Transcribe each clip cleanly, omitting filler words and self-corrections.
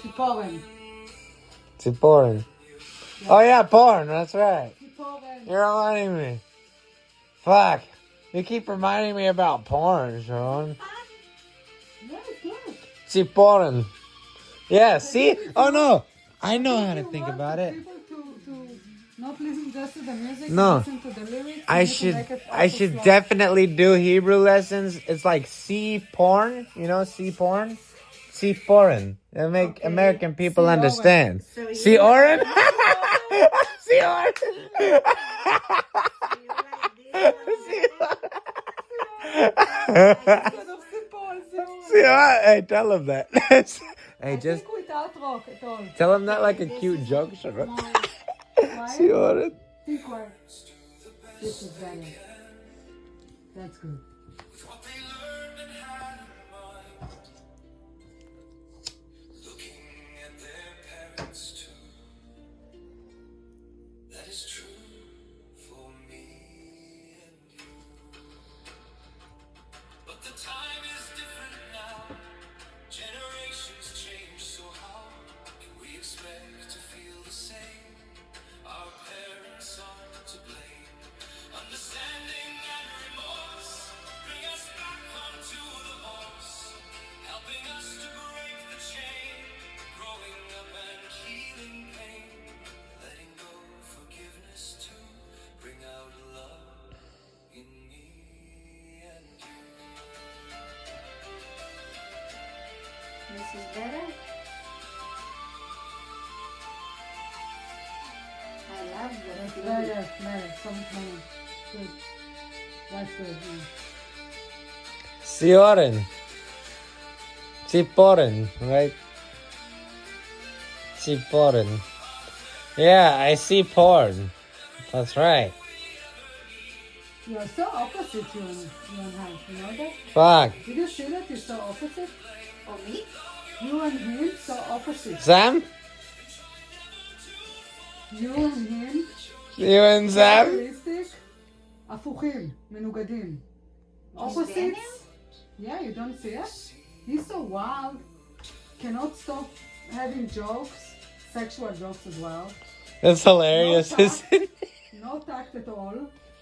ציפורן. Tsiporin. Oh yeah, porn. That's right. ציפורן. You're reminding me. Fuck. You keep reminding me about porn, Sharon. Yeah, it's good. Tsiporin. Yeah, see? Oh no. I know how to If you think want about it. people to not listen just to the music, No. listen to the lyrics. I you need to should make it I also should slow. definitely do Hebrew lessons. It's like see porn, you know, see porn? See porn. It make Okay. American people See understand. So See you oren? like See oren? this one? Instead of ציפורן, ציפורן. See what? Hey, tell him that. Hey, I just think without rock at all. tell him that like a This cute is joke, Sharon. more- See oren? Think quiet. This is better. That's good. This is better. I love That's the better, better. So much better. Good. That's good. Yeah. See oren. See porn, right? See porn. Yeah, I see porn. That's right. You are so opposite, you and him. You know that? Fuck. Did you see that? You're so opposite. For me? You and him, so opposite. Sam? You and him, You and Sam? realistic, הפוכים, מנוגדים. Opposites. Yeah, you don't see it? He's so wild, cannot stop having jokes, sexual jokes as well. That's hilarious, No isn't it? No tact at all.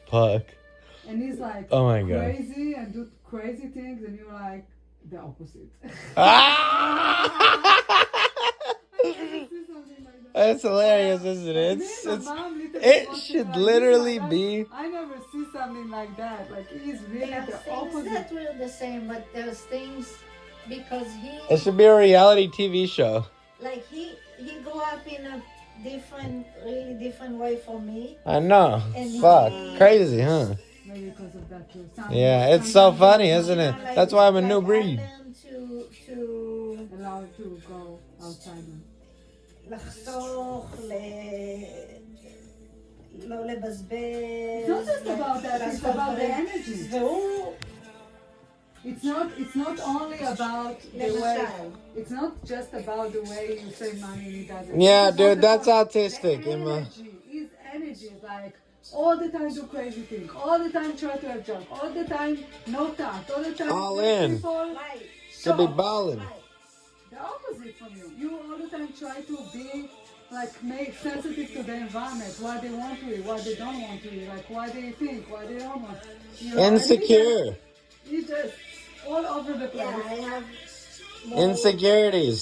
Fuck. And he's like Oh my God. crazy and do crazy things, and you're like the opposite. Ah! I never see something like that. That's hilarious, isn't it? Me and my mom literally It watch should like literally this, be. I never see something like that. Like he's really There are the things opposite. that were the same, but there's things because It should be a reality TV show. like he grew up in a really different way for me. I know. And Fuck. he- Crazy, huh? Maybe because of that too. Yeah, it's so funny, isn't it? Like- That's why I'm a like new I breed. learned to Allowed to go outside. לחסוך, לא לבזבז. It's not just about that. It's about the energy. והוא, It's not only about the way. למשל, It's not just about the way you save money and he does it. Yeah, It's dude, about that's the autistic, Emma. energy. His energy is like all the time do crazy things. All the time try to have junk. All the time no tact. All the time All make in. people right, Should be shocked. balling. right. The opposite from you. You all the time try to be like make sensitive to the environment, what they want to eat, what they don't want to eat, like what they think, what they don't want. You know, and Insecure. He just all over the place. Yeah, I have more Insecurities.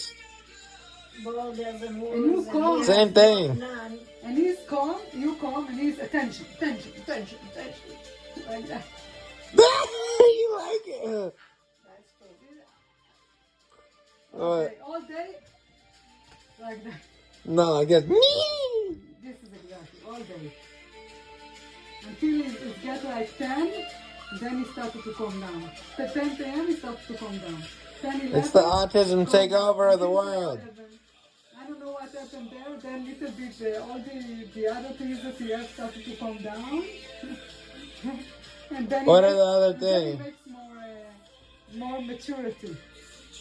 borders and And you rules. call- he Same has thing. none. And he's calm, you calm, and he's attention, attention, attention, attention. Like that. You like it? That's true. What? All day, like that. No, I guess. This is exactly, all day. Until it gets like 10, then he started to calm down. At 10 p.m. he started to calm down. 10, 11, It's the autism calm takeover down. of the world. 11. I don't know what happened there. Then little bit, all the other things that he has started to calm down. And then What are the other and then he things? makes more maturity.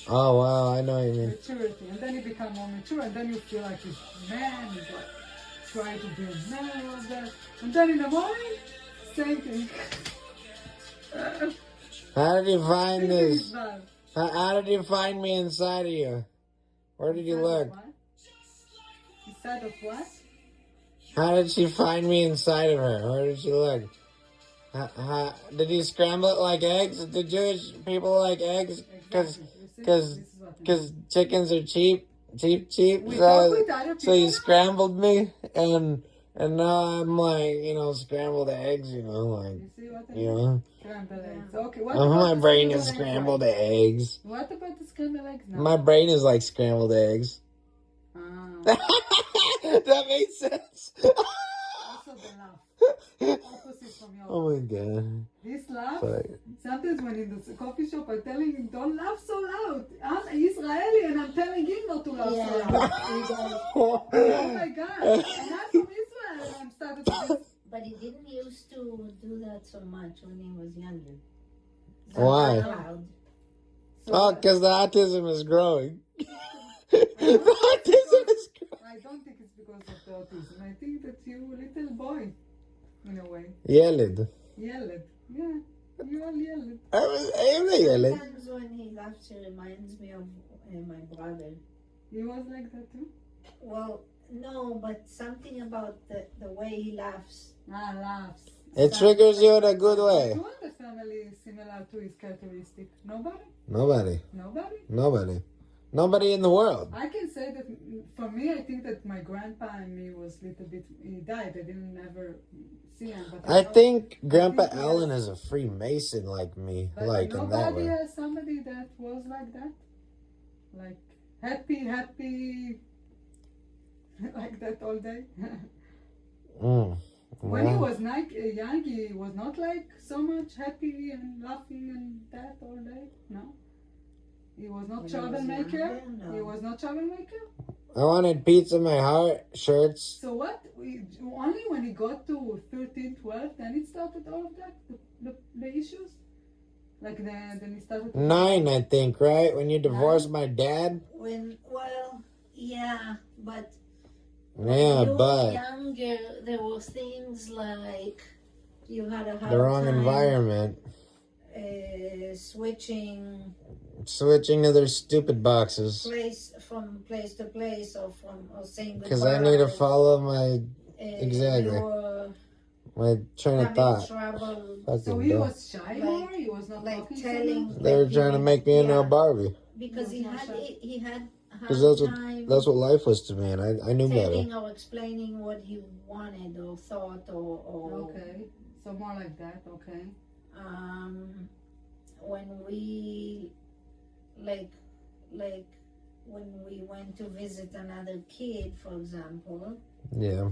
Oh, wow, I know what you mean. Maturity. And then he become more mature, and then you feel like he's man, he's like trying to be a man, all that. And then in the morning, same thing. How did you find Same thing is this? bad. How did you find me inside of you? Where did you Inside of look? what? Inside of what? How did she find me inside of her? Where did she look? Did you scramble it like eggs? Did Jewish people like eggs? Because This is what I mean. chickens are cheap. We talk with other people. So you scrambled me, and now I'm like, scrambled eggs, like, You see what I mean? you know. Scrambled eggs. Okay, what Oh, about my the brain is scrambled scrambled eggs? eggs. What about the scrambled eggs now? My brain is like scrambled eggs. Ah, That makes sense. also the laugh. Opposite from yours. Oh my god. This laugh, Fuck. sometimes when in the coffee shop I'm telling him, don't laugh so loud. I'm Israeli and I'm telling him not to laugh so loud. Oh my god. And I'm from Israel and I'm starting to But he didn't used to do that so much when he was younger. Why? Loud. Oh, because the autism is growing. The autism is growing. I don't think it's because of the autism. I think that you a little boy, in a way. Yelled. Yelled. Yeah, you all yelled. I am a yelled. Sometimes when he laughs, he reminds me of my brother. He was like that too? Well, no, but something about the way he laughs. Laughs. It triggers you in a good way. Who in the family is similar to his characteristic? Nobody? Nobody. Nobody? Nobody. Nobody in the world. I can say that for me, I think that my grandpa and me was a little bit. He died. I didn't ever see him. But I know- think Grandpa think he Allen has- is a Freemason like me. But Like in that nobody way. has somebody that was like that. Like happy, like that all day. Mm. When he Well, was young, he was not like so much happy and laughing and that all day. No. He was not When he was troublemaker. younger, no. He was not troublemaker. I wanted pizza in my heart, shirts. So what? Only when he got to 13, 12, then it started all of that, the issues. Like then he started. 9, I think, right? When you divorced my dad? Yeah, but Yeah, when you were but younger, there were things like you had a hard the wrong time, environment. switching Switching to their stupid boxes. from place to place or saying goodbye. Because I need to follow my exactly. You were my train of having thought. trouble So Fucking he dumb. was shy more. He was not like talking telling. so much. They were trying to make me into a Barbie. because he He was had not shy. he had a Because hard that's time what life was to me, and I knew better. telling or explaining what he wanted or thought or Okay, so more like that. Okay. when we like when we went to visit another kid, for example, Yeah.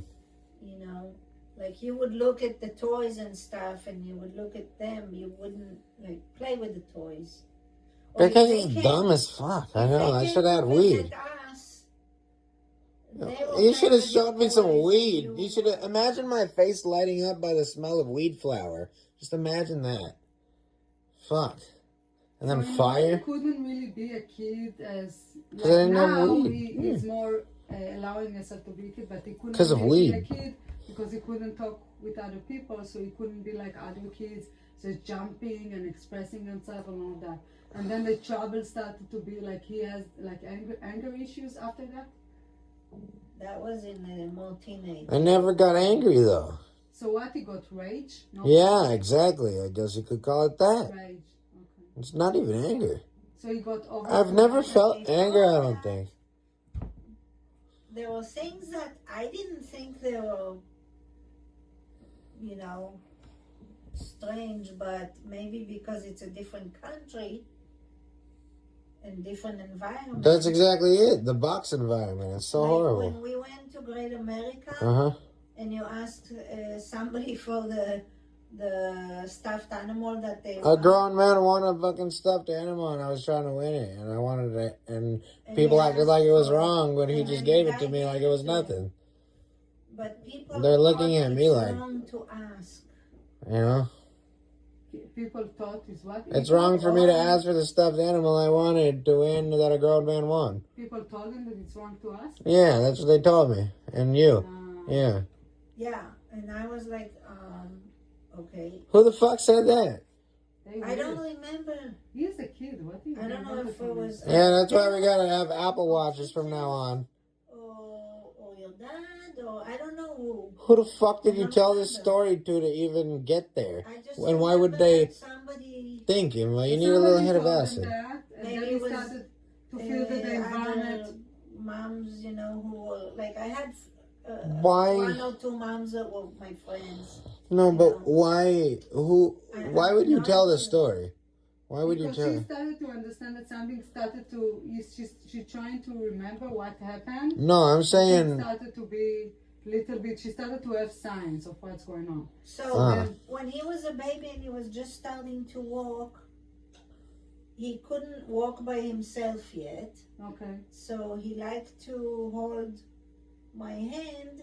like you would look at the toys and stuff and you would look at them, you wouldn't like play with the toys. Or Because if they it's came- dumb as fuck. I if know. they I came should have to had weed. visit us, they will You play should have with showed the me some toys weed. and You should have. Imagine my face lighting up by the smell of weed flower. Just imagine that. Fuck. And then So in a way, fire. he couldn't really be a kid as Because I didn't have now weed. he's more allowing himself to be a kid, but he couldn't 'Cause of really weed. be a kid because he couldn't talk with other people, so he couldn't be like other kids, just jumping and expressing himself and all that. And then the trouble started to be like he has like anger issues after that. That was in the more teenage. I never got angry though. So what, he got rage? No, Yeah, exactly. I guess you could call it that. rage. Okay. It's not even anger. So he got over. I've never felt anger, I don't think. There were things that I didn't think they were, strange, but maybe because it's a different country and different environment. That's exactly it. The box environment. It's so Like horrible. when we went to Great America Uh-huh. and you asked somebody for the stuffed animal that they A grown man wanted a fucking stuffed animal, and I was trying to win it, and I wanted it, and people he acted asked like it was for wrong, but he and just then gave the it to guy me like gave it was to him. nothing. But people They're looking thought at me it's like- wrong to ask. You know? People thought is what? It's wrong for me to ask for the stuffed animal I wanted to win that a grown man won. People told him that it's wrong to ask. Yeah, that's what they told me. And you. Uh, Yeah. Yeah, and I was like, okay. Who the fuck said that? I don't remember. He's a kid. What do you I don't know if it was. Yeah, that's why we gotta have Apple Watches from now on. Or your dad, or I don't know who. Who the fuck did you tell this story to even get there? I just And why would remember they that somebody. think you? Well, you need a little hit of acid. And Maybe then it he was, started to feel that the environment. other moms, who were like I had Why? 1 or 2 moms that were my friends. No, but know. why? Why would you tell the story? Why would you Because tell? she started to understand that something started to. She's trying to remember what happened. No, I'm She saying. started to be little bit. She started to have signs of what's going on. So Ah. when he was a baby and he was just starting to walk, he couldn't walk by himself yet. Okay. So he liked to hold my hand,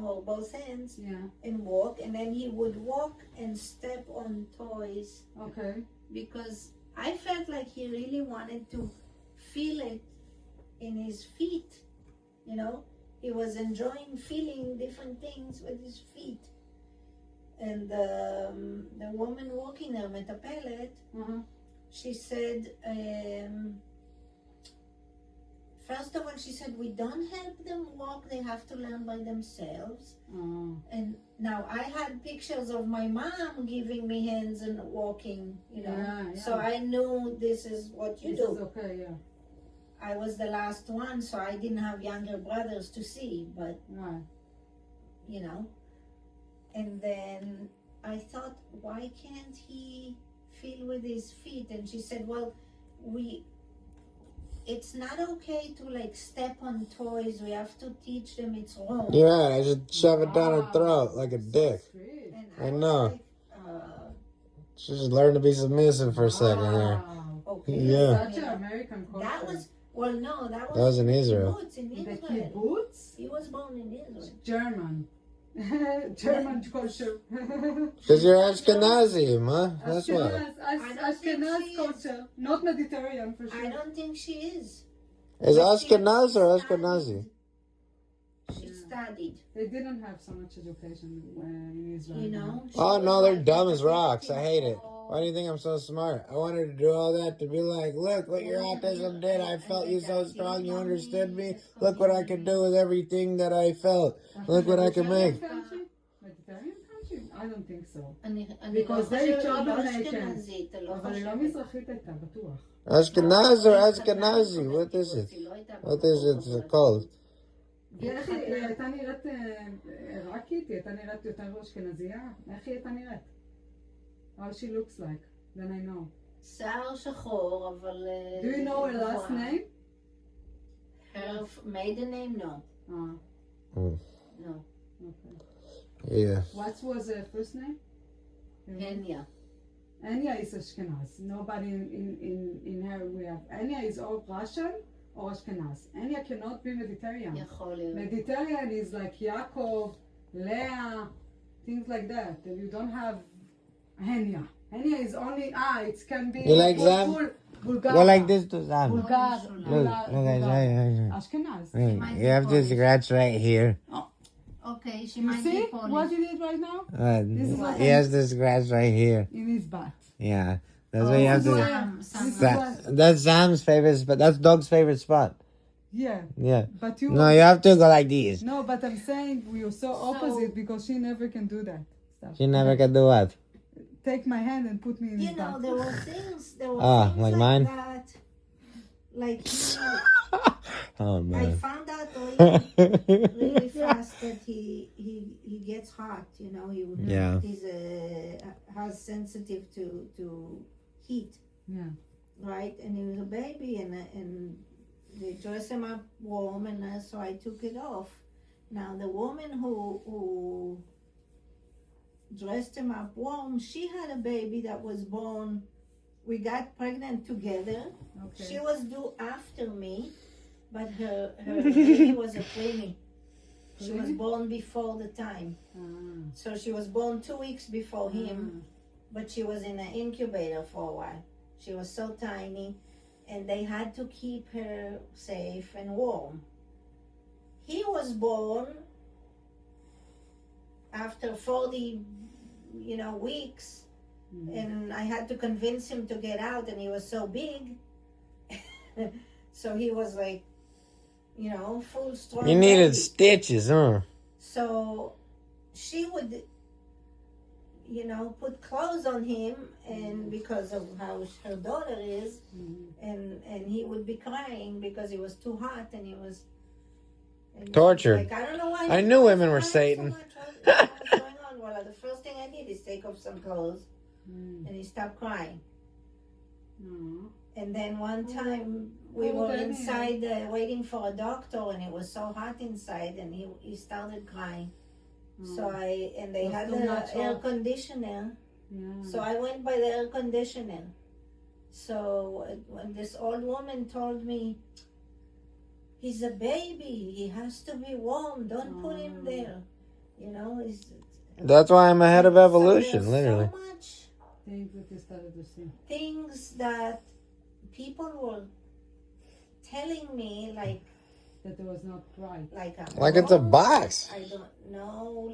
or both hands, Yeah. and walk. And then he would walk and step on toys Okay. because I felt like he really wanted to feel it in his feet. He was enjoying feeling different things with his feet. And the woman walking there, metapelet, she said, first of all, she said, we don't help them walk. They have to learn by themselves. Oh. And now I had pictures of my mom giving me hands and walking, Yeah. So I knew this is what you This do. is okay. Yeah. I was the last one, so I didn't have younger brothers to see, but, Right. And then I thought, why can't he feel with his feet? And she said, well, it's not okay to step on toys. We have to teach them it's wrong. You're right. I should shove it down her throat like a dick. Sweet. And I was know. like, She should learn to be submissive for a second there. Wow. okay. Yeah. Such an American culture. That was, well, no, that was in Israel. kibbutz in the Israel. kibbutz. He was born in Israel. German. German culture. Because you're Ashkenazi, huh? That's why. Ashkenaz culture, not Mediterranean for sure. I don't think she is. Is But she Ashkenaz or studied. Ashkenazi? She studied, They didn't have so much education in Israel. She Oh was no, they're like dumb as rocks. I hate it. all- Why do you think I'm so smart? I wanted to do all that to be like, look what your autism did. I felt you so strong. You understood me. Look what I could do with everything that I felt. Look what I can make. Mediterranean country? I don't think so. אני Because לא they חושבת, היא לא troublemakers. אשכנזית, אני לא אבל היא לא חושבת. מזרחית הייתה, בטוח. Ashkenaz or Ashkenazi? What is it? היא לא הייתה What is בקיבוץ. it called? ואיך היא הייתה נראית עיראקית? היא הייתה נראית יותר אשכנזייה? איך היא הייתה נראית? How she looks like, then I know. שיער שחור, אבל... Do you know her last גבוהה. name? Her maiden name, no. No. Okay. Yeah. What was her first name? Henya. Anya is Ashkenaz. Nobody in her we have. Anya is or Russian or Ashkenaz. Anya cannot be Mediterranean. יכול להיות. Mediterranean is like Yaakov, Leah, things like that. And you don't have Henya. Henya is only, it can be You like Zam? Bulgaria. Go like this to Sam. Bulgaria. Look, guys. Ashkenaz. You have to scratch right here. Okay, she You might be see Polish. what you did right now? This is what He has to scratch right here. in his butt. Yeah. That's what you have to do. Sam. That's Sam's favorite spot. That's Dog's favorite spot. Yeah. Yeah. But you No, you have to go like these. No, but I'm saying we are so opposite because she never can do that stuff. She never can do what? Take my hand and put me in his You know, butt. there were things like mine? that. Like Oh, I man. found out really fast that he gets hot. Yeah. He's has sensitive to heat, Yeah. right? And he was a baby, and they dress him up warm, and so I took it off. Now the woman who dressed him up warm, she had a baby that was born. We got pregnant together. Okay. She was due after me, but her baby was a preemie. She was born before the time. So she was born 2 weeks before him, but she was in an incubator for a while. She was so tiny, and they had to keep her safe and warm. He was born after 40, weeks, and I had to convince him to get out, and he was so big. So he was like, full strong. You needed baby. stitches, huh? So she would, put clothes on him, and because of how her daughter is, and he would be crying because he was too hot, and he was and Tortured. Like, I don't know why. I knew women were Satan. So what's going on? Well, the first thing I did is take off some clothes, and he stopped crying. And then one time we were inside waiting for a doctor, and it was so hot inside, and he started crying. So they had the air conditioner. So I went by the air conditioner. So when this old woman told me, he's a baby, he has to be warm, don't put him there. That's why I'm ahead of evolution, literally. So much Things that you started to see. things that people were telling me, like That it was not right. Like it's a box. I don't know,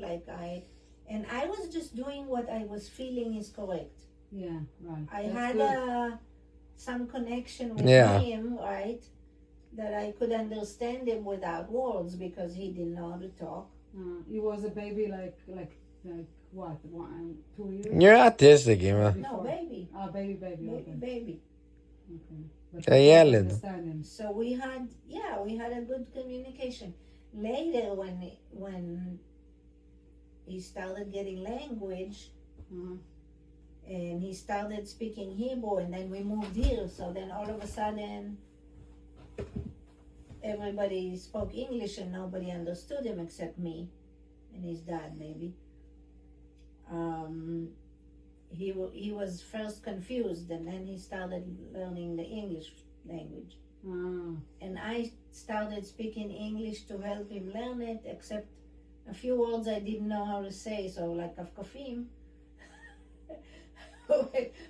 and I was just doing what I was feeling is correct. Yeah, right. I That's had good. some connection with Yeah. him, right? That I could understand him without words because he didn't know how to talk. He was a baby like what? 1, 2 years? You're autistic, Emma. No, baby. Baby. Baby, Okay. baby. Okay. But Kaya you yelling. understand him. So we had a good communication. Later, when he started getting language, and he started speaking Hebrew, and then we moved here. So then all of a sudden, everybody spoke English, and nobody understood him except me and his dad, maybe. He was first confused, and then he started learning the English language. And I started speaking English to help him learn it, except a few words I didn't know how to say, so like kafkafim.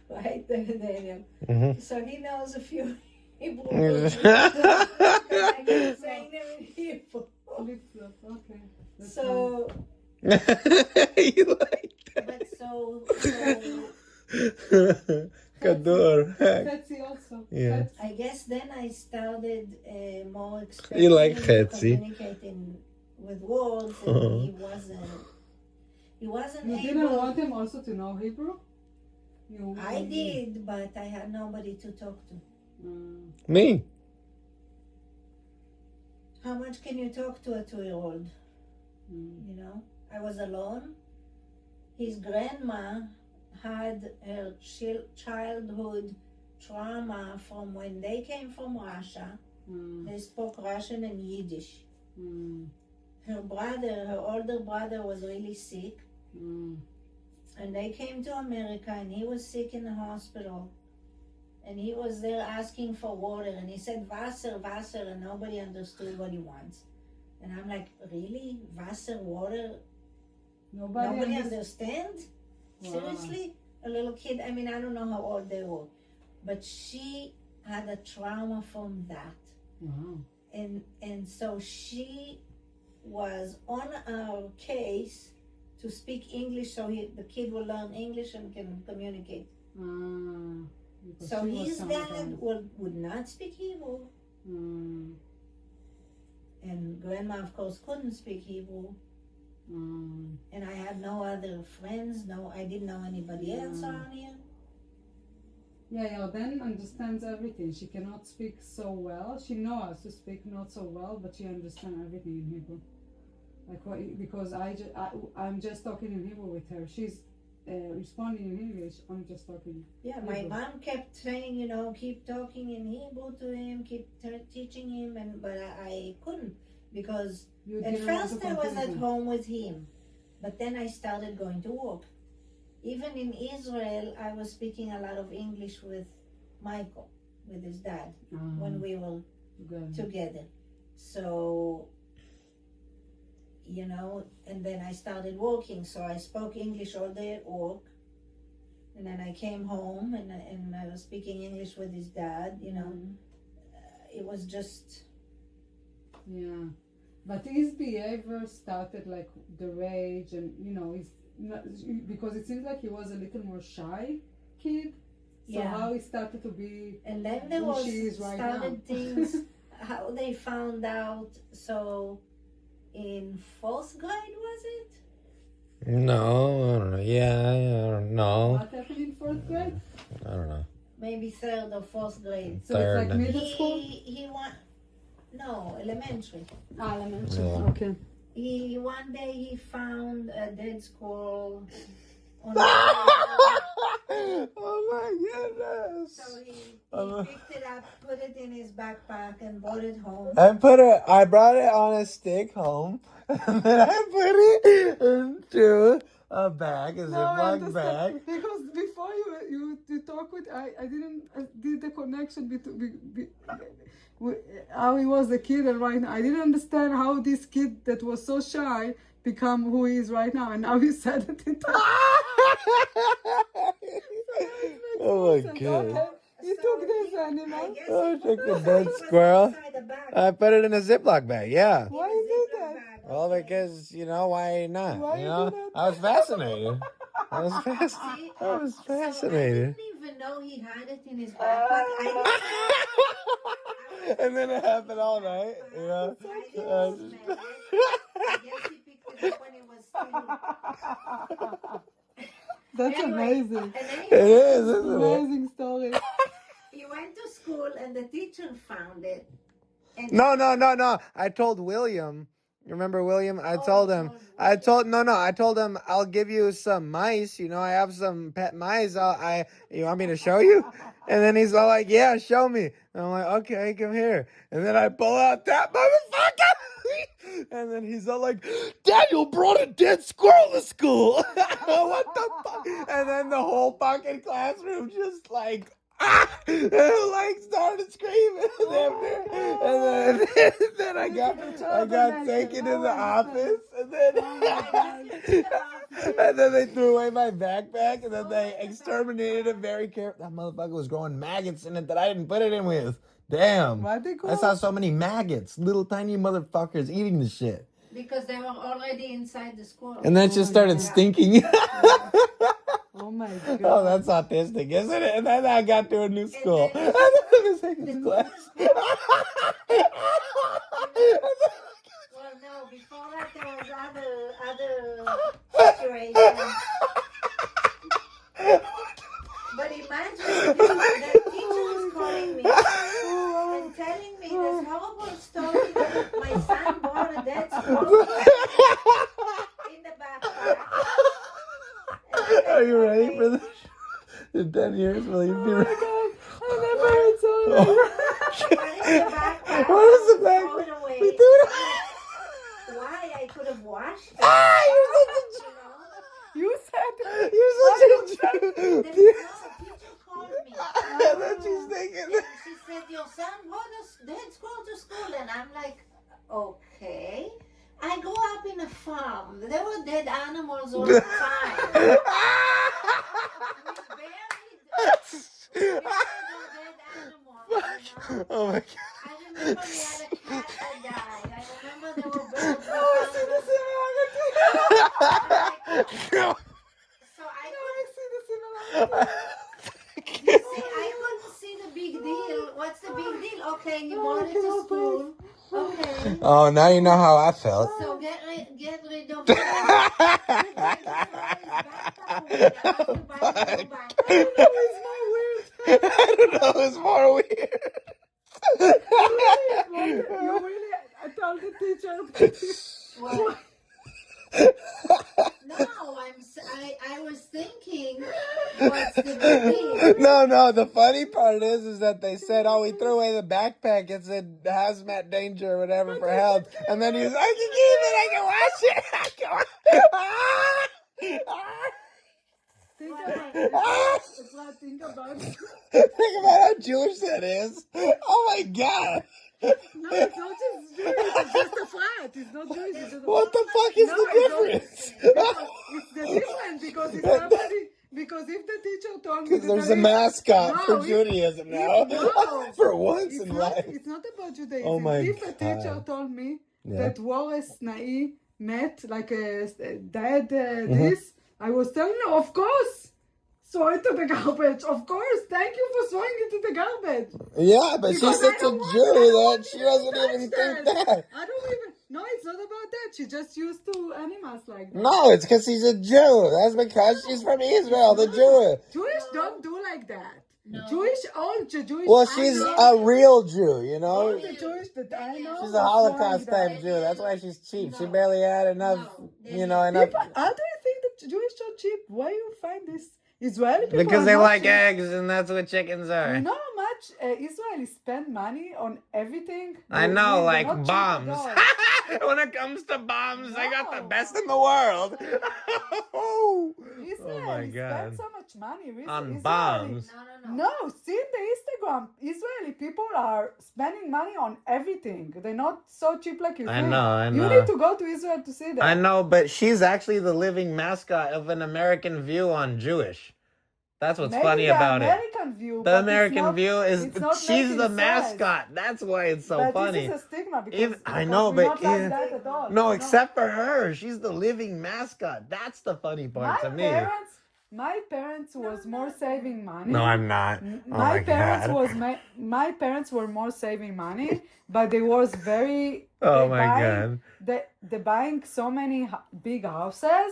Right, Daniel? So he knows a few Hebrew words. I kept saying them in Hebrew. Flip-flop, okay. That's So, You like but so Kador. Fetzi also. Yeah. Fetzi. I guess then I started more You like expecting Fetzi. communicating with words, and he wasn't You able. didn't want him also to know Hebrew? I did, but I had nobody to talk to. Me. How much can you talk to a 2-year-old? I was alone. His grandma had her childhood trauma from when they came from Russia. They spoke Russian and Yiddish. Her older brother was really sick. And they came to America, and he was sick in the hospital. And he was there asking for water, and he said, Wasser, Wasser, and nobody understood what he wants. And I'm like, really? Wasser, water? Nobody understands? Wow. Seriously? A little kid? I mean, I don't know how old they were. But she had a trauma from that. Wow. And so she was on our case to speak English, so the kid will learn English and can communicate. So his dad would not speak Hebrew. And grandma, of course, couldn't speak Hebrew. And I had no other friends. I didn't know anybody else around here. Yeah, Ben understands everything. She cannot speak so well. She knows to speak not so well, but she understands everything in Hebrew. Because I'm just talking in Hebrew with her. She's responding in English. I'm just talking. Yeah, my mom kept saying, keep talking in Hebrew to him, keep teaching him, but I couldn't, because at first I was at home with him, but then I started going to work. Even in Israel, I was speaking a lot of English with Michael, with his dad, when we were together. So, and then I started working, so I spoke English all day at work. And then I came home, and I was speaking English with his dad, It was just... Yeah. But his behavior started like the rage, and because it seems like he was a little more shy kid. So Yeah. how he started to be And then there who was she is right started now. things how they found out. So in 4th grade was it? No, I don't know. Yeah, I don't know. What happened in 4th grade? I don't know. Maybe 3rd or 4th grade. So Third. it's like middle school? He went no elementary. Elementary. Yeah. Okay. He one day he found a dead squirrel on Oh my goodness. so he picked it up, put it in his backpack, and brought it home. I brought it on a stick home, and then I put it into a bag, a I Ziploc understand. bag. Because before you talk with, I didn't did the connection between how he was a kid and right now. I didn't understand how this kid that was so shy become who he is right now. And now you said it in time. Oh my Okay. god. He took this animal. I guess Oh, I he took put the it dead was squirrel. inside the bag. I put it in a Ziploc bag, yeah. Why In a you did Ziploc that? bag, Well, okay. because, why not? Why you do that? I was fascinated. I was See? fascinated. So I didn't even know he had it in his backpack. And then it happened all night, I didn't smell it. I guess he picked it up when it was still. That's Anyway, amazing. And then It is, isn't it? Amazing story. he went to school and the teacher found it. And No. I told William. Remember William? I told him. I told him I'll give you some mice. I have some pet mice. You want me to show you? And then he's all like, "Yeah, show me." And I'm like, "Okay, come here." And then I pull out that motherfucker. And then he's all like, "Daniel brought a dead squirrel to school." What the fuck? And then the whole fucking classroom just like. And like started screaming and then I got taken to the office and then they threw away my backpack and then they exterminated it very carefully. That motherfucker was growing maggots in it that I didn't put it in with. Damn. Why'd they go? I saw so many maggots, little tiny motherfuckers eating the shit. because they were already inside the squirrel. And then it just started stinking. Oh my god. Oh, that's autistic, isn't it? And then I got to a new school. then- The second class. Well, no, before that there was other situations. But imagine the teacher is calling me and telling me this horrible story that my son bought a dead squirrel in the backpack. Are you ready for this? In 10 years, will you be ready? I never heard so What is the backpack? Throw it away. We threw it Why? I could have washed it. Ah, you're such a You said Jew. You're such a Then, Jew. no, teacher called me. And then she's thinking. And she said, your son brought a dead squirrel to school. And I'm like, okay. I grew up in a farm. There were dead animals all the time. We buried dead animals, Oh my god. I remember we had a cat that died. I remember there were birds. So I couldn't see the big deal. What's the big deal? Okay, he brought it to school. Okay. Oh, now you know how I felt. So get rid of it. I don't know, it's more weird. you really I told the teacher. What? No, I was thinking, what's the big deal? No, the funny part is that they said, oh, we threw away the backpack. It said hazmat danger or whatever for health. And then he was, I can keep it, I can wash it. I can wash it. Think about it. It's not think about it. Think about how Jewish that is. Oh my god. No, it's not just Jewish, it's just a flat. It's not Jewish, it's just a What the fuck is No, the difference? It's the difference because it's somebody. Because if the teacher told me that There's there a is- mascot No, for if- Judaism now. No. For once it's in not, life. it's not about Judaism. Oh my if a teacher God. told me Yeah. that Wallace Nai met like a dad Mm-hmm. this, I was telling her, of course. Throw it to the garbage. Of course. Thank you for throwing it to the garbage. Yeah, but she's Because such I a don't want- I Jew don't that want she people to doesn't touch even think that. that. I don't even. No, it's not about that. She's just used to animals like that. No, it's because she's a Jew. That's because she's from Israel, the Jew. Jewish don't do like that. No. All the Jewish. Well, I she's know, a real Jew, you all know? the Jewish that I know. She's was a Holocaust like that. type Jew. That's why she's cheap. She No. barely had enough, No. enough. People, how do you think that Jewish are cheap? Where you find this? Israeli people Because are they not like cheap. eggs, and that's what chickens You are. know how much Israelis spend money on everything? I They're know, not like cheap at bombs. all. When it comes to bombs, I got the No. best in the world. Oh Israelis my spend God. so much money. On Israeli- bombs. No, see the Instagram. Israeli people are spending money on everything. They're not so cheap like you I think. know, I You know. need to go to Israel to see that. I know, but she's actually the living mascot of an American View on Jewish. That's what's Maybe funny the about it. American view. The but it's American not- View is it's not she's making the sense. mascot. That's why it's so but funny. this is a stigma because, If- I because know, we're but not like yeah. that at all. No, except for her. She's the living mascot. That's the funny part to me. My parents was more saving money. No, I'm not. Oh My my parents God. was my parents were more saving money, but they was very. Oh they my buying, God. They buying so many big houses.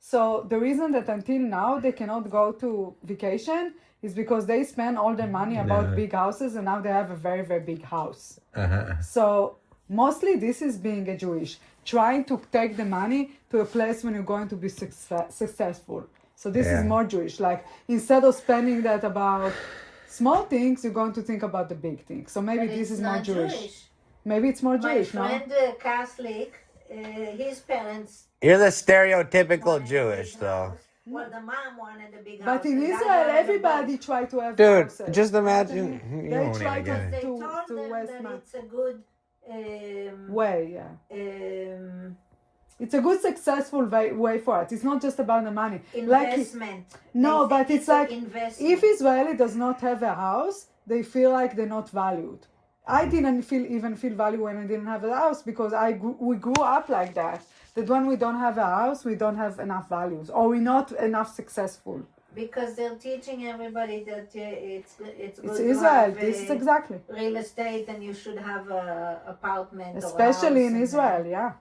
So the reason that until now they cannot go to vacation is because they spend all their money about Yeah. big houses, and now they have a very very big house. Uh-huh. So mostly this is being a Jewish, trying to take the money to a place when you're going to be successful. So this is Yeah. more Jewish. Like instead of spending that about small things, you're going to think about the big things. So maybe But this it's is more not Jewish. Maybe it's more My Jewish, no? friend, Catholic, his parents. You're the stereotypical wanted a Jewish, big though. house. Well, the mom wanted a big house. But in the dad Israel, wanted a everybody boat. try to have Dude, houses. just You know what I imagine. mean? You They won't try even get it. They to told them waste that money. it's a good Way, yeah. um, It's a good, successful way for it. It's not just about the money. investment. No, They but think it's an like investment. if Israeli does not have a house, they feel like they're not valued. I didn't even feel value when I didn't have a house because we grew up like that. That when we don't have a house, we don't have enough values or we're not enough successful. Because they're teaching everybody that it's good It's to Israel. have This is exactly. real estate and you should have a apartment Especially or a house in and Israel, yeah.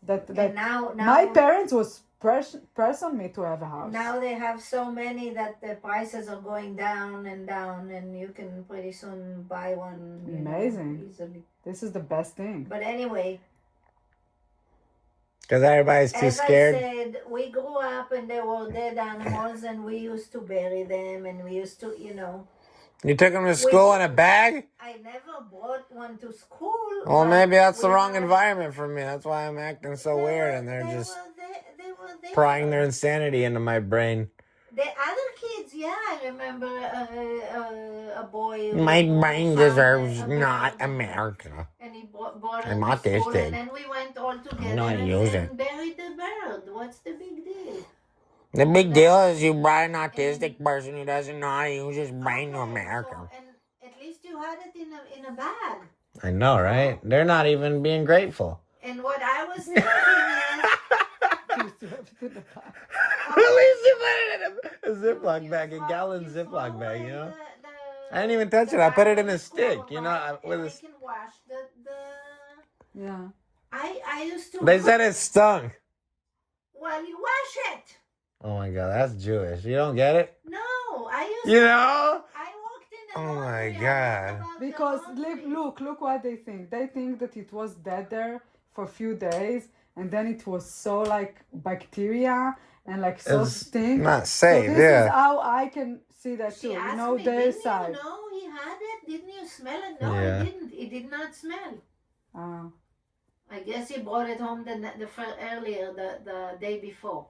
That And now my parents was press on me to have a house. Now they have so many that the prices are going down, and you can pretty soon buy one. Amazing. Easily. This is the best thing. But anyway, Because everybody's too as scared. I said, we grew up and there were dead animals, and we used to bury them, and we used to, You took them to school in a bag? I never brought one to school. Well, but maybe that's the we wrong had- environment for me. That's why I'm acting so they weird, were- and they're they just were there. prying their insanity into my brain. The other kids, yeah, I remember a boy. who My found brain deserves a not bird, America. And he brought I'm it to school, autistic. and then we went all together not and, use and buried the bird. What's the big deal? The big deal is you brought an autistic person who doesn't know how to use his brain to Okay, America. so, and at least you had it in a bag. I know, right? They're not even being grateful. And what I was thinking is, At least you put it in a Ziploc bag, a gallon Ziploc bag, you know? I didn't even touch it. I put it in a stick, you know, with a... They can wash the. Yeah. I used to. They said it stunk. Well, you wash it. Oh my God, that's Jewish. You don't get it? No, I used You to. know? I walked in the Oh my laundry, I God. read about the Because laundry. look what they think. They think that it was dead there for a few days, and then it was so like bacteria and like so It's stink. not So safe, this yeah. is how I can see that She too. You asked know me, their didn't side. you know he had it? Didn't you smell it? No, Yeah. he didn't. It did not smell. I guess he brought it home earlier, the day before.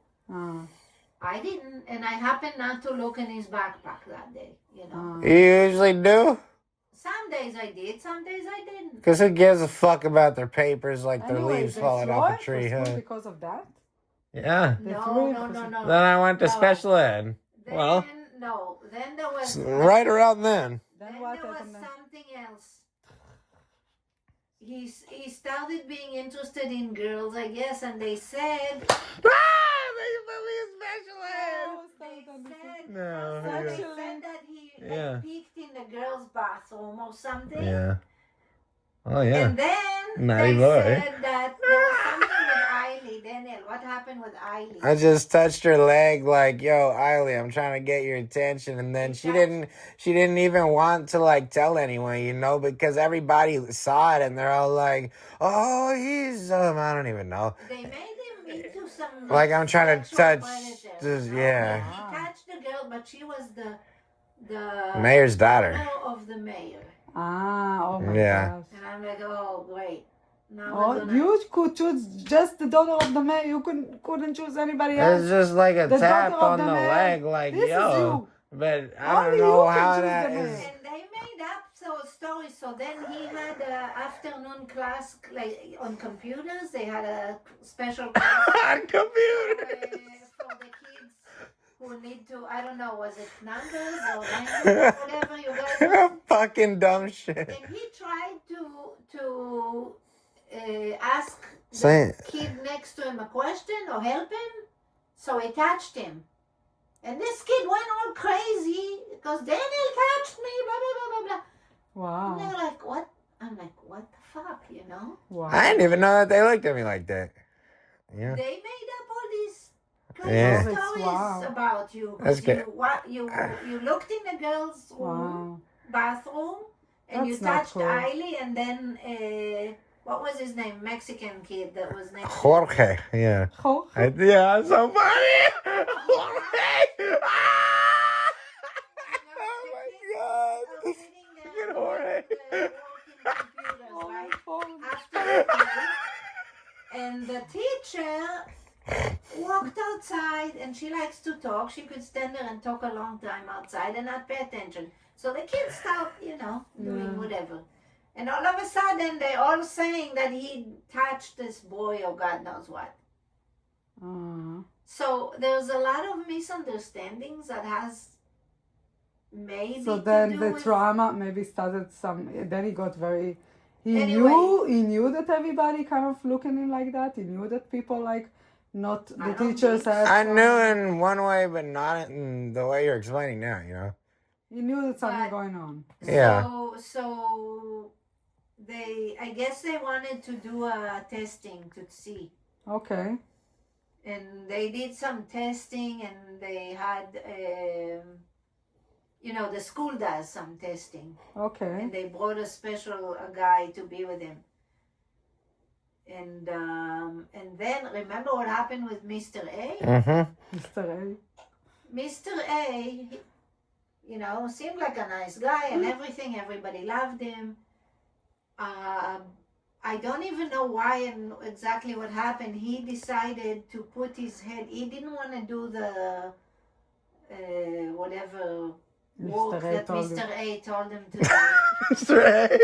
I didn't, and I happened not to look in his backpack that day, You usually do? Some days I did, some days I didn't. Because who gives a fuck about their papers like their Anyway, leaves they falling throw off a it for tree, school huh? because of that. Yeah. They No, threw it no, for no, some- no. Then I went to No. special ed. Then, Well, no. Then there was right around then. Then Then what there was happened then? something else. He started being interested in girls, I guess, and they said, Ah, they put me special ed. No. So they Actually- said that he Yeah. peeked in the girls' bathroom or something. Yeah. Oh yeah. And then Naughty they boy. said that there was something with Eiley. Daniel, what happened with Eiley? I just touched her leg like, yo, Eiley, I'm trying to get your attention. And then she didn't even want to like tell anyone, you know, because everybody saw it and they're all like, oh, he's, I don't even know. They made him into some Like I'm trying to sexual touch, predator, just, you know? yeah. He touched the girl, but she was the Mayor's daughter. daughter of the mayor. Oh my Yeah. gosh. And I'm like, oh great. Now Oh, we're gonna you could choose just the daughter of the mayor. You couldn't choose anybody else. It's just like a The tap daughter of on the the mayor. leg, like, This is yo. you. But I Only don't know you can how choose that the is. mayor. And they made up those stories. So then he had an afternoon class like on computers. They had a special class On computer. for the kids who need to, I don't know, was it numbers or language or whatever you guys. Fucking dumb shit. And he tried to ask Say the it. kid next to him a question or help him. So he touched him. And this kid went all crazy because Daniel touched me, blah, blah, blah, blah, blah. And Wow. they're like, what? I'm like, what the fuck, you know? Wow. I didn't even know that they looked at me like that. Yeah. They made up all these crazy Yeah. stories Wow. about you. 'Cause That's good. You looked in the girls' room, Wow. bathroom, and you That's not touched cool. Eiley, and then what was his name? Mexican kid that was next. Jorge. Yeah. Oh, Yeah, it's so funny. Jorge. Ah! Oh my god. Look at Jorge. After school, and the teacher walked outside, and she likes to talk. She could stand there and talk a long time outside and not pay attention. So the kids stopped, doing Yeah. whatever. And all of a sudden, they all saying that he touched this boy or God knows what. So there's a lot of misunderstandings that has maybe So to then do the with trauma maybe started then he got very he Anyway. knew that everybody kind of look at him like that. He knew that people like not I the don't teachers think had I trauma. knew in one way, but not in the way you're explaining now, you know? He knew that something But- going on. Yeah. So I guess they wanted to do a testing to see. Okay. And they did some testing, and they had, the school does some testing. Okay. And they brought a guy to be with him. And then remember what happened with Mr. A? Mm-hmm. Mr. A. Mr. A, seemed like a nice guy and everything. Everybody loved him. I don't even know why and exactly what happened. He decided to put his head. He didn't want to do the whatever work Mr. A that told Mr. him. A told him to do. Straight.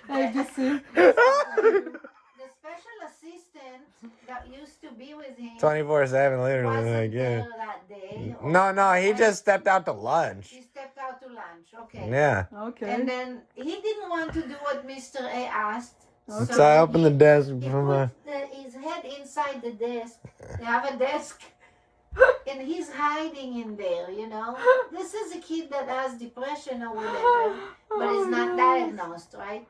ABC. The special assistant that used to be with him 24/7, literally. wasn't Like, yeah. there that day. No, he just stepped out to lunch. He stepped out to lunch. Okay. Yeah. Okay. And then he didn't want to do what Mr. A asked. Okay. So I opened the desk He from put his head inside the desk. They have a desk. And he's hiding in there, This is a kid that has depression or whatever, but is not diagnosed, right?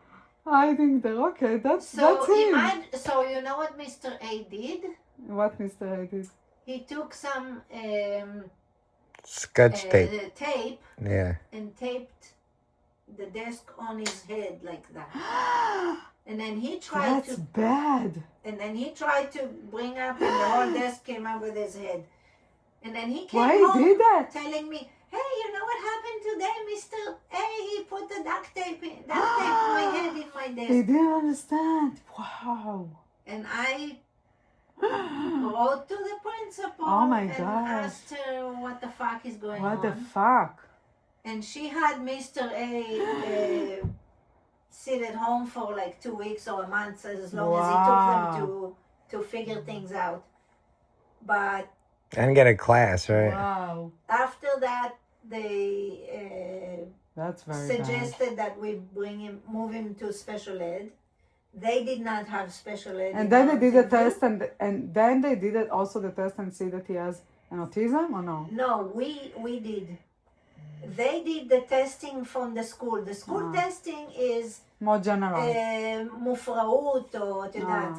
I think that okay, that's So him. so you know what Mr. A did? What Mr. A did? He took some Scotch tape. tape Yeah. and taped the desk on his head like that. And then he tried That's to bad. And then he tried to bring up, and the whole desk came up with his head. And then he came Why home he did that? telling me, "Hey, you know what happened today, Mr. A? He put the duct tape my head in my He desk." didn't understand. Wow. And I wrote to the principal Oh my and gosh. asked her what the fuck is going What on. the fuck? And she had Mr. A sit at home for like 2 weeks or a month, as long as it took them to figure things out. But And get a class, right? Wow. after that, they That's very suggested that we move him to special ed, They did not have special ed. And then they did the Mountain View. test, and then they did it also the test and see that he has an autism or no? No, we did. They did the testing from the school. The school testing is More general. מופרעות, או את יודעת,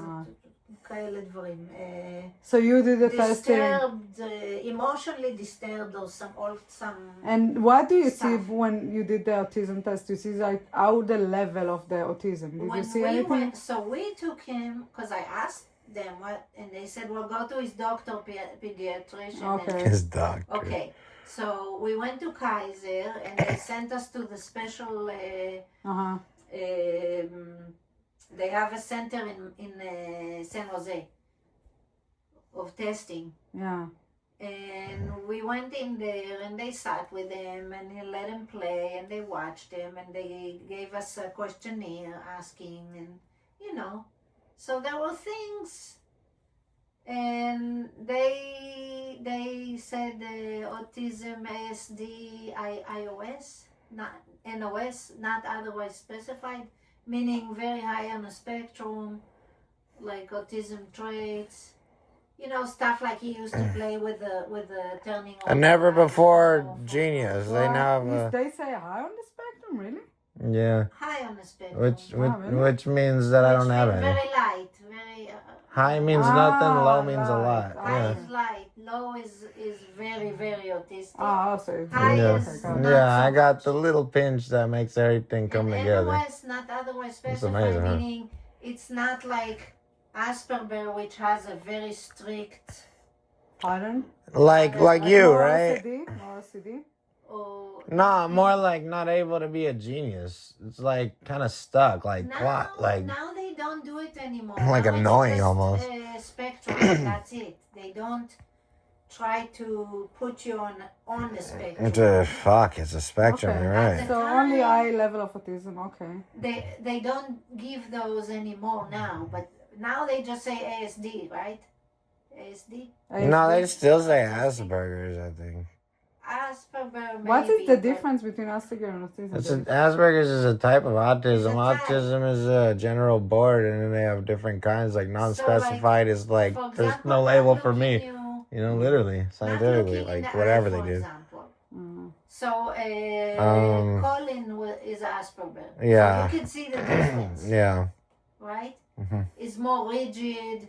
כאלה דברים. So you did the testing. Disturbed, emotionally disturbed or some. And what do you see stuff. when you did the autism test? You see like how the level of the autism. Did you see anything? So we took him, because I asked them what, and they said, well, go to his doctor, pediatrician. Okay. His doctor. Okay. So we went to Kaiser, and they sent us to the special. Uh-huh. They have a center in San Jose of testing. Yeah. And we went in there, and they sat with him, and he let him play, and they watched him, and they gave us a questionnaire asking, and so there were things, and they said autism, ASD, iOS, not NOS, not otherwise specified, meaning very high on the spectrum, like autism traits. Stuff like he used to play with the turning on. A never before off. genius. They now have They say high on the spectrum, really? yeah. High on the spectrum. Which means that I don't have any. Very light, very. High means nothing. Low means a light. lot. High Yeah. is light. Low is very very autistic. So it's High Yes. is okay, got it. not Yeah, so I got much. the little pinch that makes everything come And together. NOS, not otherwise specified, amazing, huh? meaning it's not like Asperger, which has a very strict. Pardon? Like you, More right? OCD? More OCD? Or No, more like not able to be a genius. It's like kind of stuck, like plot, like now they don't do it anymore. Like Now it's annoying just, almost. Spectrum, and that's it. They don't try to put you on the spectrum. it's a spectrum. Okay. You're At right. the So time, only high level of autism, okay. They don't give those anymore now, but now they just say ASD, right? ASD. No, they still say Asperger's. I think Asperger. What is maybe, the but difference between Asperger and autism? it's Asperger's is a type of autism. It's a type. Autism is a general board, and then they have different kinds. Like non-specified is like For there's example, no not label for looking me. you- Literally, not scientifically, looking in like the whatever eye, they for do. example. Mm. So Colin is Asperger. Yeah. So you can see the difference, Yeah. right? Mhm. Is more rigid.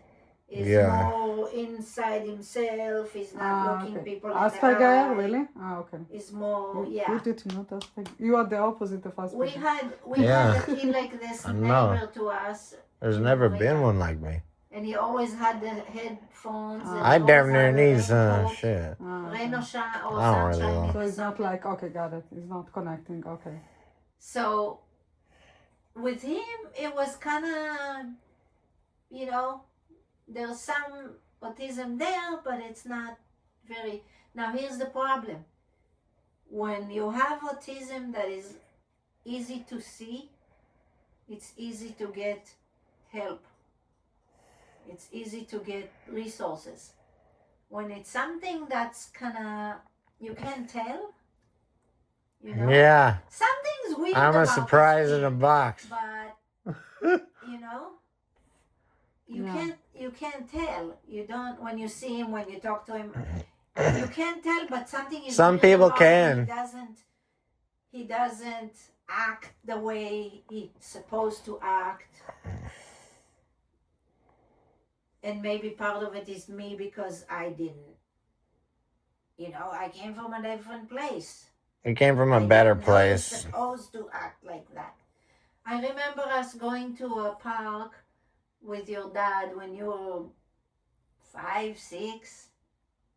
Is Yeah. more inside himself. He's not looking Okay. people in the eye. Asperger, really? Okay. Is more You did not Asperger. You are the opposite of Asperger. We had Yeah. a kid like this I know. neighbor to us, There's never been one like me. and he always had the headphones. and I he damn always near had a need some raincoat, shit. rain or shine or I don't really sunshine. know. So in it's the not summer. like, okay, got it. It's not connecting, okay. So with him, it was kind of, there's some autism there, but it's not very. Now here's the problem. When you have autism that is easy to see, it's easy to get help. It's easy to get resources. When it's something that's kind of, you can't tell, Yeah. Something's weird I'm a about surprise this in a kid, box. but you Yeah. can't tell. You don't when you see him, when you talk to him, you can't tell. But something is. Some weird people about him. can. He doesn't act the way he's supposed to act. And maybe part of it is me because I didn't. I came from a different place. You came from I a better didn't know you're place. supposed to act like that. I remember us going to a park with your dad when you were 5, 6,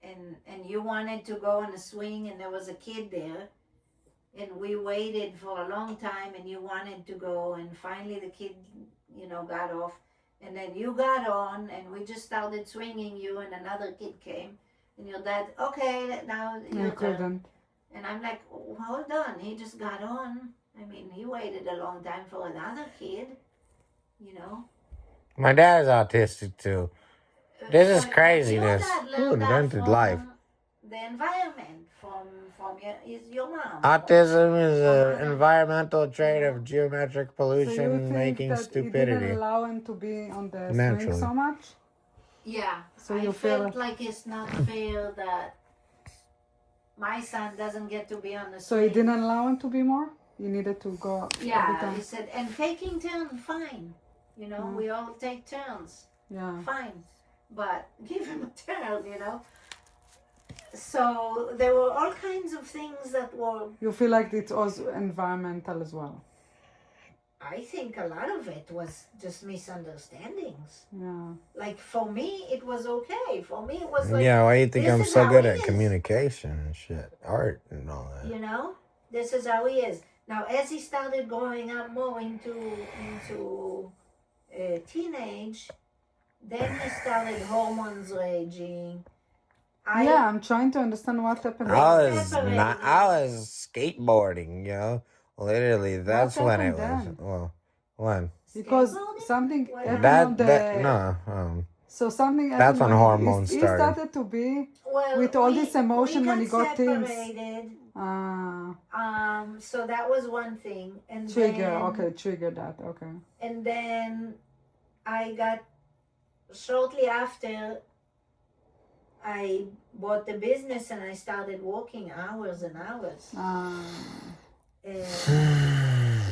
and you wanted to go on a swing, and there was a kid there, and we waited for a long time, and you wanted to go, and finally the kid, got off, and then you got on, and we just started swinging you, and another kid came, and your dad, okay, now You your turn. couldn't. And I'm like, oh, hold on, he just got on. I mean, he waited a long time for another kid, My dad is autistic too. This is But craziness. your dad Who learned that invented from life? The environment, from is your mom. Autism is an environmental trait of geometric So pollution you think making that it didn't stupidity. allow him to be on the swing Naturally. so much? Yeah. So I you felt feel- like it's not fair that my son doesn't get to be on the So swing. it didn't allow him to be more? You needed to go every Yeah, time? he said, and taking turns, fine. You know, Mm. we all take turns, Yeah. fine. But give him a turn, you know. So there were all kinds of things that were, You feel like it was environmental as well? I think a lot of it was just misunderstandings. Yeah. Like for me, it was okay. For me, it was like, Yeah, why do you think this I'm is so how good he at is. communication and shit, art and all that? You know, this is how he is. Now, as he started growing up more into teenage, then he started hormones raging. Yeah, I'm trying to understand what happened. I was skateboarding, you know. Literally, that's when it happened was. then? Well, when? Because Skateboarding? something What happened on the... no. So something That's happened when hormones he started. started to be Well, with all this emotion we when he got teens. separated. Ah, So that was one thing, and trigger. then, Okay, trigger that. Okay. and then I got shortly after. I bought the business and I started working hours and hours.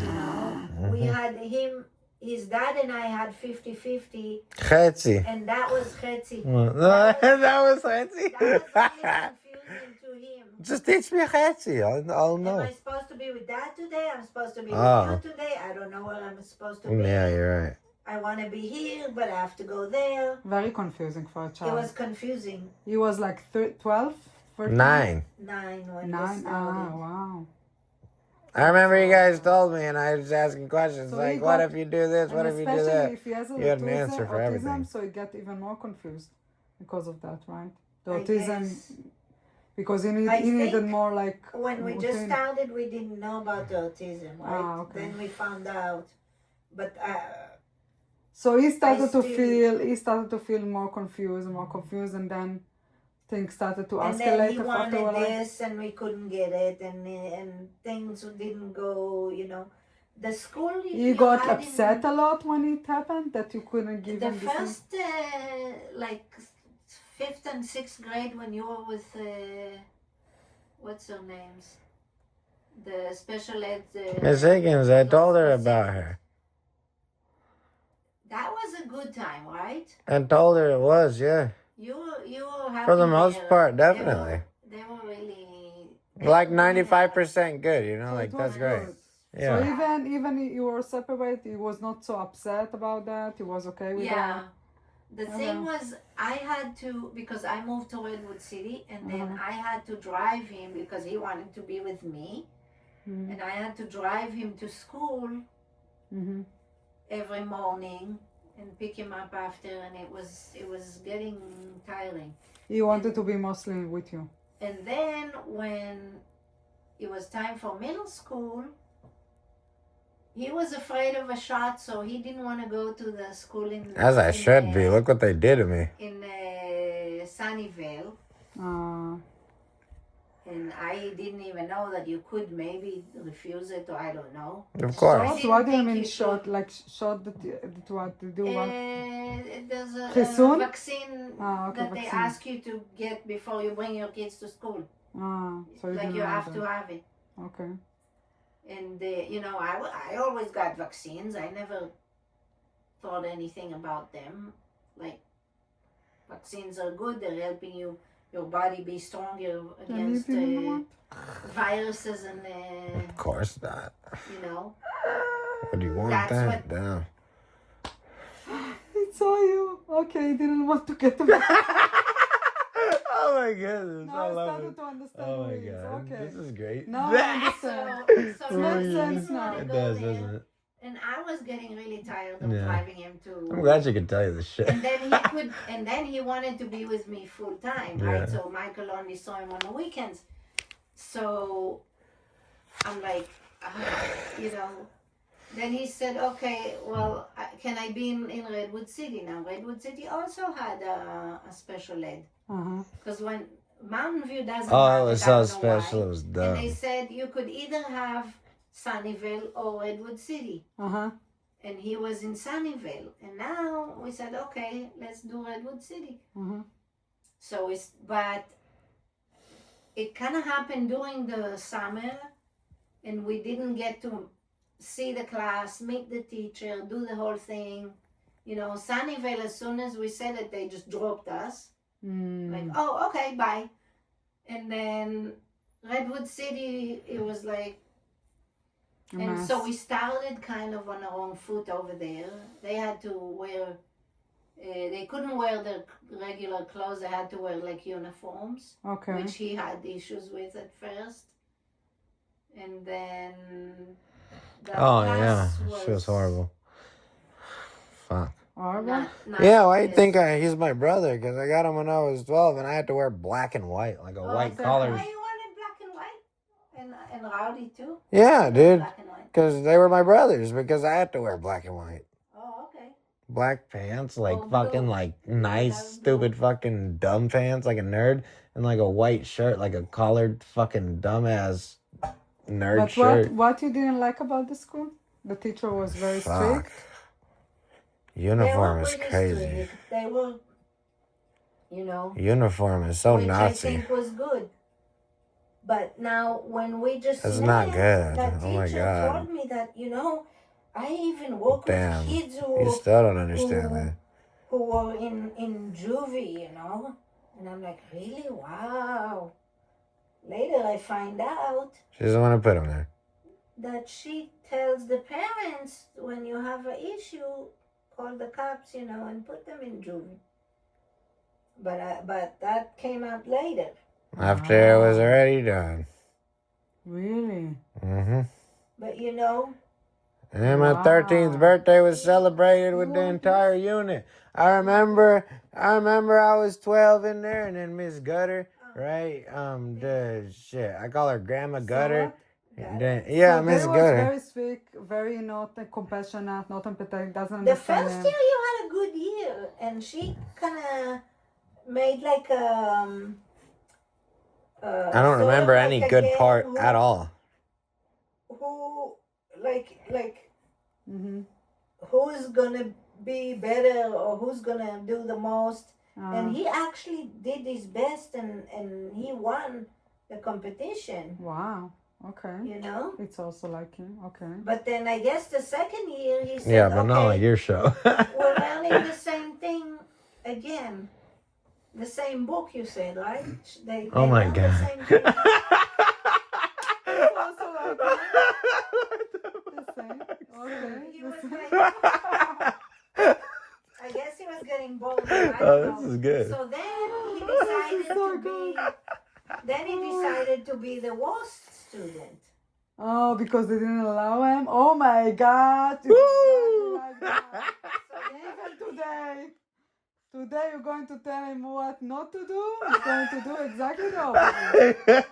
You know, we had him, his dad and I had 50-50, Chetzi. and that was chetzi. That was Chetzi. That was really confusing to him. Just teach me Chetzi. I'll Am know. I supposed to be with dad today? I'm supposed to be with Oh. you today? I don't know where I'm supposed to be. Yeah, you're right. I want to be here, but I have to go there. Very confusing for a It child. was confusing. He was like 12, 13? 9. 9 when this 9. started. Wow. I remember you guys told me, and I was asking questions So like, he "What got- if you do this? What And if you do especially that?" if he has You had an answer for autism, everything. so he get even more confused because of that, right? The I autism, guess. because he I needed think more like When we just routine. started, we didn't know about the autism, right? Ah, okay. Then we found out. But So he started to still- feel more confused, and then things started to and escalate then he after a wanted while. this, and we couldn't get it, and things didn't go. You know, the school. He you got had upset a lot when it happened that you couldn't give The him this thing. first, like 5th and 6th grade, when you were with, what's her names? The special ed. Miss Higgins, I told her about her. That was a good time, right? I told her it was, yeah. You were happy For the most there. part, definitely. They were really Like 95% good, you know, So like it that's was great. good. Yeah. So even you were separated, he was not so upset about that. He was okay with Yeah. that. The thing was, I had to, because I moved to Redwood City, and then I had to drive him because he wanted to be with me, Mhm. and I had to drive him to school Mhm. every morning and pick him up after, and it was getting tiring. He wanted to be mostly with you. And then when it was time for middle school, he was afraid of a shot, so he didn't want to go to the school in. As I in, should be. Look what they did to me. In Sunnyvale, and I didn't even know that you could maybe refuse it, or I don't know. Of course. Shot? didn't What do you think mean you shot? should. Like shot that what to do what? There's a חיסון? vaccine Okay, that they vaccine. ask you to get before you bring your kids to school. So you Like didn't you know have that. to have it. Okay. And you know, I always got vaccines. I never thought anything about them. Like, vaccines are good. They're helping your body be stronger against viruses and Of course not. you know. What do you want That's that what- down? He saw you. Okay, he didn't want to get the vaccine. Oh my goodness. Now I started to understand Oh who my he is. god. Okay. This is great. Now I understand. So Oh now my he God. didn't want to It go does, there, doesn't it? and I was getting really tired of Yeah. driving him to. I'm glad you could tell you this shit. And then he wanted to be with me full time, Yeah. right? So Michael only saw him on the weekends. So I'm like, you know. Then he said, okay, well, can I be in Redwood City now? Redwood City also had a special ed. Uh-huh. Because when Mountain View doesn't Oh, have it was I so don't know special. why. It was And they dumb. said you could either have Sunnyvale or Redwood City. Uh-huh. And he was in Sunnyvale. And now we said, okay, let's do Redwood City. Uh-huh. So but it kind of happened during the summer, and we didn't get to see the class, meet the teacher, do the whole thing. You know, Sunnyvale, as soon as we said it, they just dropped us. Like, oh, okay, bye. And then Redwood City, it was like, and so we started kind of on our own foot over there. They had to wear, they couldn't wear their regular clothes. They had to wear like uniforms, Okay. which he had issues with at first. And then the class She was horrible. Fuck. Horrible? not Yeah, why you this. think he's my brother? Because I got him when I was 12, and I had to wear black and white, like a white so collar. Why you wanted black and white? And Rowdy too? Yeah, dude. Black and white. Because they were my brothers. Because I had to wear black and white. Oh, okay. Black pants, like Oh, fucking, blue. like Yeah, nice, that was stupid, blue. fucking dumb pants, like a nerd, and like a white shirt, like a collared, fucking dumbass nerd But shirt. what you didn't like about the school? The teacher was very strict. Uniform They were is pretty crazy. strict. They were, you know, Uniform is so which Nazi. I think was good. But now when we just That's met, not good. that Oh my teacher God. told me that, you know, I even work Damn. with kids You still don't understand that. who were in juvie, you know. And I'm like, really? Wow. Later I find out She doesn't want to put him there. that she tells the parents when you have an issue, call the cops, you know, and put them in juvie. But that came out later. After it was already done. Really? Mm-hmm. But you know, And my 13th birthday was celebrated with the entire unit. I remember I was 12 in there, and then Miss Gutter, right? I call her Grandma Gutter. And then, yeah, So Miss they was Gutter. very strict, very not compassionate, not empathetic, doesn't the understand first him. year you had a good year, and she kind of made like a. I don't sort of remember like any a good game part who- at all. Who like Mm-hmm. who's gonna be better or who's gonna do the most? And he actually did his best, and he won the competition. Wow. Okay. You know. It's also like him. Okay. But then I guess the second year he said, Yeah, but okay, not like your show. we're learning the same thing again. The same book, you said, right? They Oh my learn God. The same thing. Also like him. The same. Okay. He The was same. like, I guess he was getting bored. I don't Oh, know. this is good. So then he This is decided so to good. be. Then he decided to be the worst student. Oh, because they didn't allow him? Oh my God. It's Woo! exactly like that. Even today. Today you're going to tell him what not to do? He's going to do exactly the opposite. When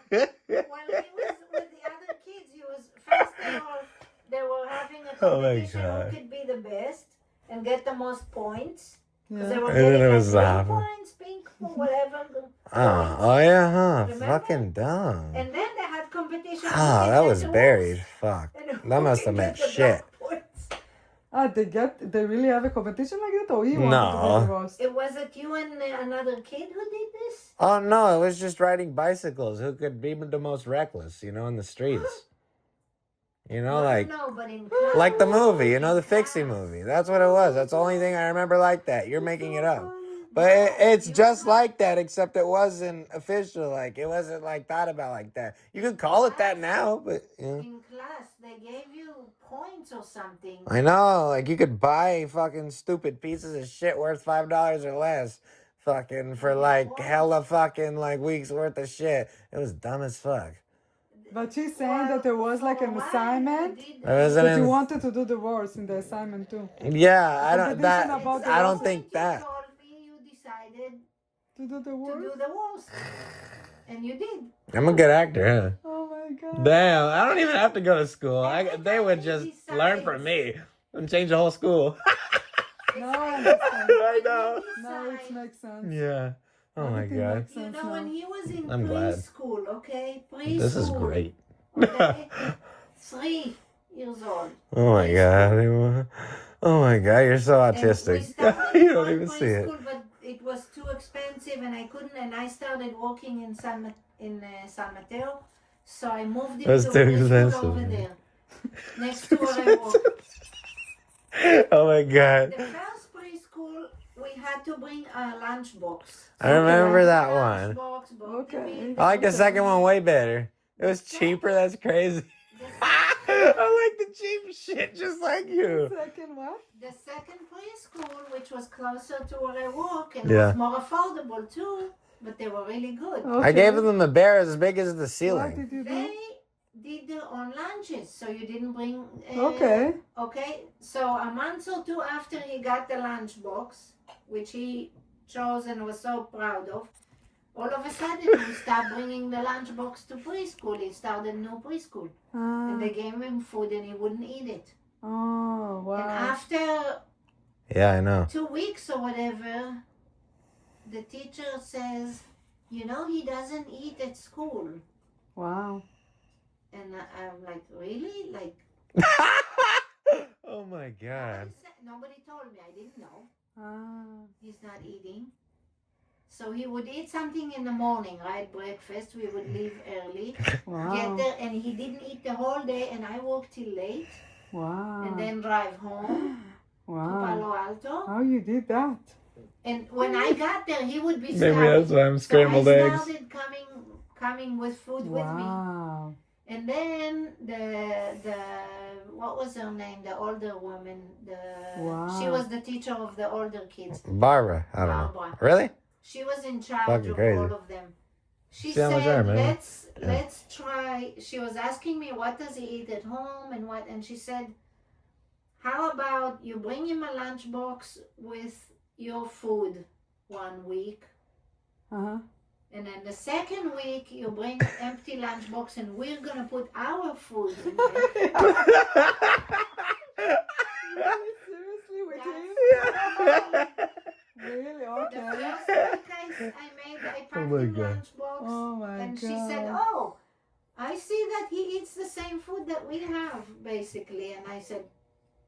he was with the other kids, he was first. They were having a Oh my competition God. who could be the best and get the most points. Because they Yeah. were And then getting it like was green lava. points, pink, whatever. Oh yeah, huh? Remember? Fucking dumb. And then they had competition. who Ah, could that get was the buried. worst Fuck. and who That must could have meant get the shit. black points. They really have a competition like that? Or he wanted to No. be the worst? It was it you and another kid who did this? Oh no, it was just riding bicycles. Who could be the most reckless, in the streets? No, but in class. Like the movie, the In Fixie class. movie. That's what it was. That's the only thing I remember like that. You're making it up. But it's just like that, except it wasn't official. Like, it wasn't, thought about like that. You could call it that now, but, In class, they gave you points or something. I know, you could buy fucking stupid pieces of shit worth $5 or less. Fucking for, hella fucking, weeks worth of shit. It was dumb as fuck. But she's saying that there was like an assignment. But you wanted to do the worst in the assignment too. Yeah, I don't, competition about the I don't worst. think that. You told me you decided To do the to worst? do the worst. And you did. I'm a good actor, huh? Oh my God. Damn, I don't even have to go to school. They would He just decides. learn from me and change the whole school. No, I understand. I know. Now it makes sense. Yeah. Oh my Everything God. makes You sense know, when now. he was in I'm glad. preschool, okay? Preschool. This is great. Okay? 3 years old. Oh my God. Oh my God, you're so And we autistic. started You in don't one even see it. preschool, but it was too expensive, and I couldn't. And I started working in San Mateo, so I moved It was into too preschool expensive, over man. there, next to where I work. Oh my God. The first preschool, we had to bring a lunchbox. I remember that one. Lunchbox, Okay. I like the second one way better. It was cheaper. That's crazy. I like the cheap shit just like you. Second what? The second preschool, which was closer to where I work, and Yeah. was more affordable too, but they were really good. I gave them a bear as big as the What ceiling. did you do? They did their own lunches, so you didn't bring. Okay. Okay. So a month or two after he got the lunchbox, which he chose and was so proud of, all of a sudden he stopped bringing the lunchbox to preschool. He started new preschool, and they gave him food and he wouldn't eat it. Oh, And wow. after Yeah, I know. 2 weeks or whatever, the teacher says, you know, he doesn't eat at school. Wow. And I'm like, really? Like, Oh my God. nobody told me. I didn't know. Ah. He's not eating. So he would eat something in the morning, right? Breakfast. We would leave early. Wow. Get there, and he didn't eat the whole day, and I worked till late. Wow. And then drive home to Wow. Palo Alto. How you did that? And when I got there, he would be Maybe starving. that's why I'm scrambled so I eggs. started coming with food with me. Wow. And then the what was her name? The older woman. Wow. She was the teacher of the older kids. Barbara. I don't know. Barbara. Really? She was in charge Fucking of crazy. all of them. She See how much I said, remember. let's try. She was asking me what does he eat at home and what, and she said, how about you bring him a lunchbox with your food 1 week, Uh-huh. and then the second week you bring an empty lunchbox, and we're gonna put our food in there. Really? Seriously? With him? Really? The Okay. first week I packed Oh my him God. lunchbox, Oh my and God. she said, oh, I see that he eats the same food that we have, basically. And I said,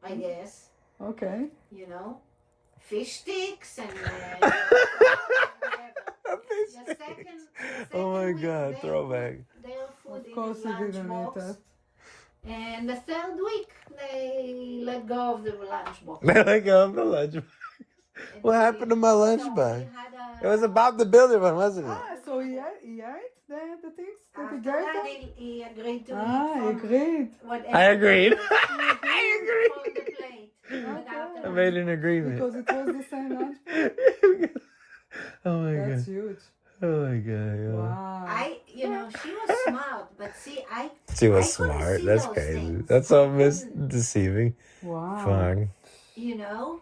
I guess, Okay. you know, fish sticks and the second Oh my week, God, they throwback. put their food Of course in he the didn't eat lunchbox. it. And the third week, they let go of the lunchbox. They let go of the lunchbox. And What happened to my so lunchbox? we had It was about the builder one, wasn't it? Ah, so he ate the things that After he gave that, them? he agreed to Ah, he eat from agreed. whatever I agreed. was I from agreed. the plate. Without the I made an agreement. Because it was the same lunch. Oh my That's God. huge. Oh my God. Yeah. Wow. She was smart, but see, She was I couldn't smart. see That's those crazy. things. That's so I couldn't. deceiving. Wow. Fuck. you know,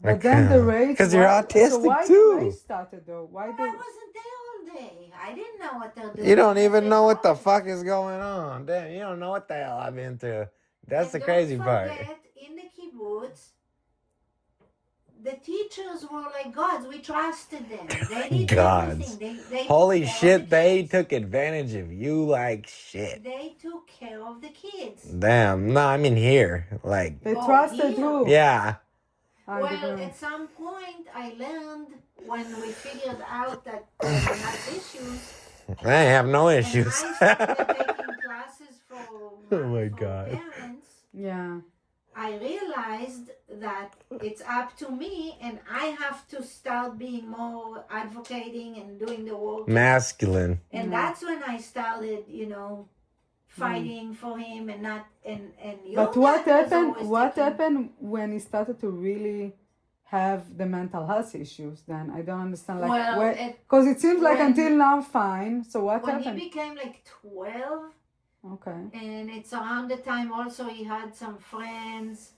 But then the rage. Because you're why- autistic so why too. the rage started though? Why I the? wasn't there all day. I didn't know what they're doing. You don't even They know what the told me. fuck is going on. Damn, you don't know what the hell I've been through. That's the And crazy don't part. forget, in the kibbutz, the teachers were like gods. We trusted them. They did Gods. everything. They Holy took care of shit, the they kids. took advantage of you like shit. They took care of the kids. Damn, no, I mean here. Like, They Oh, trusted here? you. yeah. I Well, didn't know. at some point, I learned when we figured out that there were not issues. I have no And issues. I started taking classes for Oh my for God. parents. Yeah. I realized that it's up to me, and I have to start being more advocating and doing the work. Masculine. And Mm. that's when I started, fighting for him and not and your But what dad was happened? always What taking- happened when he started to really have the mental health issues? Then I don't understand. Like, Well, because it seems like when- until now fine. So what when happened? he became like 12, Okay. and it's around the time also he had some friends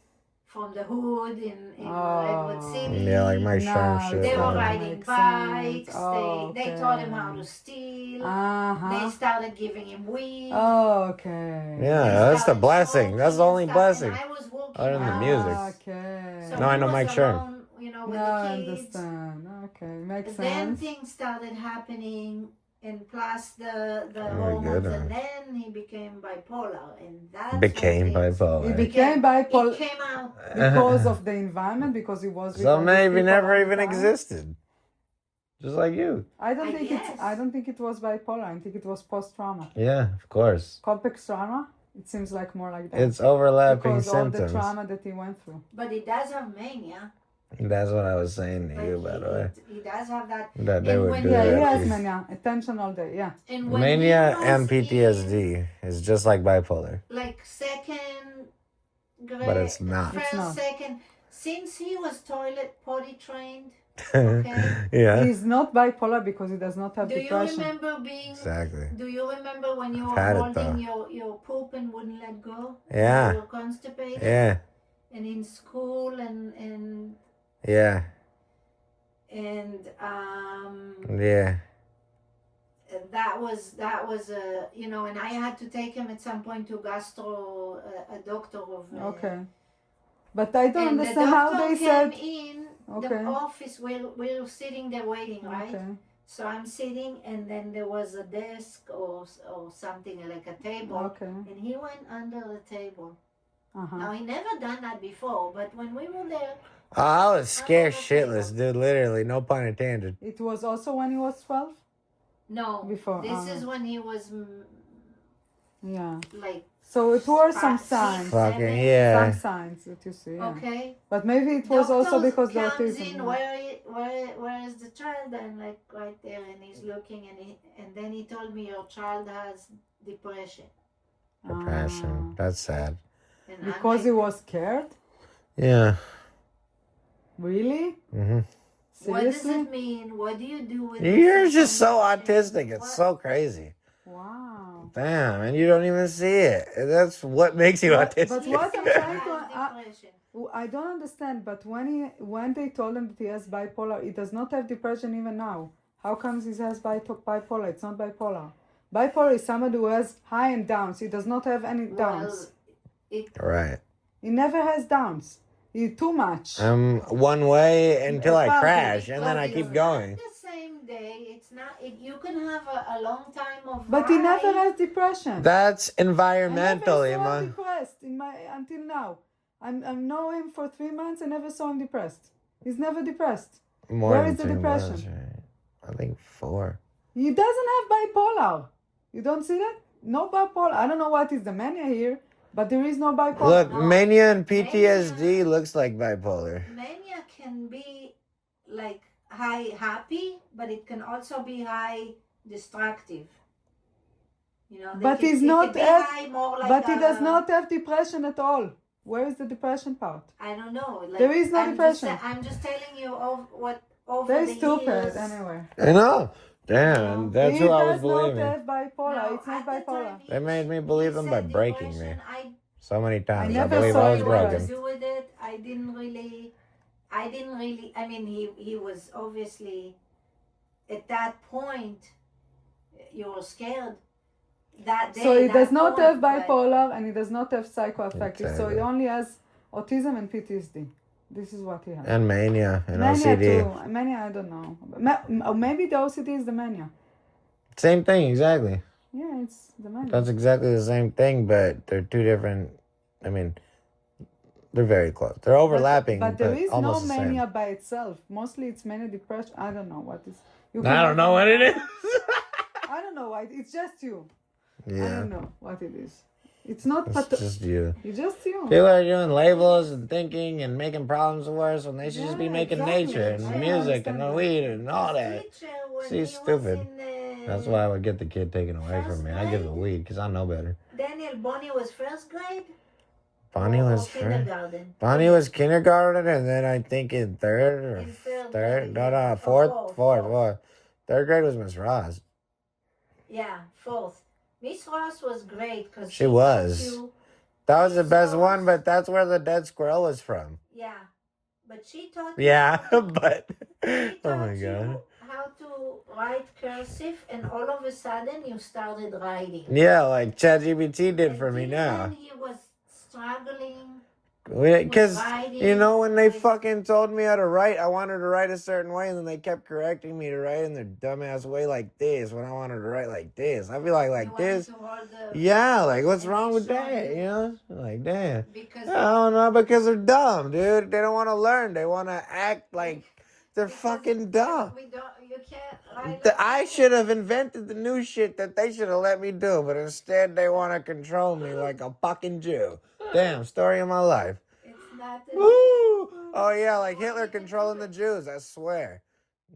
from the hood in Redwood City. Yeah, like my charm No, shit. They were yeah. riding Makes sense. bikes. Oh, They taught him okay. how to steal. Uh They huh. started giving him weed. Oh, okay. Yeah, They that's the started blessing. smoking That's the and only stuff, blessing. and I was working Other than the out. music. Okay. So No, I he know was Mike Sherm. alone, with Now I the kids. understand. Okay, makes Then sense. things started happening, and plus the Oh, hormones, good. and then he became bipolar, and that's Became when things bipolar. He became bipolar It came out. because of the environment, because he was with So all these maybe people never all the even time. existed. Just like you. I don't I think guess. I don't think it was bipolar. I think it was post-trauma. Yeah, of course. Complex trauma. It seems like more like that. It's overlapping because all the symptoms. trauma that he went through. But he does have mania. That's what I was saying to Like you, by the way. he does have that. That they And would when do Yeah, he that. has to you. mania, attention all day. Yeah. And when Mania he and was PTSD is just like bipolar. in, like second grade, But it's not. first, It's not. second, since he was toilet potty trained. Okay. Yeah, He's not bipolar because he does not have Do you depression. remember being? exactly. Do you remember when you I've were had it, holding though. your poop and wouldn't let go? Yeah. You were constipated. Yeah, And in school and yeah, yeah. that was you know, and I had to take him at some point to gastro, a doctor of Okay. But I don't and the understand how doctor they came said. in Okay. the office. We're sitting there waiting, right? Okay. So I'm sitting, and then there was a desk or something like a table, Okay. and he went under the table. Uh-huh. Now he never done that before, but when we were there, Oh, I was scared shitless, dude. Literally, no pun intended. It was also when he was 12? no, Before, this is when he was Yeah. like So it were some 5, 6, signs. Fucking 7. yeah. Some signs that you see. Yeah. Okay. But maybe it was also Doctor because the comes autism. in, yeah. where is the child? I'm like right there, and he's looking, and then he told me your child has depression. Depression. That's sad. And I'm Because like, he was scared? Yeah. Really? Mm-hmm. what does Seriously? it mean? What do you do with You're this just so information? autistic. It's What- so crazy. Wow. Damn, and you don't even see it. That's what makes you But autistic. what I'm trying to... Has depression. I don't understand, but when they told him that he has bipolar, he does not have depression even now. How comes he has bipolar? It's not bipolar. Bipolar is somebody who has high and downs. He does not have any downs. Right. He never has downs. He too much. One way until I Party. crash, and then I Because keep it's going. not the same day. It's not. You can have a long time of. But he never high. has depression. That's I environmental, never saw him Ima. depressed until now. I know him for 3 months. I never saw him depressed. He's never depressed. More Where than is the 3 depression? months, right? I think 4. He doesn't have bipolar. You don't see that? No bipolar. I don't know what is the mania here, but there is no bipolar. Look, No. mania and PTSD looks like bipolar. Mania can be like high happy, but it can also be high destructive. You know, But he's it not can be as- high more like But he does a- not have depression at all. Where is the depression part? I don't know. Like, There is no I'm depression. I'm just telling you of what over Very the stupid, years. anyway. I know. Damn, No. that's He who I was does not believing. have bipolar. No, It's not at the bipolar. time They made me believe them by said breaking me depression. so many times. I never believe saw I was it what to broken. do with it. I didn't really. I mean, he was obviously at that point. You were scared. That day. So he that does not point, have but- bipolar and he does not have psychoaffective. So Exactly. he only has autism and PTSD. This is what he has. And mania and Mania OCD. too. Mania, I don't know. Or maybe the OCD is the mania. Same thing, exactly. Yeah, it's the mania. That's exactly the same thing, but they're two different. I mean, they're very close. They're overlapping, But there is no almost the mania same. by itself. Mostly it's mania depression. I don't know what is. I don't know what it is. I don't know why. It's just you. I Yeah, don't know what it is. It's not it's just you. It's just you. People are doing labels and thinking and making problems worse when they should just be Yeah, making exactly. nature and I music and understand the that. weed and all that. Teacher, when She's he was stupid. in the- That's why I would get the kid taken away from me. I give the weed because I know better. Daniel Bonnie was first grade. Bonnie or was first. kindergarten. Bonnie was kindergarten, and then I think in third or In third third. grade, No, yeah. no, Or fourth. fourth. Third grade was Miss Ross. Yeah, fourth. Miss Ross was great because She was. That was the Miss best Ross. one, but that's where the dead squirrel is from. Yeah, but she taught Yeah, but She oh taught my you god. how to write cursive, and all of a sudden you started writing. Yeah, like ChatGPT did for me And now. even he was struggling. Because, writing, you know, when they with- fucking told me how to write, I wanted to write a certain way, and then they kept correcting me to write in their dumbass way like this when I wanted to write like this. I'd be like you wanted this. to hold the- Yeah, like, what's and wrong they with showed that? you- You know? Like, damn. Because I don't know, because they're dumb, dude. They don't want to learn. They want to act like they're fucking dumb. you can't write I should have invented the new shit that they should have let me do, but instead they want to control me like a fucking Jew. Damn, story of my life. It's not Woo! Oh yeah, like Hitler controlling the Jews, I swear.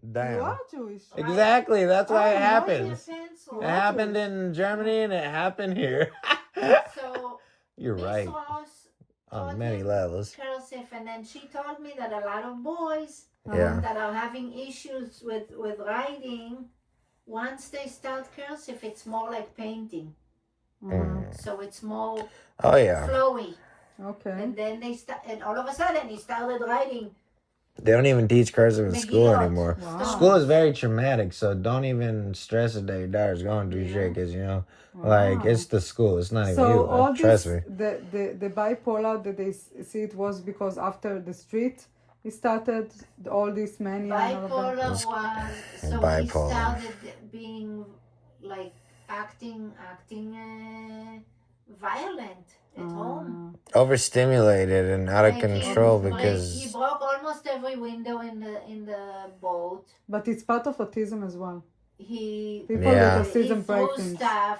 You Damn. are Jewish. Exactly, that's why it Oh, happens. pencil. It happened in Germany and it happened here. So You're Miss right. Ross On taught many him levels. cursive, and then she told me that a lot of boys Yeah. that are having issues with writing, once they start cursive, it's more like painting. So it's more Oh yeah. flowy. Okay. And then and all of a sudden he started writing. They don't even teach cursive in school Megillot. anymore. Wow. School is very traumatic, so don't even stress it that your daughter's going through shit, because, you know, like, it's the school. It's not even So you. all Like, trust this, me. the bipolar that they see it was because after the street, it started all this mania and all of Bipolar that. was so he Bipolar. started being like acting violent at home. Overstimulated and out of Like, control he because... broke almost every window in the boat. But it's part of autism as well. He People Yeah. with autism he break threw things. stuff.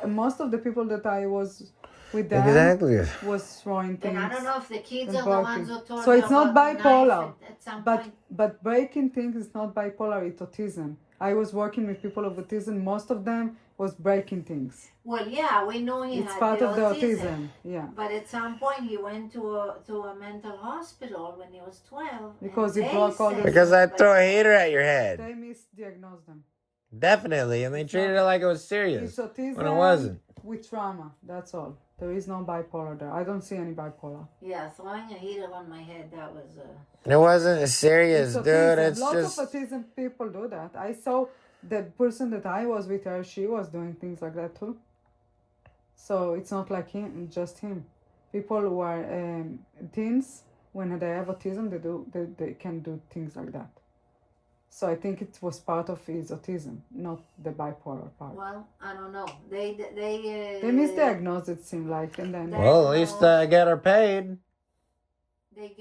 Most of the people that I was with them Exactly. was throwing things. And I don't know if the kids and are the ones barking. who told So you it's not about the knife bipolar, at some But point. breaking things is not bipolar, it's autism. I was working with people with autism. Most of them was breaking things. Well, yeah, we know he It's had part the of the autism. Yeah. But at some point he went to a mental hospital when he was 12. Because and he they broke all said the- Because I it was throw a heater at your head. They misdiagnosed them. Definitely. And they It's treated not- it like it was It's serious. autism When it wasn't. with trauma. That's all. There is no bipolar there. I don't see any bipolar. Yeah, throwing a heater on my head, that was It wasn't serious, It's dude. autism. It's Lots just... of autism people do that. I saw the person that I was with her, she was doing things like that too. So it's not like him, just him. People who are teens, when they have autism, they can do things like that. So I think it was part of his autism, not the bipolar part. well, I don't know. They They misdiagnosed it, seemed like, and then Well, at least I get her paid. They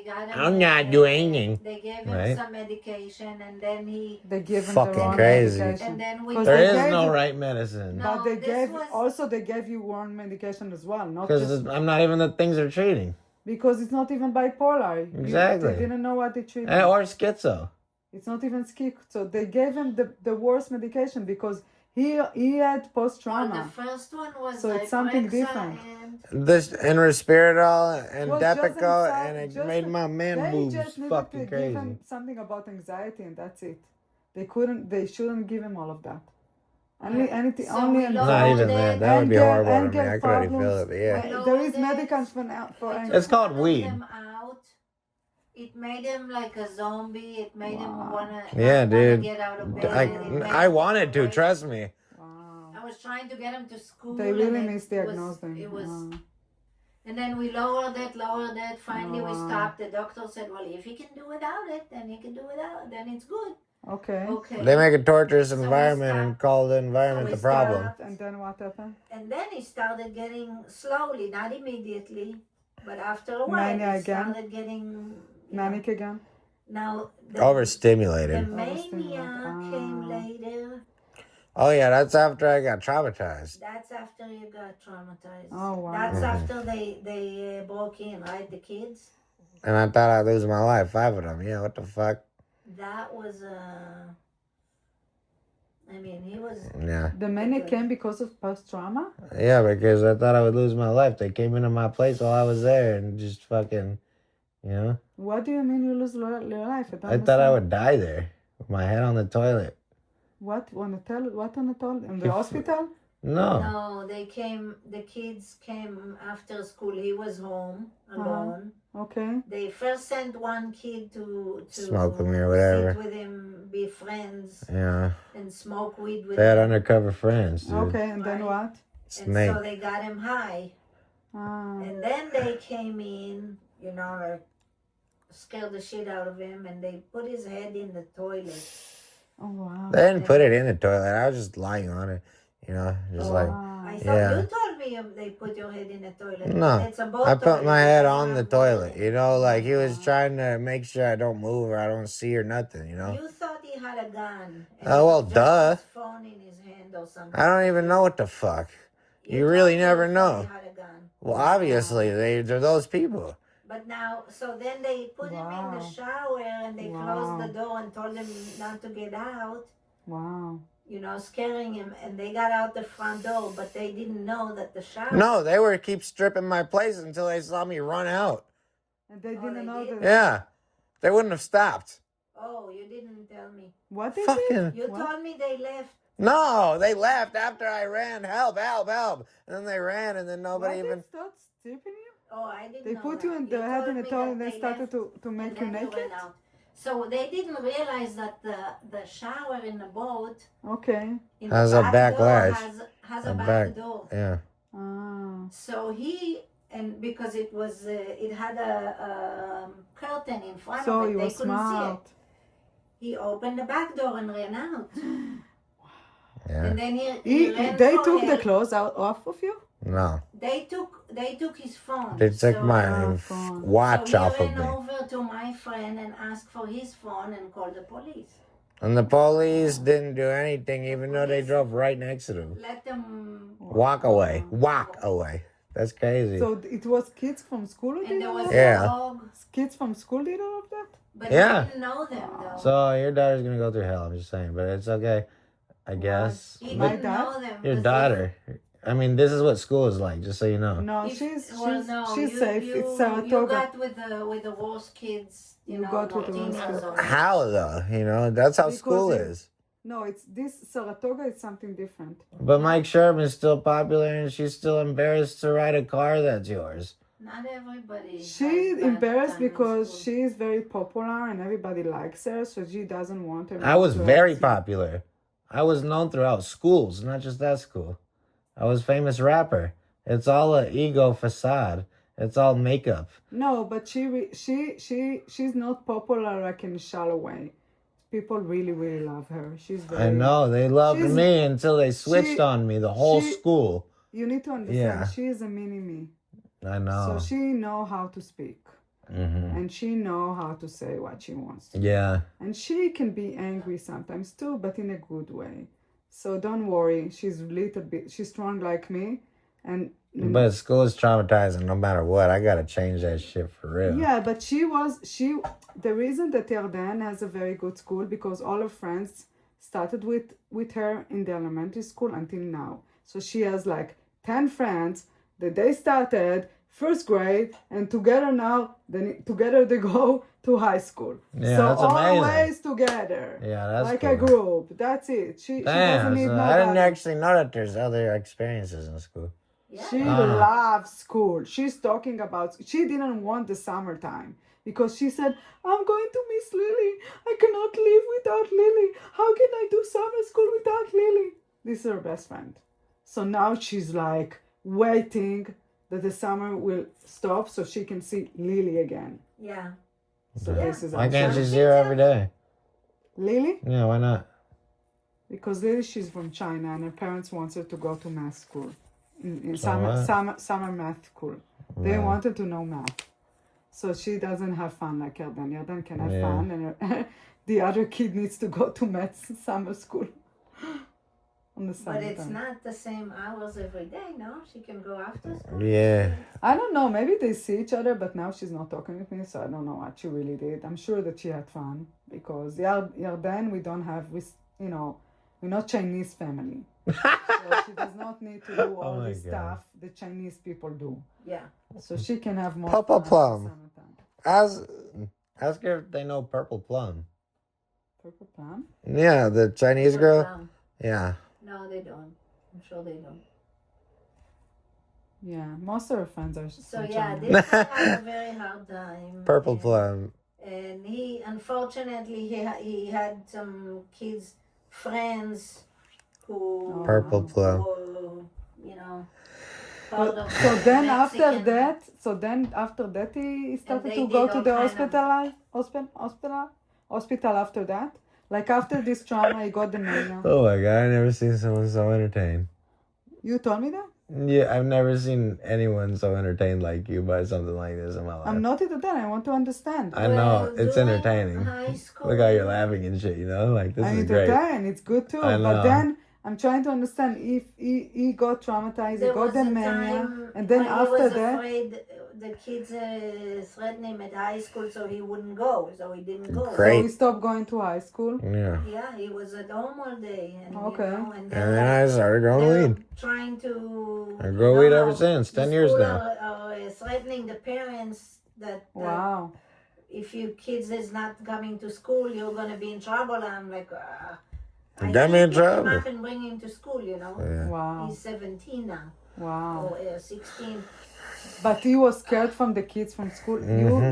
got him. I'm not doing anything. They gave him Right. some medication, and then they give him Fucking the wrong crazy. medication. and then we. 'Cause There they is gave no it- right medicine. No. But they this was- also they gave you wrong medication as well, not Because just I'm not even the things they're treating. because it's not even bipolar. Exactly. They didn't know what they treated. Or schizo. It's not even schizophrenia. So they gave him the worst medication because he had post Well, trauma. the first one was So it's something Alexa different. and This and Risperdal and Was just Depakote, anxiety- and it just- made my man They boobs just needed fucking to give crazy. him something about anxiety, and that's it. They shouldn't give him all of that. Anything, So only we anxiety. lost- Not even that. That would be Anger- horrible to me. anger I could already feel problems. it, but yeah. Well, There is Loaded. medicines for we anger. took It's called one of weed. them out. It made him like a zombie. It made him Wow. wanna Yeah, not wanna dude. get out of bed. It made I him wanted to, awake. trust me. Wow. I was trying to get him to school. They really and misdiagnosed him. It was, Wow. and then we lowered it. Finally, we Wow. stopped. The doctor said, "Well, if he can do without it, then he can do without. Then it's good." Okay. Okay. They make a torturous So we environment and stopped. call the environment So we the problem. stopped. And then what happened? And then he started getting slowly, not immediately, but after a while, Mania he again? started getting Manic again? Now the Overstimulated. mania Overstimulated. came Ah. later. Oh yeah, that's after I got traumatized. That's after you got traumatized. Oh, wow. That's Mhm. after they broke in, right? The kids. And I thought I'd lose my life. 5 of them. Yeah, what the fuck? That was I mean, he was. Yeah. The mania came because of post trauma? Yeah, because I thought I would lose my life. They came into my place while I was there and just fucking, you know? What do you mean you lose your life? don't I thought I understand. would die there with my head on the toilet. What on the toilet? What on the toilet? In the hospital? No. No, they came. The kids came after school. He was home alone. Okay. They first sent one kid to Smoke with me or whatever. sit with him, be friends, Yeah. and smoke weed with They had him. undercover friends, dude. Okay, and then Right. what? And Snake. so they got him high. And then they came in, like scared the shit out of him, and they put his head in the toilet. Oh, wow. They didn't put it in the toilet. I was just lying on it, just like. I thought Yeah. you told me they put your head in the toilet. No, It's a boat I put toilet. my It head doesn't on the have water toilet. in it. Like he was trying to make sure I don't move or I don't see or nothing. You thought he had a gun. And Oh, well, just duh. his phone in his hand or something. I don't even know what the fuck. You told really me never you know. thought he had a gun. Well, obviously they're those people. But now, so then they put him in the shower and they closed the door and told him not to get out. Wow. Scaring him, and they got out the front door, but they didn't know that the shower. No, they were keep stripping my place until they saw me run out. And they didn't know that. Yeah, they wouldn't have stopped. Oh, you didn't tell me. What is Fucking. it? You told me they left. No, they left after I ran. Help, help, help. And then they ran, and then nobody even. They start stripping you? Oh, I didn't They know put that. you in the head in the toilet and they they started left, to make and you then naked? went out. So they didn't realize that the shower in the boat Okay. in Has the a back door latch. has a back door. Yeah. So and because it was it had a curtain in front So of it, he they was couldn't smart. see it. He opened the back door and ran out. Yeah. And then he ran They for took the help. clothes out off of you? No. They took his phone. They took my phone. watch so off he of ran me. over to my friend and asked for his phone and called the police. And the police didn't do anything, even though they drove right next to them. Let them. Walk away. Walk away. That's crazy. So it was kids from school who And did there all was of Yeah. a dog. that? Kids from school did all of that? But Yeah. he didn't know them though. So your daughter's gonna go through hell. I'm just saying, but it's okay, I guess. He My didn't dad? know them. Your 'cause daughter. I mean, this is what school is like. Just so you know. No, if- she's you, safe. You, It's you Saratoga. got with the worst kids. You got with the worst teenagers kids. over there. How though? That's how Because school it- is. No, it's this Saratoga is something different. But Mike Sherman's still popular, and she's still embarrassed to ride a car that's yours. Not everybody. She's has bad embarrassed time in because school. she is very popular and everybody likes her, so she doesn't want her. I was to very have- popular. I was known throughout schools, not just that school. I was famous rapper. It's all a ego facade. It's all makeup. No, but she's not popular like in a shallow way. People really, really love her. She's very. I know they loved She's- me until they switched she- on me. The whole she- school. You need to understand. Yeah. She is a mini me, I know. so she know how to speak and she know how to say what she wants to. Yeah. And she can be angry sometimes too, but in a good way. So don't worry. She's she's strong like me, and But school is traumatizing no matter what. I gotta change that shit for real. yeah, but the reason that Yarden has a very good school because all her friends started with her in the elementary school until now. So she has like 10 friends that they started first grade and together now together they go to high school. Yeah, so that's amazing. always together. Yeah, that's like cool. a group. That's it. She doesn't Damn, need so nobody. I didn't actually know that there's other experiences in school. She loves school. She's talking about, she didn't want the summertime because she said, I'm going to miss Lily. I cannot live without Lily. How can I do summer school without Lily? This is her best friend. So now she's like waiting that the summer will stop so she can see Lily again. Yeah. So this is Why our can't you son. see her every day? Lily? Yeah, why not? Because Lily, she's from China and her parents want her to go to math school. In what? summer math school. They wanted to know math. So she doesn't have fun like Yarden. Yarden can have fun and the other kid needs to go to math summer school. On the summer But it's time. not the same hours every day, no? She can go after school. Yeah. I don't know, maybe they see each other, but now she's not talking with me, so I don't know what she really did. I'm sure that she had fun because Yarden, we don't have, we're not Chinese family. So she does not need to do all my this God. stuff the Chinese people do. Yeah. So she can have more Papa fun in the Plum. summertime. Ask her if they know Purple Plum. Purple Plum? Yeah, the Chinese girl. Um, Yeah. No, they don't. I'm sure they don't. Yeah, most of her friends are So from yeah, China. this guy had a very hard time. Purple and, Plum. And he, unfortunately, he had some kids, friends who Purple Plum. who, part of So the then Mexican- after that he started they to did go to all the kind of- hospital after that. Like after this trauma, he got the mania. Oh my god, I've never seen someone so entertained. You told me that? Yeah, I've never seen anyone so entertained like you by something like this in my life. I'm not entertained. I want to understand. I know, it's during entertaining. high school- Look how you're laughing and shit, you know? Like, this I'm is great. entertained. It's good too. I know. But then I'm trying to understand if he got traumatized, he There got was the a mania, time and then when after he was that, afraid the kids threatened him at high school, so he wouldn't go. So he didn't go. Great. so he stopped going to high school. Yeah. Yeah, he was at home all day, and Okay. you know, and And then I started growing they're weed. trying to. I grow you weed know, ever since, the 10 years school now. Are threatening the parents that Wow. if your kids is not coming to school, you're gonna be in trouble. And I'm like, I Got me in can't pick him trouble. up and bring him to school. You know, Yeah. Wow. he's 17 now Wow. or 16. But he was scared from the kids from school.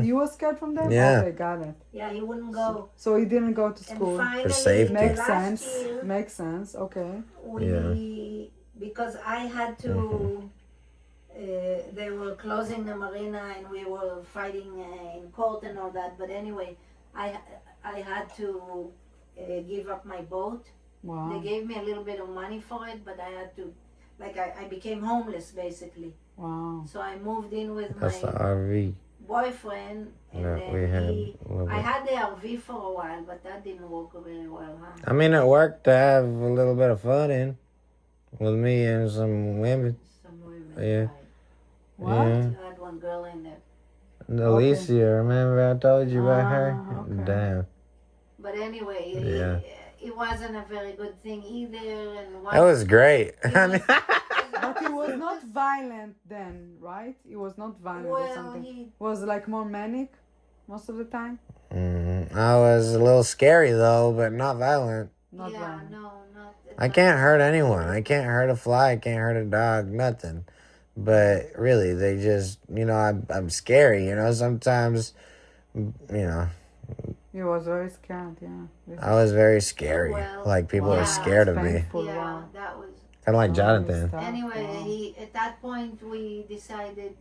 You were scared from them? Yeah. Okay, got it. Yeah, he wouldn't go. So he didn't go to And school. finally, safety. Makes last sense. year, Makes sense. Okay. we because I had to. They were closing the marina, and we were fighting in court and all that. But anyway, I had to give up my boat. They Wow. gave me a little bit of money for it, but I had to, like, I became homeless basically. Wow. So I moved in with That's the my RV boyfriend, and that we had. I had the RV for a while, but that didn't work very well, huh? I mean, it worked to have a little bit of fun in with me and some women. Some women. Yeah. Right. What? Yeah. You had one girl in there. Alicia, remember I told you about her? Ah, okay. Damn. But anyway, Yeah. it wasn't a very good thing either. And That was great. I mean, But he was not violent then, right? He was not violent or well, something. he Was like more manic most of the time? I was a little scary though, but not violent. Not yeah, violent. no, not. I can't hurt anyone. I can't hurt a fly. I can't hurt a dog. Nothing. But really, they just, I'm scary. Sometimes, He was very scared, yeah. This I was very scary. Well, Like people yeah, are scared of me. painful, Yeah, wow. that was. Kind of like Oh, Jonathan. stuff, Anyway, wow. at that point we decided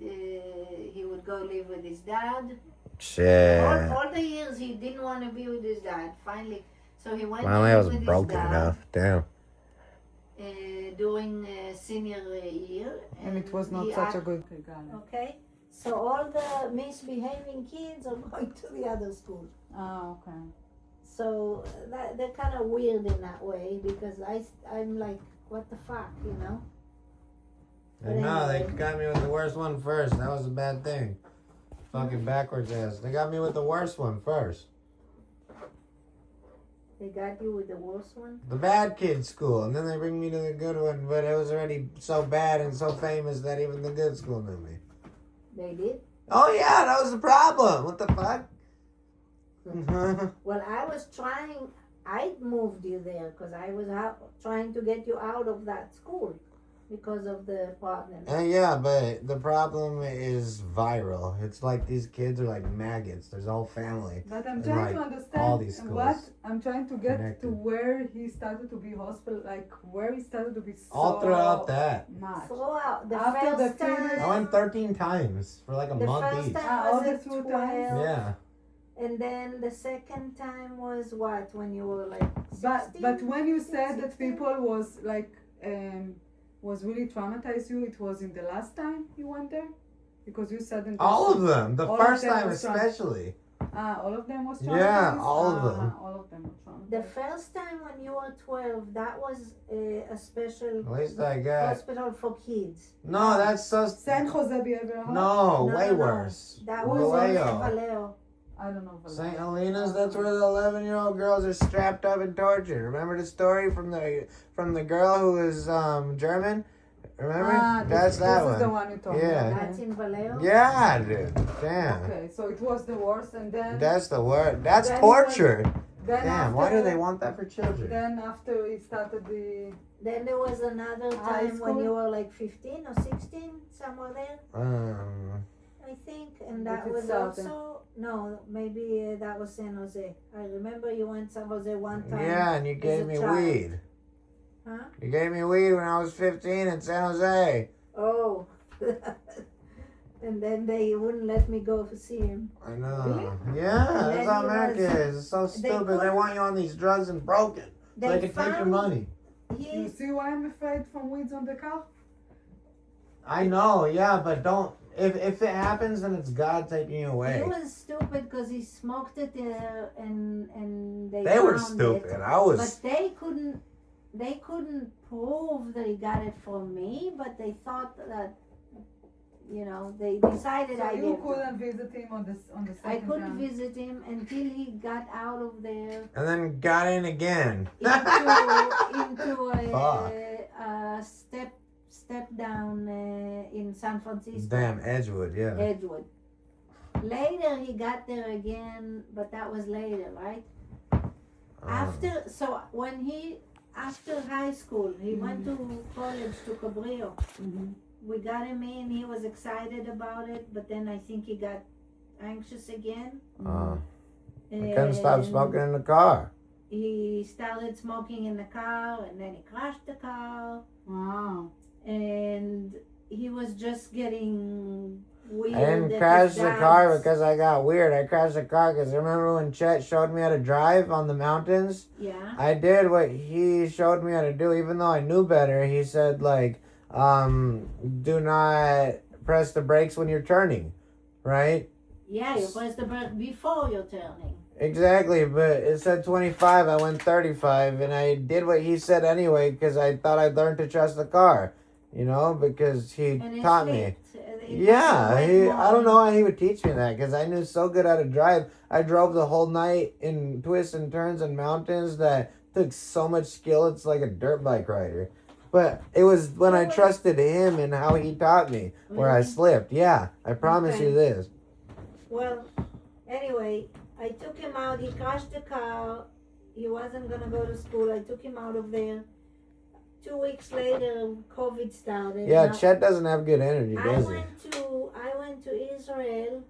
he would go live with his dad. Shit. All the years he didn't want to be with his dad. Finally, so he went Finally, I to was live with broken his dad enough. Damn. during senior year. And it was not he such a act- good thing. Okay, so all the misbehaving kids are going to the other school. Oh, okay. So they're kind of weird in that way because I'm like, what the fuck, No, they got me with the worst one first. That was a bad thing. Fucking backwards ass. They got me with the worst one first. They got you with the worst one? The bad kid school. And then they bring me to the good one. But it was already so bad and so famous that even the good school knew me. They did? Oh, yeah, that was the problem. What the fuck? Well, I moved you there because I was trying to get you out of that school because of the partners. Yeah, but the problem is viral. It's like these kids are like maggots. There's a whole family. But I'm And, trying to like, understand all these schools what I'm trying to get connected. to where he started to be hospital, like where he started to be so All throughout that. much. Throughout the After first the period- time, I went 13 times for like a the month first each. time all was the at 2 12, times? Yeah. and then the second time was what, when you were like 16? But when you said that 16? people was really traumatized you, it was in the last time you went there? Because you said in the All of them. The All of first them time was especially. all of them was traumatized? Yeah, all of them. All of them were traumatized. The first time when you were 12, that was a special At least I got. hospital for kids. No, that's so. San Jose Behavioral Health? No, way no. worse. That was Vallejo. Vallejo. I don't know. St. Helena's, that's where the 11-year-old girls are strapped up and tortured. Remember the story from the girl who was German? Remember? That's that this one. is the one you told Yeah. me. That's in Vallejo? Yeah, dude. Damn. Okay, so it was the worst, and then That's the word. That's Then torture. then Damn, why do they want that for children? Then after he started the Then there was another High time when school? you were like 15 or 16, somewhere there, I think. And that But was it's southern. also, no, maybe that was San Jose. I remember you went San Jose one time. Yeah, and you gave a me child. weed. Huh? You gave me weed when I was 15 in San Jose. Oh, And then they wouldn't let me go to see him. I know. Really? Yeah, And that's then how he America was- is. It's so stupid. They couldn't- want you on these drugs and broken. So they can take your found money. You He, see why I'm afraid from weeds on the car? I know, yeah, but don't. If it happens, then it's God taking you he away. was stupid because he smoked it there, and They were found stupid. it. I was. But they couldn't prove that he got it from me, but they thought that, they decided So I you gave it. couldn't visit him on the I second couldn't time. visit him until he got out of there And then got in again. into Fuck. a step down in San Francisco. Damn, Edgewood, yeah. Edgewood. Later he got there again, but that was later, right? After high school, he went to college to Cabrillo. Mm-hmm. We got him in. He was excited about it, but then I think he got anxious again. I couldn't stop smoking in the car. He started smoking in the car, and then he crashed the car, Wow. and he was just getting weird. I didn't at crash his the dad's- car because I got weird. I crashed the car because remember when Chet showed me how to drive on the mountains? Yeah. I did what he showed me how to do, even though I knew better. He said, like, do not press the brakes when you're turning, right? Yeah, you press the brake before you're turning. Exactly, but it said 25. I went 35, and I did what he said anyway because I thought I'd learn to trust the car, because he And it taught me. slipped. It Yeah, went I don't more. know how he would teach me that because I knew so good how to drive. I drove the whole night in twists and turns and mountains that took so much skill. It's like a dirt bike rider. But it was when I trusted him and how he taught me where I Really? slipped. Yeah, I promise you this. Well, anyway, I took him out. He crashed the car. He wasn't gonna go to school. I took him out of there. 2 weeks later, COVID started. Yeah, Now, Chet doesn't have good energy, I does he? went to Israel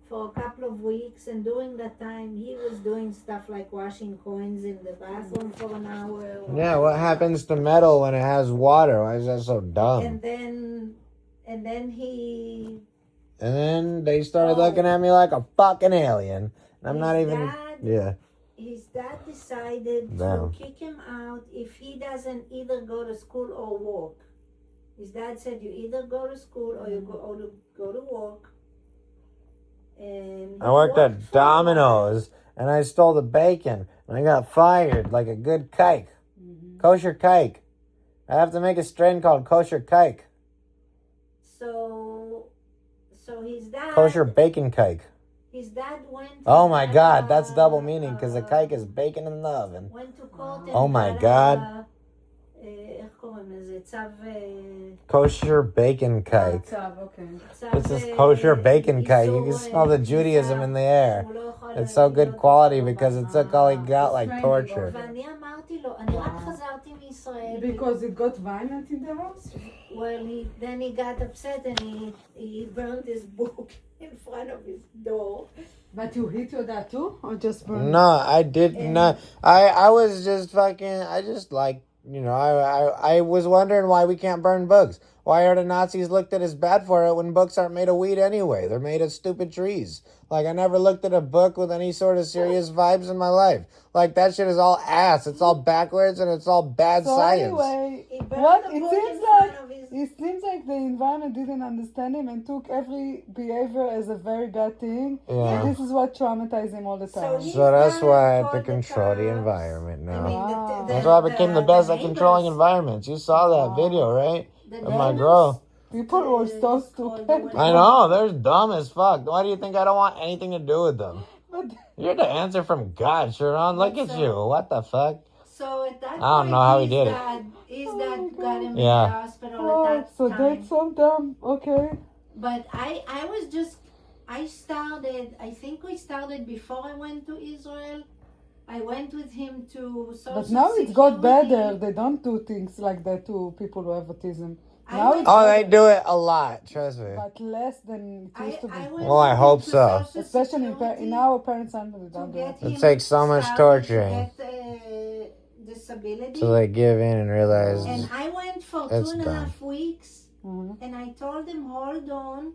for a couple of weeks, and during that time, he was doing stuff like washing coins in the bathroom for an hour. Yeah, what happens to metal when it has water? Why is that so dumb? And then he. And then they started looking at me like a fucking alien. And I'm not even. Yeah. His dad decided Damn. to kick him out if he doesn't either go to school or work. His dad said, "You either go to school or you go to work." And he I worked at for a while. Domino's and I stole the bacon and I got fired like a good kike. Kosher kike. I have to make a strain called kosher kike. So his dad. Kosher bacon kike. His dad went. Oh my God, that's double meaning because the kike is bacon in the oven. Went to court and Oh my got God. איך קוראים לזה? צו. Kosher bacon kike. Okay. This is kosher bacon kike. You can smell the Judaism in the air. It's so good quality because it took all he got like torture. ואני אמרתי לו, אני רק חזרתי מישראל. Because it got violent in the house? Well, then he got upset and he burned his book in front of his door. But you hit your dad too? Or just burned? No, I did not. I was just fucking. I just like I was wondering why we can't burn books. Why are the Nazis looked at as bad for it when books aren't made of weed anyway? They're made of stupid trees. Like I never looked at a book with any sort of serious vibes in my life. Like that shit is all ass. It's all backwards and it's all bad So science. anyway, He burned what the it book seems in like front of his. it seems like the environment didn't understand him and took every behavior as a very bad thing. Yeah. This is what traumatized him all the time. he- So that's why I had to Called the control the cops. environment now. I mean, Wow. That's why I became the best at controlling neighbors- environments. You saw that Wow. video, right? the Of my neighbors, girl. People were so stupid. I know, they're dumb as fuck. Why do you think I don't want anything to do with them? But You're the answer from God, Sharon. Look at you. What the fuck? So at that I don't point, know how he his did it. dad, His Oh dad my got him in Yeah. the hospital oh, at that so time. that's so dumb. Okay. But I think we started before I went to Israel. I went with him to Social But now it got Security. better. They don't do things like that to people who have autism. I Now went- it's Oh, they better, do it a lot. Trust me. but less than it used to be. went Well, I with hope him to so. Social Especially Security in our parents' family, they to don't do get that. It him takes so much started torturing. to get disability. So they give in and realize. And I went for It's 2.5 weeks And I told him, hold on.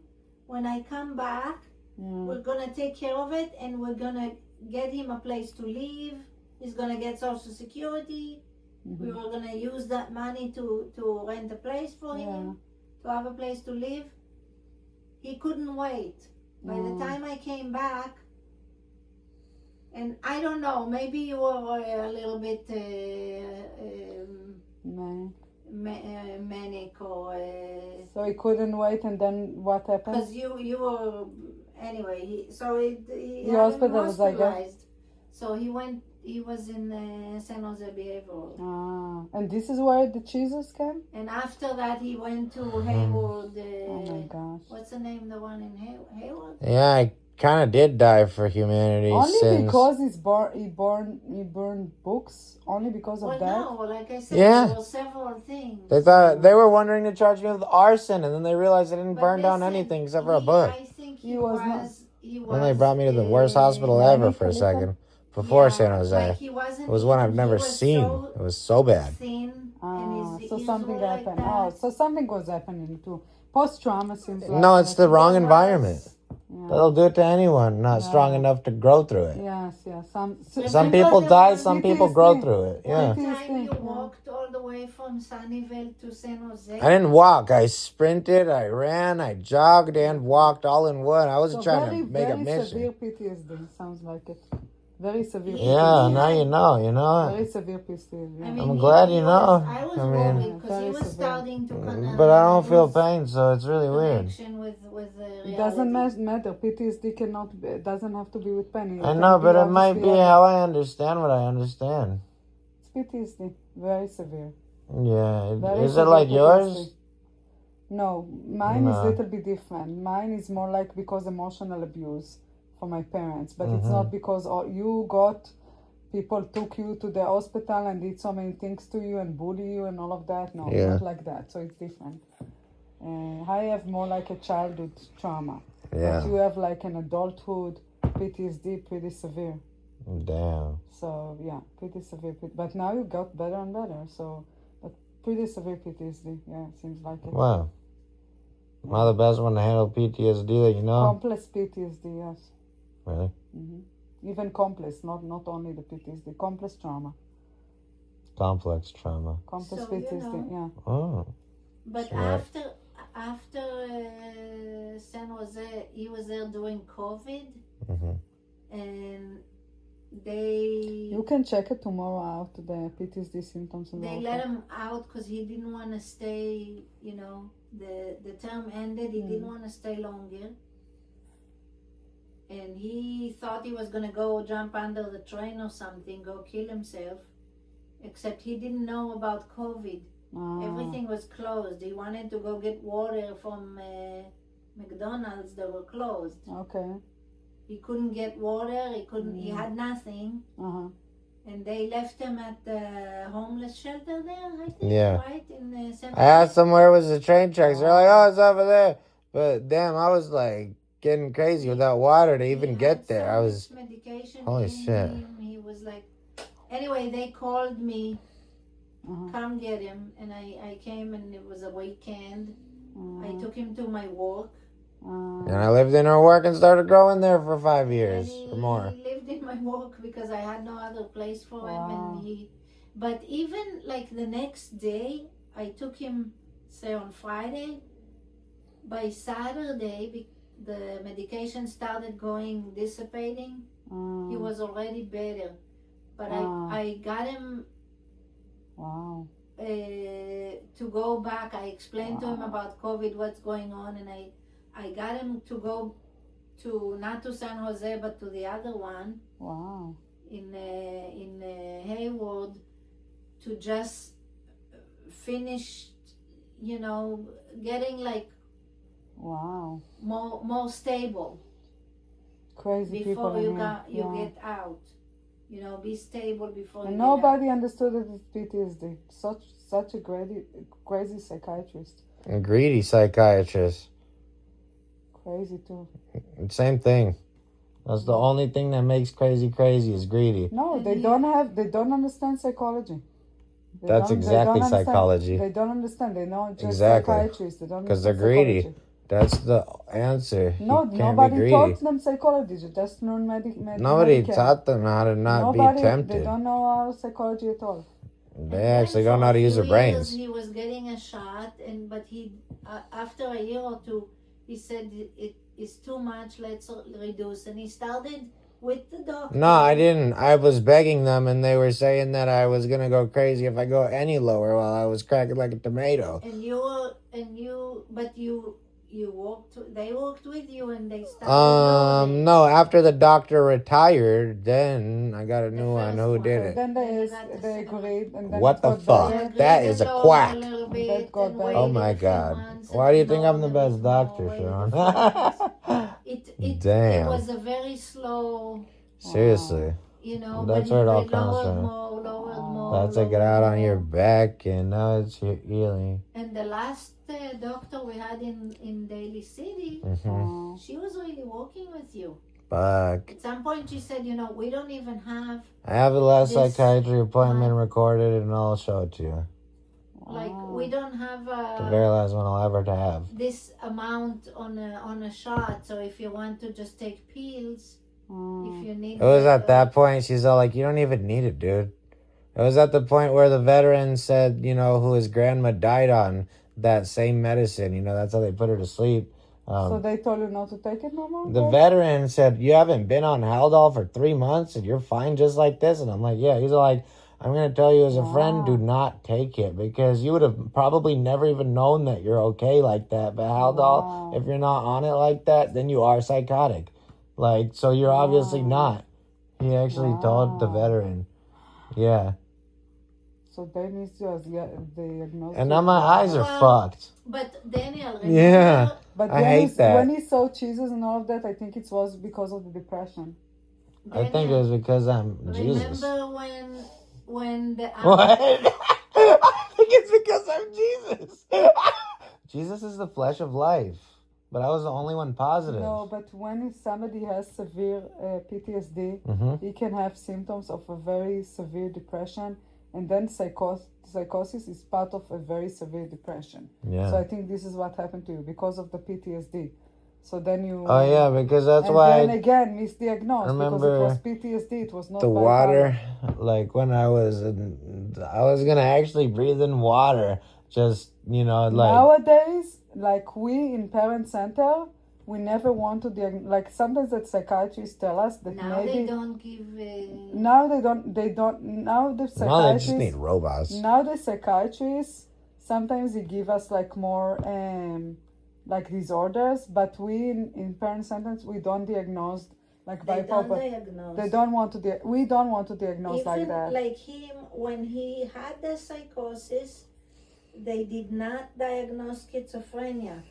When I come back, we're going to take care of it and we're going to get him a place to live. He's going to get Social Security. We were going to use that money to rent a place for him, to have a place to live. He couldn't wait. By the time I came back, and I don't know, maybe you were a little bit manic or... So he couldn't wait, and then what happened? Because you were... Anyway, he The hospital was hospitalized. So he was in San Jose Behavioral. And this is where the cheeses came? And after that, he went to Hayward. Oh my gosh. What's the name, the one in Hayward? Yeah, I kind of did die for humanity. Only because he burned books? Only because of that? No, like I said, there were several things. They thought they were wondering to charge me with arson, and then they realized I didn't burn down anything except for a book. I think he was. Then they brought me to the worst hospital ever for a second. Before San Jose. Like it was one I've never seen. It was so bad. Thin, so something happened. Like so something was happening too. Post-trauma seems like... No, it's the wrong environment. Yeah. They'll do it to anyone not strong enough to grow through it. Yes. Some people die, some people grow through it. Yeah. One time you walked all the way from Sunnyvale to San Jose. I didn't walk. I sprinted, I ran, I jogged, and walked all in one. I wasn't trying to make a mission. Severe PTSD, sounds like it. Very severe. Yeah, now you know. Very severe PTSD. Yeah. I'm glad you know. I was I mean, worried because he was starting to connect. But I don't feel pain, so it's really weird. With It doesn't matter. PTSD doesn't have to be with pain. I know, but it might be how I understand what I understand. It's PTSD. Very severe. Yeah. Very Is it severe like PTSD. yours? No, mine is a little bit different. Mine is more like because emotional abuse for my parents, but it's not because you got people took you to the hospital and did so many things to you and bully you and all of that. No, not like that. So it's different. I have more like a childhood trauma. Yeah. But you have like an adulthood PTSD, pretty severe. Damn. So yeah, pretty severe. But now you got better and better. So, but pretty severe PTSD. Yeah, seems like it. Wow. Am I the best one to handle PTSD that you know? Complex PTSD, yes. Really? Even complex, not only the PTSD, complex trauma. Complex trauma. Complex So, PTSD, yeah. Oh. But Right. after San Jose, he was there during COVID, and You can check it tomorrow out, the PTSD symptoms. And they all let that. him out because he didn't want to stay. You know, the term ended. He didn't want to stay longer. And he thought he was going to go jump under the train or something, go kill himself. Except he didn't know about COVID. Everything was closed. He wanted to go get water from McDonald's. They were closed. Okay. He couldn't get water. He had nothing. And they left him at the homeless shelter there, I think, right? In San I asked them where was the train tracks. They're like, oh, it's over there. But damn, I was like getting crazy without water to even get there. I was... medication Holy in shit. him. He was like... Anyway, they called me, come get him. And I came and it was a weekend. I took him to my work. And I lived in her work and started growing there for 5 years or more. He lived in my work because I had no other place for him. But even like the next day, I took him, say on Friday. By Saturday, the medication started dissipating. He was already better. But I got him to go back. I explained to him about COVID, what's going on, and I got him to go to, not to San Jose, but to the other one. In Hayward, to just finish, getting like more stable. Crazy before people you get out. Be stable before and you nobody get out. understood it as PTSD. Such a crazy psychiatrist. A greedy psychiatrist. Crazy too. Same thing. That's the only thing that makes crazy is greedy. No, they don't understand psychology. That's exactly don't understand- psychology. They don't understand. They know just Exactly. psychiatrists. They don't Because they're understand greedy. psychology. That's the answer. No, You can't be nobody greedy. taught them psychology. They just know Nobody Medicare. taught them how to not Nobody, be they tempted. don't know our psychology at all. They actually don't know how to use their brains. He was getting a shot, but he after a year or two, he said it is too much. Let's reduce, and he started with the doctor. No, I didn't. I was begging them, and they were saying that I was gonna go crazy if I go any lower while I was cracking like a tomato. But you walked. They walked with you, and they started. No. After the doctor retired, then I got a new one. Who one. did it? Then they got agreed, and then What it the got fuck? better. That is a quack. That got better. Oh my God! Why do you think I'm the best doctor, Sean? It Damn. was a very slow. Seriously, but That's where it all he comes lowered from. more. that's like get out on your back, and now it's healing. And the last doctor we had in Daly City, Mm-hmm. she was really working with you. Fuck. At some point, she said, we don't even have, I have the last This- psychiatry appointment recorded, and I'll show it to you. we don't have The very last one I'll ever have. this amount on a shot. So if you want to just take pills, if you need. It was at that point she's all like, "You don't even need it, dude." It was at the point where the veteran said, who his grandma died on that same medicine. That's how they put her to sleep. So they told you not to take it no more? The veteran said, "You haven't been on Haldol for 3 months and you're fine just like this." And I'm like, "Yeah." He's like, "I'm going to tell you as a friend, do not take it because you would have probably never even known that you're okay like that. But Haldol, if you're not on it like that, then you are psychotic. So you're obviously not." He actually told the veteran. Yeah. So they missed you as diagnosed. And now my eyes are fucked. But Daniel, remember, Yeah. But I hate that. when he saw Jesus and all of that, I think it was because of the depression. I think it was because I'm Jesus. Remember when the What? I think it's because I'm Jesus. Jesus is the flesh of life. But I was the only one positive. No, but when somebody has severe PTSD, he can have symptoms of a very severe depression, and then psychosis is part of a very severe depression. Yeah. So I think this is what happened to you because of the PTSD. So then you. Oh yeah, because that's and why. then again, misdiagnosed remember because it was PTSD. It was not the bipolar. water. Like when I was gonna actually breathe in water. Just Nowadays, like we in Parent Center, we never want to like sometimes that psychiatrists tell us that now maybe they don't give. now they don't now the No, they psychiatrists just need robots. now the psychiatrists sometimes they give us like more like disorders, but we in Parent Centers we don't diagnose like They bipolar. don't diagnose. They don't want to. We don't want to diagnose like Even that. like him, when he had the psychosis, they did not diagnose schizophrenia.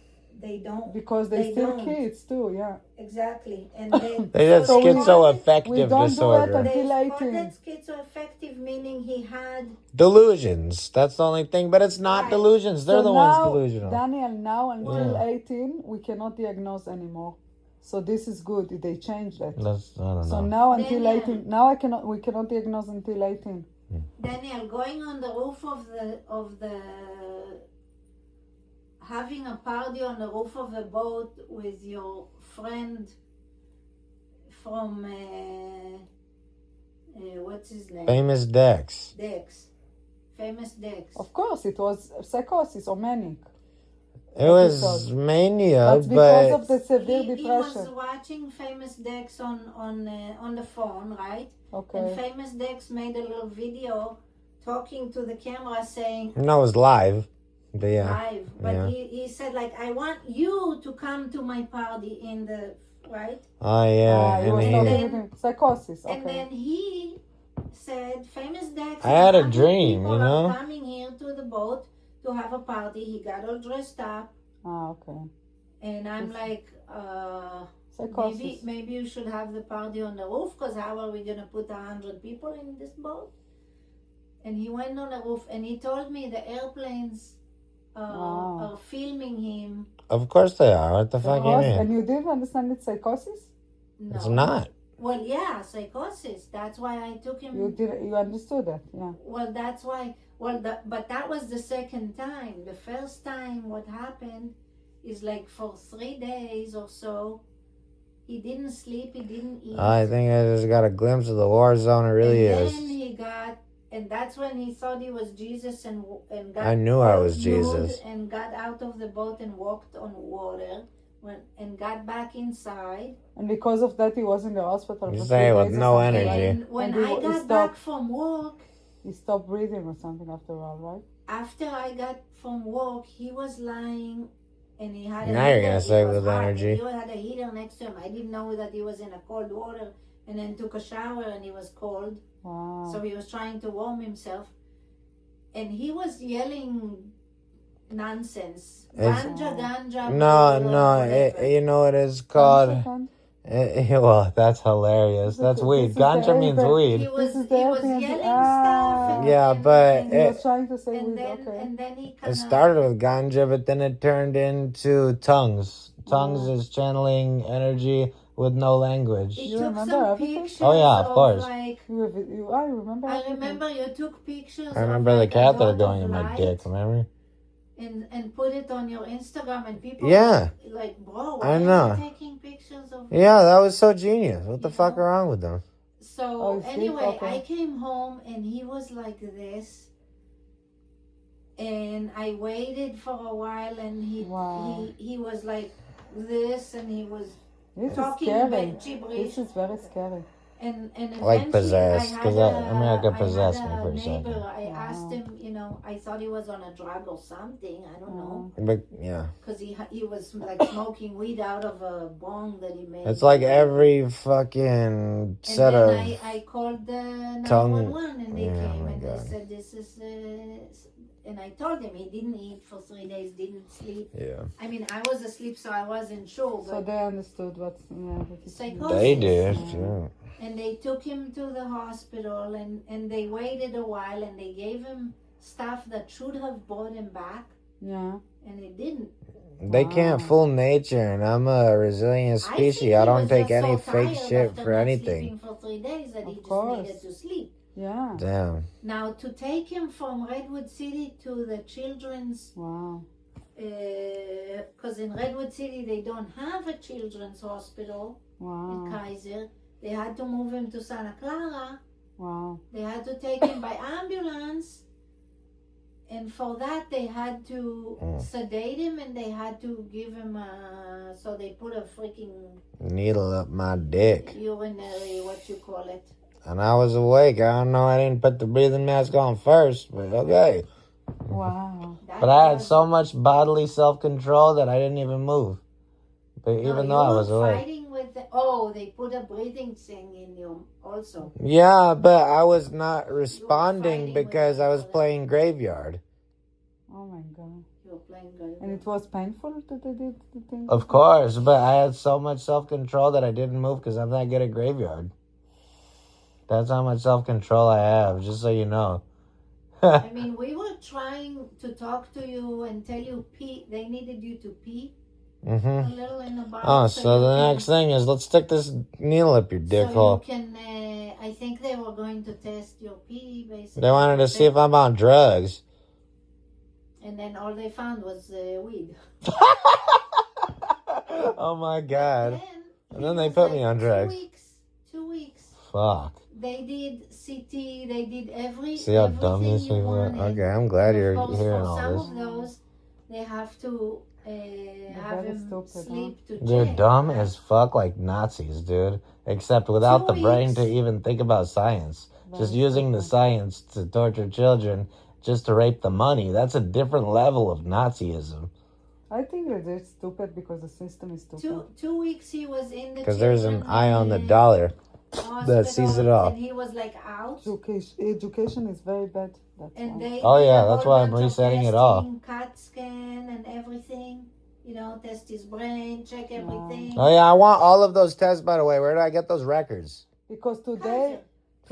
They don't. Because they still don't. kids too, yeah. Exactly. And then They just So we schizoaffective don't disorder. do it they until 18. called it schizoaffective, meaning he had. Delusions. That's the only thing. But it's not Right. delusions. They're the ones delusional. Daniel, now until Yeah. 18, we cannot diagnose anymore. So this is good. They changed it. I don't So know. now until Daniel. 18, now we cannot diagnose until 18. Daniel, going on the roof of the having a party on the roof of a boat with your friend from what's his name? Famous Dex. Famous Dex. Of course, it was psychosis or manic. It was mania, That's because but of the severe He depression. was watching Famous Dex on the phone, right? And Okay. Famous Dex made a little video talking to the camera saying no, it was live. But yeah. live. But Yeah. he said like, I want you to come to my party in the right. Oh yeah. He was and talking he, with him. Psychosis. And Okay. then he said, Famous Dex. I had a 100 dream, people you know? are coming here to the boat to have a party. He got all dressed up, Okay. and I'm Yes. like, Psychosis. maybe you should have the party on the roof, because how are we gonna put 100 people in this boat? And he went on the roof, and he told me the airplanes are filming him. of course they are. What the fuck you Psychosis. mean? And you didn't understand it's psychosis? No. It's not. Well, yeah, psychosis. That's why I took him. You understood that, yeah. Well, that's why. But that was the second time. The first time, what happened is like for 3 days or so, he didn't sleep, he didn't eat. I think I just got a glimpse of the war zone. It really and is. then he got, and that's when he thought he was Jesus and got. I knew I was nude Jesus. And got out of the boat and walked on water, and got back inside. And because of that, he was in the hospital. You for say 3 with days or no something, energy. right? And when And I he got stopped- back from work, He stopped breathing or something after a while, right? after I got from work, he was lying, and he had. Now you're gonna it say was with hot, energy. and he had a heater next to him. I didn't know that he was in a cold water, and then took a shower, and he was cold. Wow. So he was trying to warm himself, and he was yelling nonsense. Ganja. No, you know what it's called? Well, that's hilarious. That's weed. Ganja means weed. He was This is the yelling Airbnb. stuff. And, Yeah, and- but and, He was trying to say and weed, then okay. and then he It kind started with ganja, but then it turned into tongues. Tongues is channeling energy with no language. He You took remember some everything? pictures. Oh, yeah, of course. Like, I remember. I everything. remember you took pictures. I remember of the like a catheter dot going of in my light dick, remember? and put it on your Instagram, and people Yeah. were like, bro, why I are know. you taking pictures of? Yeah, that was so genius. What the You fuck know? wrong with them? So Oh, see? anyway, Okay. I came home and he was like this, and I waited for a while, and Wow. he was like this, and he was This is talking scary. gibberish. This is very scary. And Like eventually possessed, I had 'cause I mean, I could had possess me a for a neighbor. second. I asked Wow. him, you know, I thought he was on a drug or something. I don't know, But yeah, because he was like smoking weed out of a bong that he made. it's like every fucking And set then of. I called the tongue- 911 and they Yeah, came my and God. they said this is. And I told him he didn't eat for 3 days, didn't sleep. Yeah, I mean, I was asleep, so I wasn't sure. So But they understood what's. Yeah, Psychosis. they did. Yeah. Yeah. and they took him to the hospital, and they waited a while, and they gave him stuff that should have brought him back, Yeah. and it didn't. They can't Wow. fool nature, and I'm a resilient I species. think I he don't was take just any so fake tired shit after for not anything. sleeping for 3 days that he Of just course. needed to sleep. Yeah. Damn. Now, to take him from Redwood City to the children's, Wow. because in Redwood City they don't have a children's hospital in Wow. Kaiser. They had to move him to Santa Clara. Wow. They had to take him by ambulance. And for that, they had to sedate him, and they had to give him so they put a freaking Needle up my dick. urinary, what you call it. And I was awake. I don't know. I didn't put the breathing mask on first, but okay. Wow. That But I had was- so much bodily self-control that I didn't even move. But No, even you though I were was awake. fighting with they put a breathing thing in you also. Yeah, but I was not responding fighting with because I was people. playing graveyard. Oh my God. You were playing good. And it was painful that they did the thing? Of course, but I had so much self-control that I didn't move because I'm not good at graveyard. That's how much self-control I have, just so you know. I mean, we were trying to talk to you and tell you pee. They needed you to pee Mm-hmm. a little in the box. Oh, so you the can- next thing is let's stick this needle up your dick so hole. you can. I think they were going to test your pee, basically. They wanted to see if I'm on drugs. And then all they found was weed. Oh my god. And then it they was put me on 2 drugs. weeks. 2 weeks. Fuck. They did CT. They did See how dumb everything these you people are? wanted. Okay, I'm glad And you're of course, hearing for all some this. of those, they have to have very him stupid, huh? sleep to They're check. dumb as fuck, like Nazis, dude. Except without 2 the brain weeks. to even think about science. Just Very using the stupid. science to torture children just to rape the money. That's a different level of Nazism. I think that they're stupid because the system is stupid. 2 weeks he was in the Because there's an children, eye on the dollar hospital, that sees it all. and he was like out. Education is very bad. That's And why. they Oh, did yeah, a that's whole why I'm bunch of resetting it all. testing, CAT scan and everything. You know, test his brain, check everything. Oh, yeah, I want all of those tests, by the way. Where do I get those records? Because today,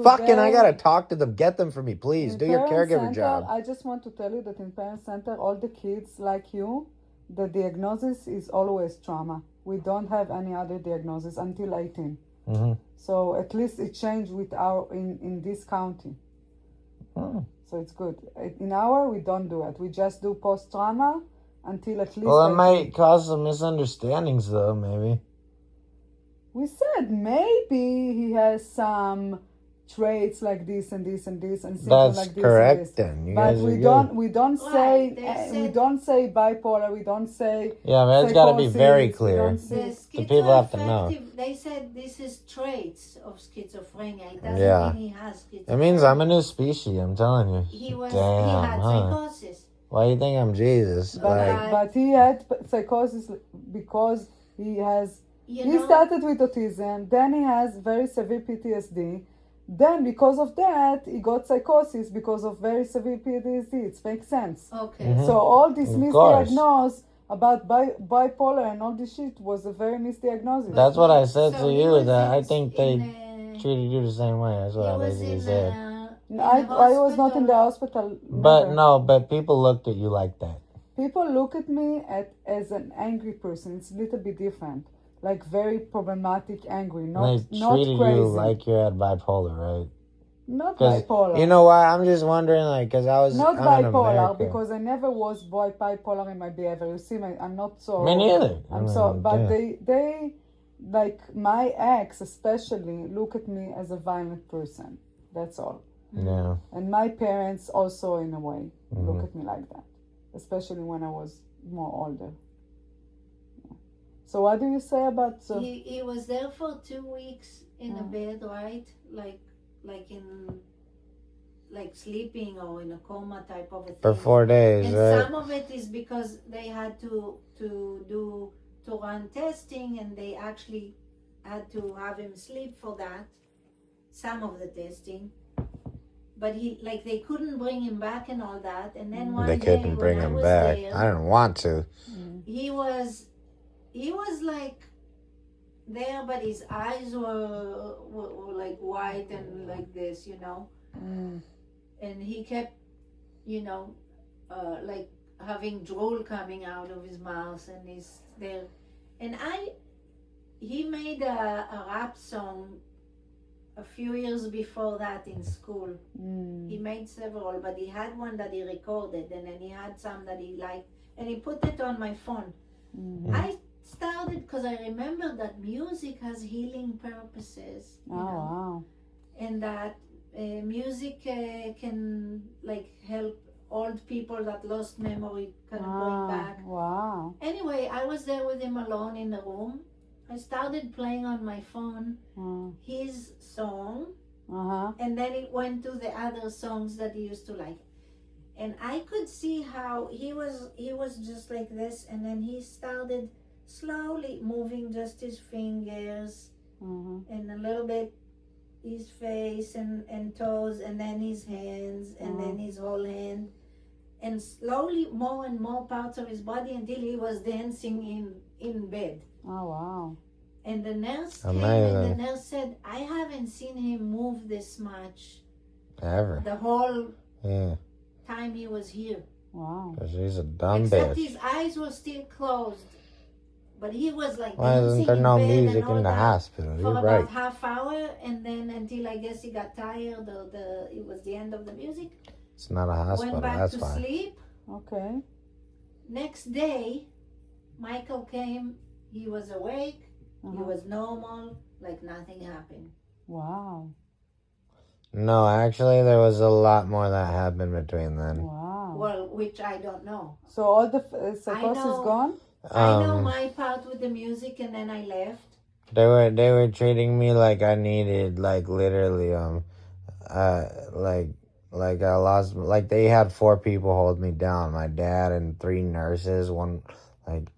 Fucking, I gotta talk to them. Get them for me, please. in Do your Parent caregiver Center, job. I just want to tell you that in Parent Center, all the kids like you, the diagnosis is always trauma. We don't have any other diagnosis until 18. Mm-hmm. So at least it changed with our in this county. Hmm. So it's good. In our, we don't do it. We just do post-trauma until at least... Well, it might cause some misunderstandings, though, maybe. We said maybe he has some traits like this and this and this and symptoms That's like this correct, and this. then. You But guys we are don't good. we don't Right, say they we said- don't say bipolar. We don't say Yeah, but it's got to be very psychosis, we clear. don't The say- The people have to know. schizoaffective, they said this is traits of schizophrenia. It doesn't Yeah. mean he has schizophrenia. It means I'm a new species, I'm telling you. He Damn, had huh? psychosis. Why do you think I'm Jesus? But, but he had psychosis because he has You he know, started with autism, then he has very severe PTSD. Then because of that, he got psychosis because of very severe PTSD. It makes sense. okay. Mhm. So all this Of course. misdiagnosed about bipolar and all this shit was a very misdiagnosis. That's what I said So to he you, was that I in- think they in, treated you the same way. That's he what I was basically in, said. I was not in the hospital. But never. no, but people looked at you like that. People look at me as an angry person. It's a little bit different. Like very problematic, angry, not They not treated crazy, you like you had bipolar, right? not 'Cause bipolar. You know why? I'm just wondering, like, because I'm Not in bipolar America. because I never was bipolar in my behavior. You see, I'm not so. Me neither. I I'm mean, so, but yeah. they like my ex especially look at me as a violent person. That's all. Yeah. And my parents also, in a way, look Mhm. at me like that, especially when I was more older. Yeah. So what do you say about? he was there for 2 weeks in a Mm. bed, right? Like in like sleeping or in a coma type of a thing. For 4 days, And right? some of it is because they had to run testing, and they actually had to have him sleep for that. Some of the testing, but they couldn't bring him back and all that. And then one They day couldn't when bring I him was back. there, I didn't want to. he was like there, but his eyes were like white and like this, you know. Mm. And he kept, like having drool coming out of his mouth, and he's there. And he made a rap song a few years before that in school. Mm. He made several, but he had one that he recorded, and then he had some that he liked, and he put it on my phone. Mm. I started because I remember that music has healing purposes, Oh wow. and that music can like help old people that lost memory kind of bring back. Wow. Anyway, I was there with him alone in the room. I started playing on my phone his song, Uh-huh. and then it went to the other songs that he used to like. And I could see how he was just like this, and then he started slowly moving just his fingers and a little bit his face and toes, and then his hands, and then his whole hand, and slowly more and more parts of his body until he was dancing in bed. Oh wow. And the nurse came, Amazing. and the nurse said, I haven't seen him move this much Ever. the whole Yeah. time he was here. Wow. Because she's a dumb Except bitch. his eyes were still closed. But he was like Why dancing isn't there in no bed music and all in the that hospital? for You're about right. half hour, and then until I guess he got tired, or it was the end of the music. It's not a hospital. Went back That's to fine. sleep. Okay. Next day, Michael came. He was awake. He was normal, like nothing happened. Wow. No, actually, there was a lot more that happened between then. Wow. Well, which I don't know. So all the psychosis know. gone? I know my part with the music, and then I left. They were treating me like I needed, like, literally, like I lost, like they had 4 people hold me down. My dad and 3 nurses.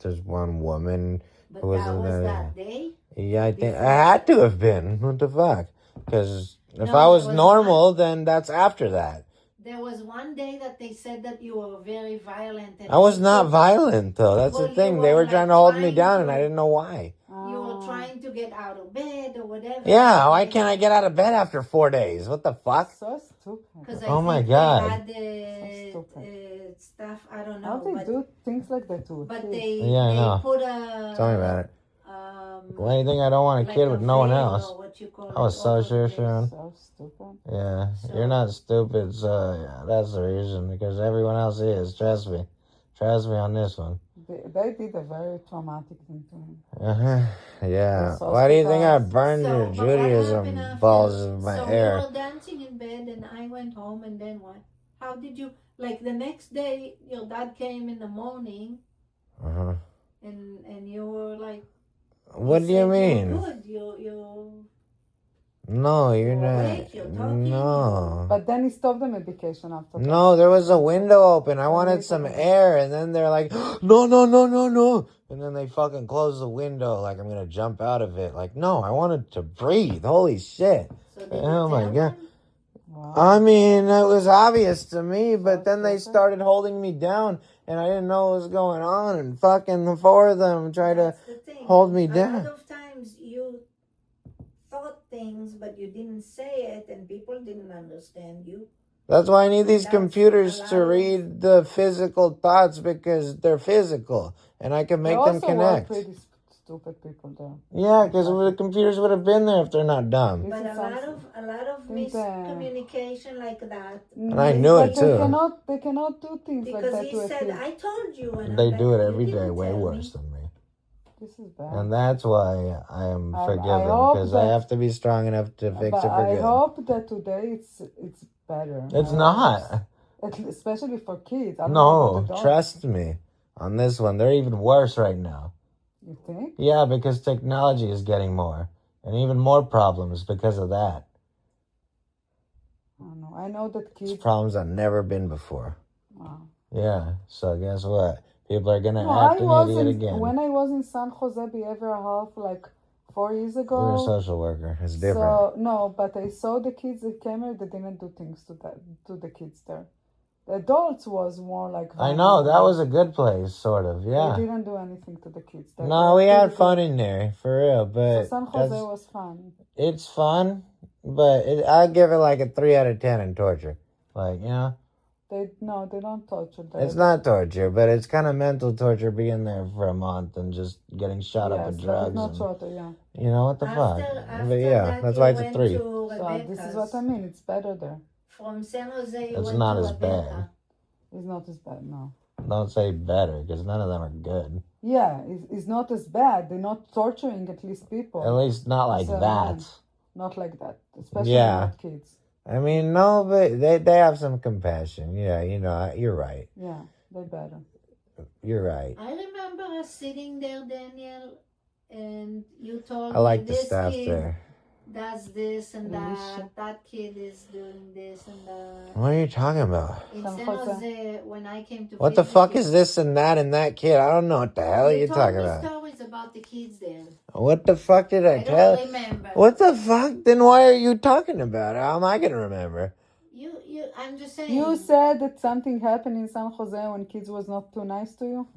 There's one woman But who was that in was there. that day. Yeah, I think I Before. had to have been. What the fuck? Because if No, I was there was normal, then that's after that. There was one day that they said that you were very violent. And I was you not took- violent, though. That's Well, the you thing. They were, were like, trying to hold me trying down, to- and I didn't know why. You were trying to get out of bed or whatever. Yeah, why can't I get out of bed after 4 days? What the fuck? So stupid. Because Oh my think God. they had So stuff. I don't know. How they but, do things like that too? But Too. they Yeah, I know. put a Tell me about it. Why do you think I don't want a like kid with no one veil else? or what you call I was it, so over sure, this. Sharon. So stupid. Yeah, So- you're not stupid, so yeah, that's the reason, because everyone else is. Trust me. Trust me on this one. They did a very traumatic thing to him. Uh-huh. Yeah. Those Why do you think I hospitals. burned So, your but what happened Judaism after? balls of my so hair? you were dancing in bed, and I went home, and then what? How did you, like the next day, your dad came in the morning, Uh-huh. and you were like, What do you said mean? You're good. You No, you're You're not. awake, you're talking, No. But then he stopped the medication after that. No, there was a window open. I What wanted window some open? air, and then they're like, no, no, no, no, no. And then they fucking close the window like I'm gonna jump out of it. Like, no, I wanted to breathe. Holy shit. So did Oh you my tell God. them? Wow. I mean, it was obvious to me, but So then they stupid. started holding me down, and I didn't know what was going on, and fucking the four of them tried to That's the thing. hold me A down. lot of times you thought things, but you didn't say it, and people didn't understand you. That's why I need these That's computers a lot to of- read the physical thoughts, because they're physical, and I can There make them also were connect. pretty stupid people there. Yeah, because the computers would have been there if they're not dumb. This But is a lot something. of Think, miscommunication like that. And I knew it But too. They cannot do things like Because that he to a said, kid. I told you. And They I'm do like, it "You every day, didn't way tell me." worse than me. This is bad. And that's why I am I forgiven, hope because I that- have to be strong enough to fix But it for I good. hope that today it's better. It's I not. hope. Especially for kids. I don't know about No, adults. trust me. On this one, they're even worse right now. You think? Yeah, because technology is getting more. And even more problems because of that. I don't know. I know that It's kids. problems that never been before. Wow. Yeah, so guess what? People are going to No, act I an was idiot in, again. when I was in San Jose Behavioral Health like 4 years You're a ago. social worker. It's different. So no, but I saw the kids that came here. They didn't do things to the kids there. The adults was more like. I know, that was a good place, sort of, yeah. They didn't do anything to the kids there. No, we had fun in there, for real, So but San Jose was fun. it's fun, but I'd give it like a 3 out of 10 in torture. Like, you know? They don't torture them. It's not torture, but it's kind of mental torture being there for a month and just getting shot up with Yes, drugs. but it's not and, torture, yeah. you know, what the fuck? After But yeah, that, that's you why it's a went 3. to So this is what I mean. It's better there. From San Jose, you It's went not to as Rebecca. bad. It's not as bad, no. Don't say better, because none of them are good. Yeah, it's not as bad. They're not torturing at least people. At least not like So, that. Not like that, especially Yeah. not kids. I mean, no, but they have some compassion. Yeah, you know, you're right. Yeah, they're better. You're right. I remember us sitting there, Daniel, and you told I like me the this staff kid there. does this and Alicia. that. That kid is doing this and that. What are you talking about? In San San Jose. Jose, when I came to What the visit fuck you, is this and that and that kid? I don't know what the hell you you're told talking me about. stories about the kids there. What the fuck did I I tell? don't remember. What the fuck? Then why are you talking about it? How am I gonna remember? I'm just saying. You said that something happened in San Jose when kids was not too nice to you?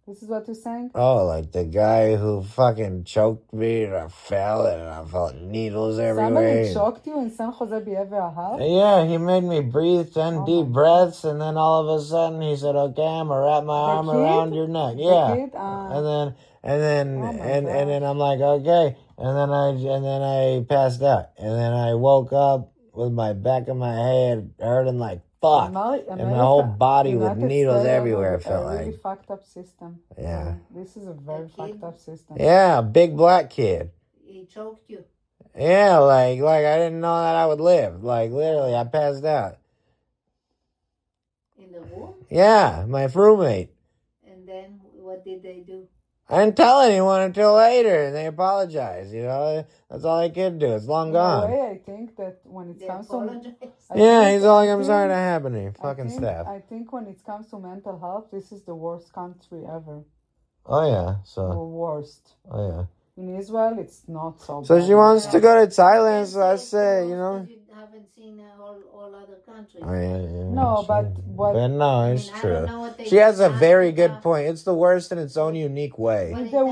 This is what you're saying? Oh, like the guy who fucking choked me and I fell and I felt needles everywhere. Somebody choked you in San Jose Behavioral Health? Yeah, he made me breathe 10 Oh deep my breaths, and then all of a sudden he said, "Okay, I'm gonna wrap my arm kid? around your neck." The Yeah, kid? and then Oh my and then I'm like, "Okay," and then I passed out, and then I woke up with my back of my head hurting like fuck, and my whole body with United needles States everywhere. have It felt a really like, fucked up system. yeah, This is a very A kid? fucked up system. yeah, big black kid. He choked you. Yeah, like I didn't know that I would live. Like literally, I passed out. In the room, Yeah, my roommate. and then what did they do? I didn't tell anyone until later, and they apologized. You know, that's all I could do. It's long In a gone. way, I think that when it They comes to... apologized. Yeah, he's all like, "I'm sorry that happened to you." Fucking staff. I think when it comes to mental health, this is the worst country ever. Oh yeah, so The worst. oh yeah. In Israel, it's not so So bad. she wants to go to Thailand, Can't so I it's the say, worst you know. 'cause you haven't seen all other countries. Oh, yeah, No, sure. but no, I it's mean, I true. don't know what they She has a do in very Africa. good point. It's the worst in its own unique way. But in it the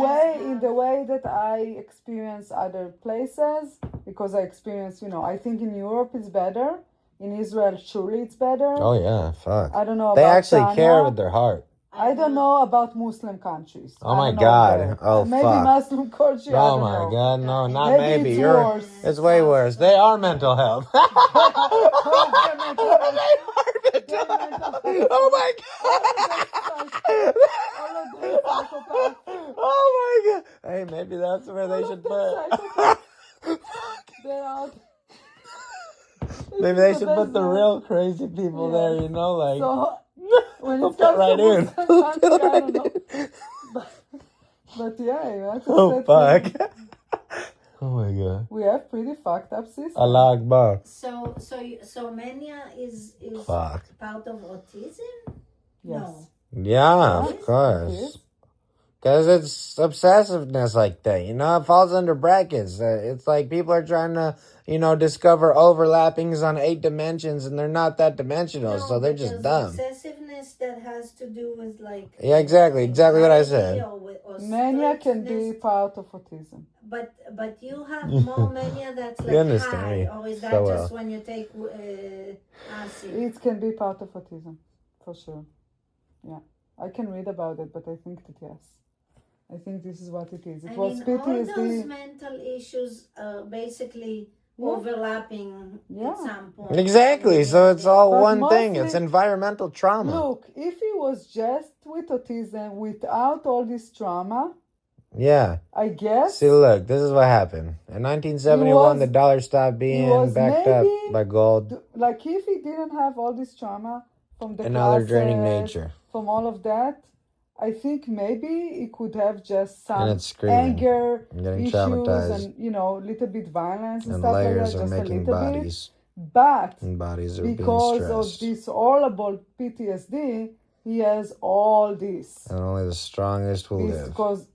does way that I experience other places, because I experience, I think in Europe it's better. In Israel, surely it's better. Oh yeah, fuck. I don't know They about actually China. care with their heart. I don't know about Muslim countries. Oh I my don't know God. where. Oh, Maybe fuck. Muslim country. I Oh don't my know. God, no, not Maybe maybe. it's You're. worse. It's way worse. They are mental health. They're mental health. They are mental health. Oh my God. All of them psychopaths. Oh my God. Hey, maybe that's where they All should of them put. psychopaths. They're out. Maybe This they is should the put best the one. real crazy people there, Yes. you know, like. So when They'll it fit comes right to in. Muslim They'll country, fit I right don't know. in. But yeah, you have to Oh, set fuck. pretty- Oh my God. we have pretty fucked up system. Allah Akbar. So mania is Fuck. part of autism? Yes. Yeah, Yes, of It course. is. Because it's obsessiveness like that, you know? It falls under brackets. It's like people are trying to, you know, discover overlappings on 8 dimensions and they're not that dimensional, so they're just dumb. Obsessiveness that has to do with like Yeah, exactly what I said. Mania can be strictness. part of autism. But you have more mania that's You like understand high, me or is that so just well. when you take acid? It can be part of autism, for sure. Yeah. I can read about it, but I think that yes. I think this is what it is. It was all those PTSD. mental issues are basically Yeah. overlapping Yeah. at some point. Exactly, so it's all But one thing. It's mostly- environmental trauma. Look, if he was just with autism without all this trauma, Yeah. I guess See, look, this is what happened. In 1971, the dollar stopped being was backed up maybe by gold like if he didn't have all this trauma from the and other draining classes, nature. from all of that, I think maybe he could have just And some it's screaming. anger I'm getting issues traumatized. and little bit violence and, And stuff like that, layers are just a making little bodies. bit. But And bodies are being because of stressed. this horrible PTSD, he has all this. And only the strongest will live. Because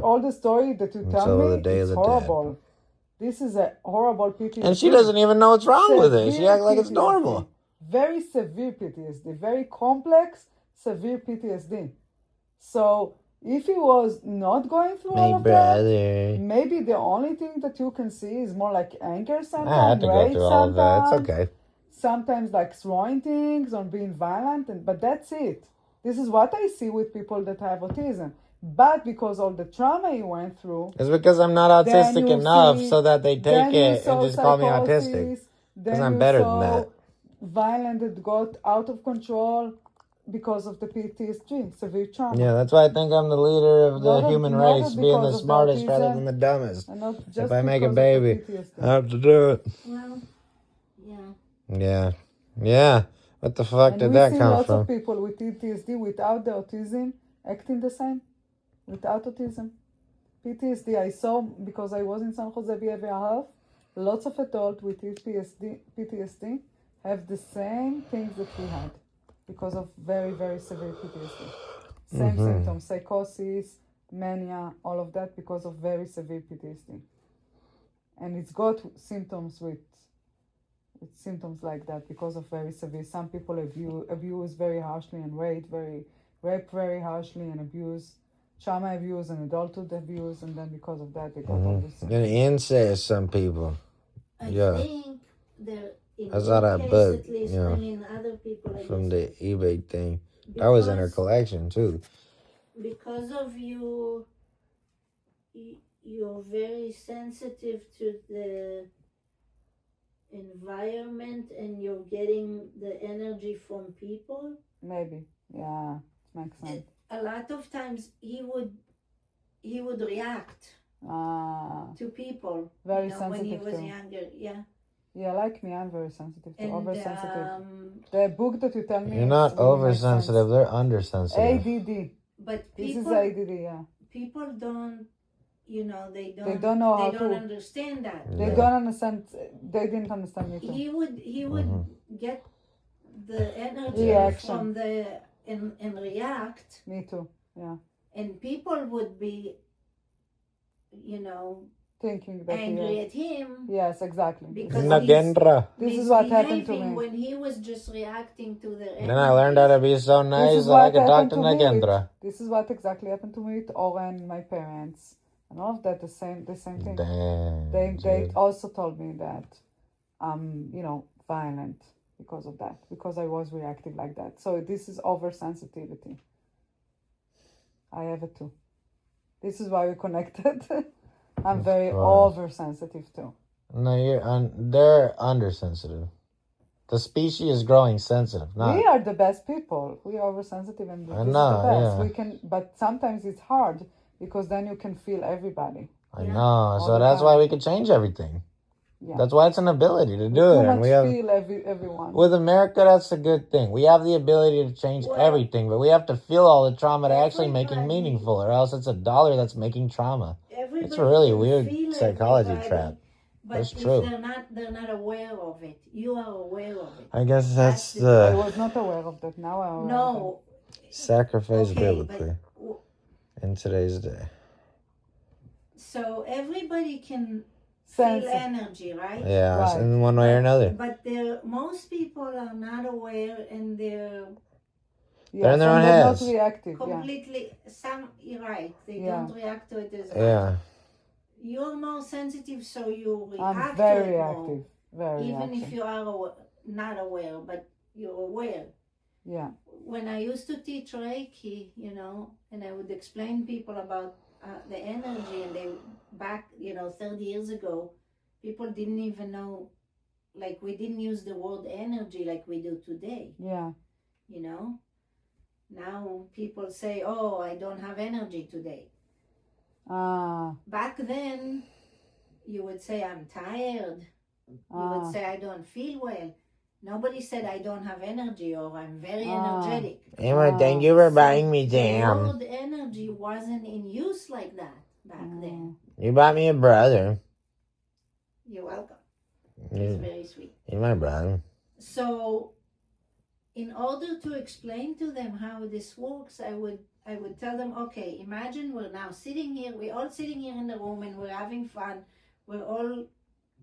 all the story that you tell Until me, the day of it's the horrible. This is a horrible PTSD. And she doesn't even know what's wrong with it. She Severe acts like it's PTSD. normal. Very severe PTSD. Very complex, severe PTSD. So if he was not going through all My of that, brother. maybe the only thing that you can see is more like anger I sometimes, had to go rage through all of that. It's sometimes, okay. sometimes like throwing things or being violent, but that's it. This is what I see with people that have autism. But because all the trauma he went through, It's because I'm not then autistic you enough see- so that they take then you it and saw just call me autistic. psychosis, Because then I'm you better saw than that. violent that got out of control because of the PTSD, severe trauma. Yeah, that's why I think I'm the leader of the Not human not race, being the because of smartest autism, rather than the dumbest. And not just If I make a because of the baby, PTSD. I have to do it. Well, yeah. Yeah. Yeah. What the fuck And did we that see come lots from? of people with PTSD without the autism acting the same, without autism. PTSD, I saw because I was in San Jose Behavioral Health. Lots of adults with PTSD have the same things that we had because of very, very severe PTSD. Same symptoms, psychosis, mania, all of that because of very severe PTSD. And it's got symptoms with symptoms like that because of very severe. Some people abuse very harshly and rape very harshly and abuse, trauma abuse and adulthood abuse, and then because of that they got all this. And incest, some people. I Yeah. think there in I saw that case book, at least, you know, and in other people I From guess, the eBay thing. That was in her because- collection, too. because of you're very sensitive to the environment and you're getting the energy from people. Maybe, yeah, makes sense. A lot of times he would react to people. Very when he sensitive was too. younger. Yeah. Yeah, like me, I'm very sensitive to And oversensitive. The book that you tell me You're is not really makes oversensitive, sense. they're undersensitive. ADD. but This is people ADD, yeah. people don't they They don't know how they don't to. understand that. They Yeah. don't understand. They didn't understand me too. He would get the energy Reaction. from the and react, Me too. Yeah, and people would be thinking that. angry at him Yes, exactly. because Nagendra. This is what happened to misbehaving me. when he was just reacting to the Then I learned how to be so This nice is that I what could talk happened to to me. Nagendra. This is what exactly happened to me with Oren, my parents, and all of that. The same thing. Damn. They dude. also told me that I'm violent because of that, because I was reactive like that. So this is oversensitivity. I have it too. This is why we connected. I'm very course. oversensitive too. No, they're undersensitive. The species is growing sensitive. We are the best people. We are oversensitive and this is the best. Yeah. We can, but sometimes it's hard because then you can feel everybody. I know. So the that's time. why we could change everything. Yeah. That's why it's an ability to do Too it. much And we have feel everyone. with America, that's a good thing. We have the ability to change everything, but we have to feel all the trauma to actually make it meaningful, or else it's a dollar that's making trauma. It's a really weird psychology trap. But That's if true. they're not aware of it. You are aware of it. I guess that's I the was not aware of that. Now I'm aware of No. sacrifice Okay, biblically in today's day. So everybody can Sense feel it. energy, right? Yeah, Right. in one way or another. But most people are not aware, and they're They're in their own they're heads. not reactive. completely you're right. They Yeah. don't react to it as much. Yeah. You're more sensitive, so you I'm react very to it reactive. more. Very Even reactive. if you are not aware, but you're aware. Yeah. When I used to teach Reiki, and I would explain people about the energy, and they back, 30 years ago, people didn't even know, like we didn't use the word energy like we do today, Yeah. Now people say, oh, I don't have energy today. Ah. Back then, you would say, I'm tired. You would say, I don't feel well. Nobody said, I don't have energy, or I'm very energetic. Emma, thank you for buying me The jam. word energy wasn't in use like that back then. You bought me a brother. You're welcome. It's very sweet. You're my brother. So, in order to explain to them how this works, I would tell them, okay, imagine we're now sitting here, we're all sitting here in the room and we're having fun. We're all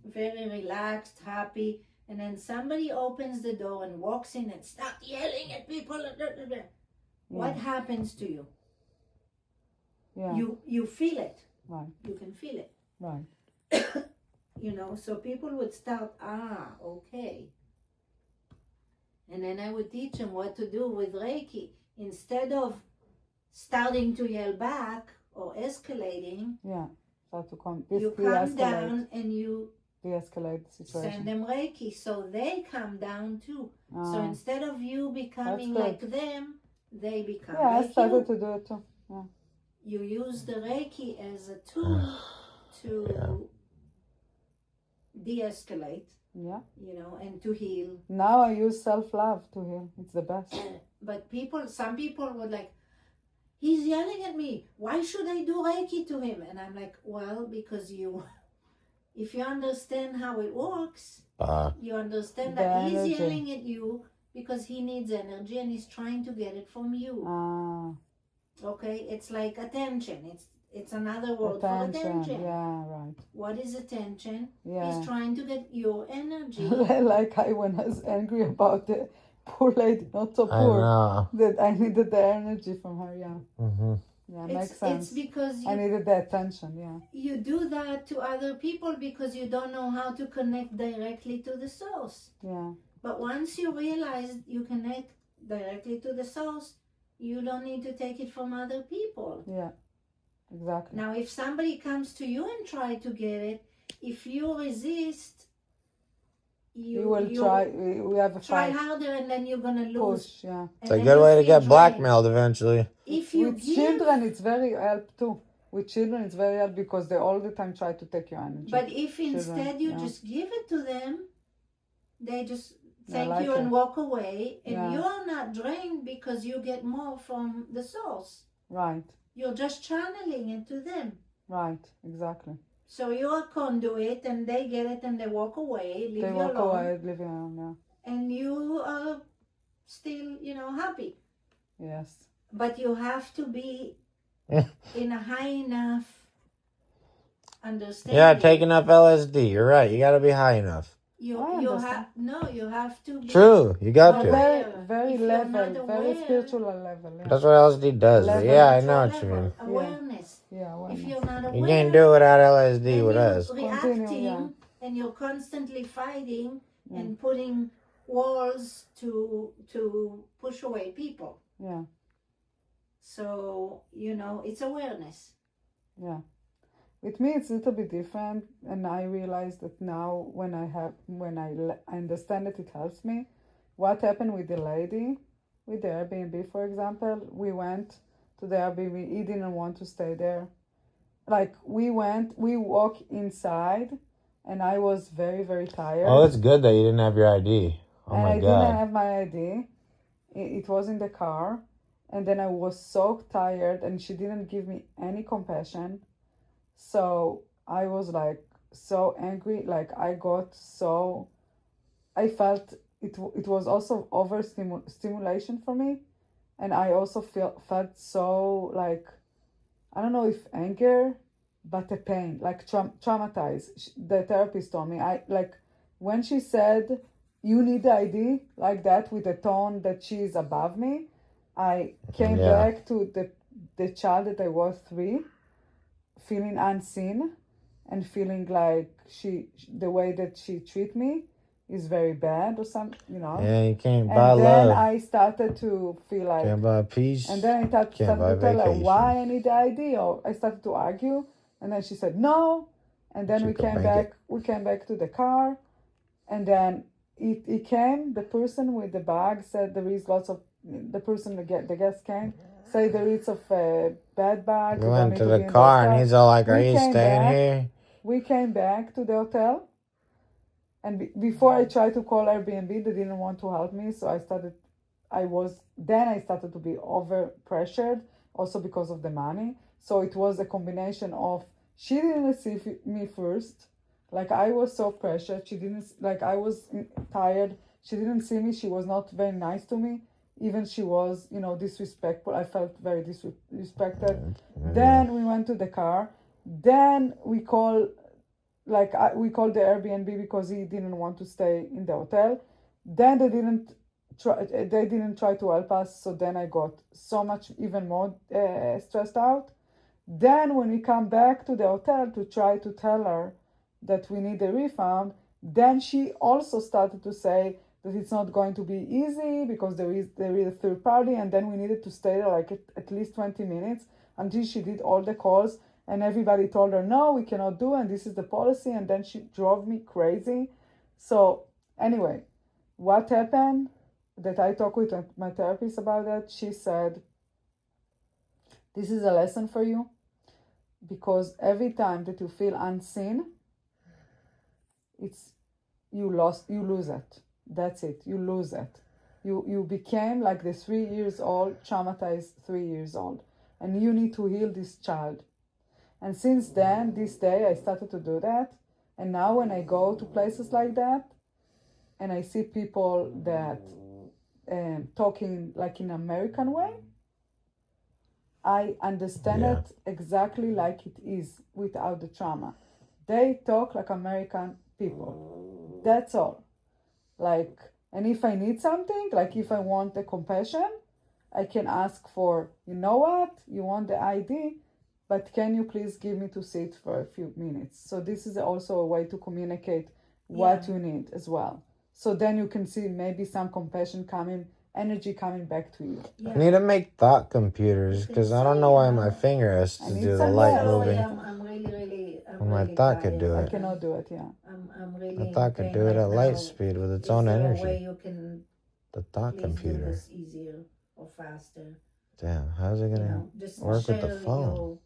very relaxed, happy, and then somebody opens the door and walks in and starts yelling at people. What happens to you? Yeah. You feel it. Right. You can feel it. Right. So people would start, okay. And then I would teach them what to do with Reiki. Instead of starting to yell back or escalating, Yeah. Start to come. you calm down and you de-escalate the situation. send them Reiki, so they calm down too. So Ah. instead of you becoming That's like them, they become Yeah, I like started you. to do it too. Yeah. You use the Reiki as a tool to de-escalate, Yeah. and to heal. Now I use self-love to heal. It's the best. But some people would like, he's yelling at me. Why should I do Reiki to him? And I'm like, well, because if you understand how it works, you understand that he's energy. yelling at you because he needs energy and he's trying to get it from you. Okay, it's like attention. It's another word for attention. Yeah, right. What is attention? Yeah. He's trying to get your energy. Like when I was angry about the poor lady, not so I poor, know. that I needed the energy from her. Yeah. Mm-hmm. Yeah, makes sense. It's because I needed the attention. Yeah. you do that to other people because you don't know how to connect directly to the source. Yeah. But once you realize you connect directly to the source, you don't need to take it from other people. Yeah. Exactly. Now, if somebody comes to you and try to get it, if you resist, You will try. We have a try fight. harder, and then you're gonna lose. Push. Yeah. It's a good way to get blackmailed eventually. If you With children, it's very help too. With children, it's very help because they all the time try to take your energy. But if instead you just give it to them, they just thank like you and it. walk away, and Yeah. you're not drained because you get more from the source. Right. You're just channeling it to them. Right. Exactly. So you're a conduit, and they get it, and they walk away, leave They you walk alone, away, leave you alone. Yeah. and you are still, happy. Yes. But you have to be in a high enough understanding. Yeah, take enough LSD. You're right. You got to be high enough. You have to be True. You got to. Very If you're level, not very aware- spiritual level. Yeah. That's what LSD does. But Level. yeah, I Spiritual know what you level, mean. Awareness. Yeah. If Well, you're not aware, You can't do it without LSD then with you're us. reacting, Continue, and you're constantly fighting and putting walls to push away people. yeah. So, it's awareness. Yeah. With me, it's a little bit different, and I realize that now when I understand that it helps me. What happened with the lady, with the Airbnb, for example, we went to the Airbnb. He didn't want to stay there. Like we walk inside, and I was very, very tired. Oh, it's good that you didn't have your ID. Oh and my I God. didn't have my ID. It was in the car, and then I was so tired, and she didn't give me any compassion. So I was like so angry. Like I felt it was also stimulation for me, and I also felt so like, I don't know if anger, but a pain, like traumatized. The therapist told me, when she said you need the ID like that with a tone that she is above me, I came back to the child that I was 3, feeling unseen, and feeling like the way that she treat me is very bad or something, Yeah, you can't buy And love. then I started to feel like, Can't buy peace. and then I started Can't buy to tell her vacation. why I need the ID, or I started to argue, and then she said no, and then You we could came make back. it. We came back to the car, and then it came. The person with the bag said there is lots of. The person, the guest came, say there is of bad bags. You you don't went need to be the in those car and cars. he's all like, "Are We you came staying back. here?" We came back to the hotel, and before I tried to call Airbnb, they didn't want to help me. So I started to be over pressured, also because of the money. So it was a combination of, she didn't see me first, like I was so pressured. She didn't, like I was tired. She didn't see me. She was not very nice to me. Even she was, disrespectful. I felt very disrespected. Then we went to the car. Then we called we called the Airbnb because he didn't want to stay in the hotel. Then they didn't try to help us. So then I got so much even more stressed out. Then when we come back to the hotel to try to tell her that we need a refund, then she also started to say that it's not going to be easy because there is a third party, and then we needed to stay there like at least 20 minutes until she did all the calls, and everybody told her no, we cannot do, and this is the policy, and then she drove me crazy. So anyway, what happened, that I talked with my therapist about that, she said, this is a lesson for you, because every time that you feel unseen, you lose it. That's it. You lose it. You became like the 3 years old, traumatized 3 years old, and you need to heal this child. And since then, this day, I started to do that. And now when I go to places like that, and I see people that talking like in American way, I understand it exactly like it is without the trauma. They talk like American people. That's all. Like, and if I need something, like if I want the compassion, I can ask for, you know what, you want the ID, but can you please give me to sit for a few minutes? So this is also a way to communicate what you need as well. So then you can see maybe some compassion energy coming back to you. I need to make thought computers because I don't know why my finger has to do the light moving. I'm really My thought could do I it. cannot do it, yeah. I'm really My thought could do it at light speed with its own energy. Is there a way you can The thought computer. do this easier or faster? Damn, how's it gonna just work with the share phone?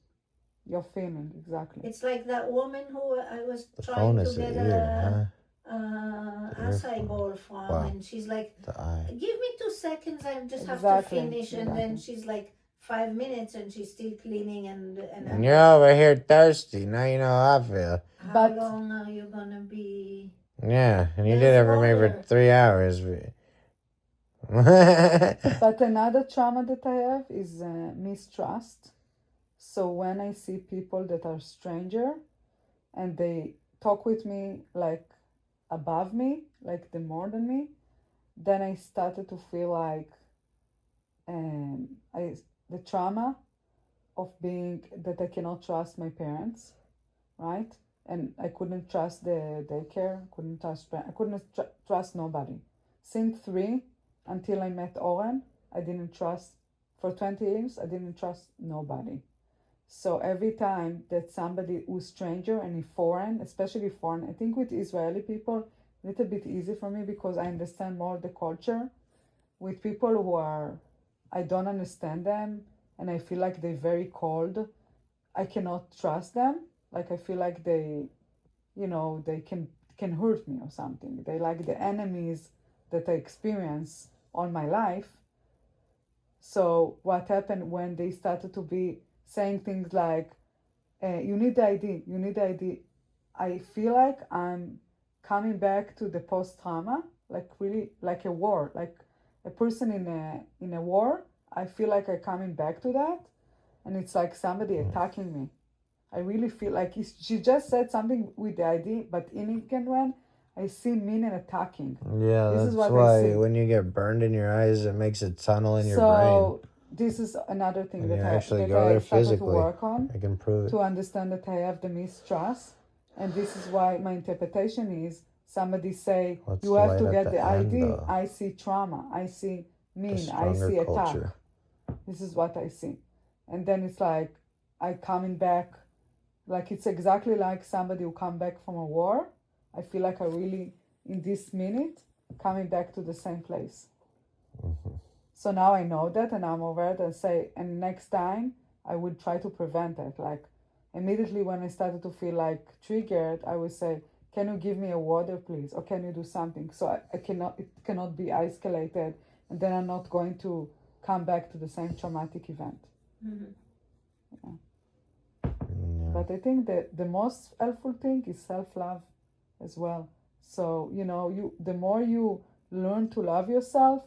Your feeling, exactly. It's like that woman who I was The trying phone to is the get ear, acai bowl from, and she's like, The eye. give me 2 seconds, I just have to Exactly, finish, and then she's like 5 minutes and she's still cleaning, And you're over here thirsty. Now you know how I feel. how long are you gonna be? Yeah, and you There's did it for me for water. 3 hours. But another trauma that I have is mistrust. So when I see people that are stranger and they talk with me like above me, like the more than me, then I started to feel like the trauma of being that I cannot trust my parents, right? And I couldn't trust the daycare, I couldn't trust nobody. Since 3 until I met Oren, I didn't trust For 20 years, I didn't trust nobody. So every time that somebody who's stranger and foreign, especially foreign, I think with Israeli people, a little bit easy for me because I understand more the culture. With people who are, I don't understand them, and I feel like they're very cold, I cannot trust them. Like I feel like they, they can hurt me or something. They like the enemies that I experience all my life. So what happened when they started to be saying things like, you need the ID, you need the ID. I feel like I'm coming back to the post-trauma, like really like a war, like a person in a war. I feel like I'm coming back to that, and it's like somebody attacking me. I really feel like she just said something with the ID, but in Ingrid, I see meaning attacking. Yeah, This that's is what I why see. when you get burned in your eyes, it makes a tunnel in your So this is another thing When that you I actually that go I there started to physically, work on brain. I can prove it. to understand that I have the mistrust, and this is why my interpretation is somebody say What's you the have light to at get the the end, ID. though? I see trauma. I see The mean. I stronger see attack. culture. This is what I see, and then it's like I coming back. Like it's exactly like somebody who come back from a war. I feel like I really in this minute coming back to the same place. Mm-hmm. So now I know that, and I'm aware and say, and next time I would try to prevent it. Like immediately when I started to feel like triggered, I would say, "Can you give me a water, please, or can you do something?" So it cannot be escalated, and then I'm not going to come back to the same traumatic event. Mm-hmm. Yeah. Yeah. But I think that the most helpful thing is self-love as well. So the more you learn to love yourself,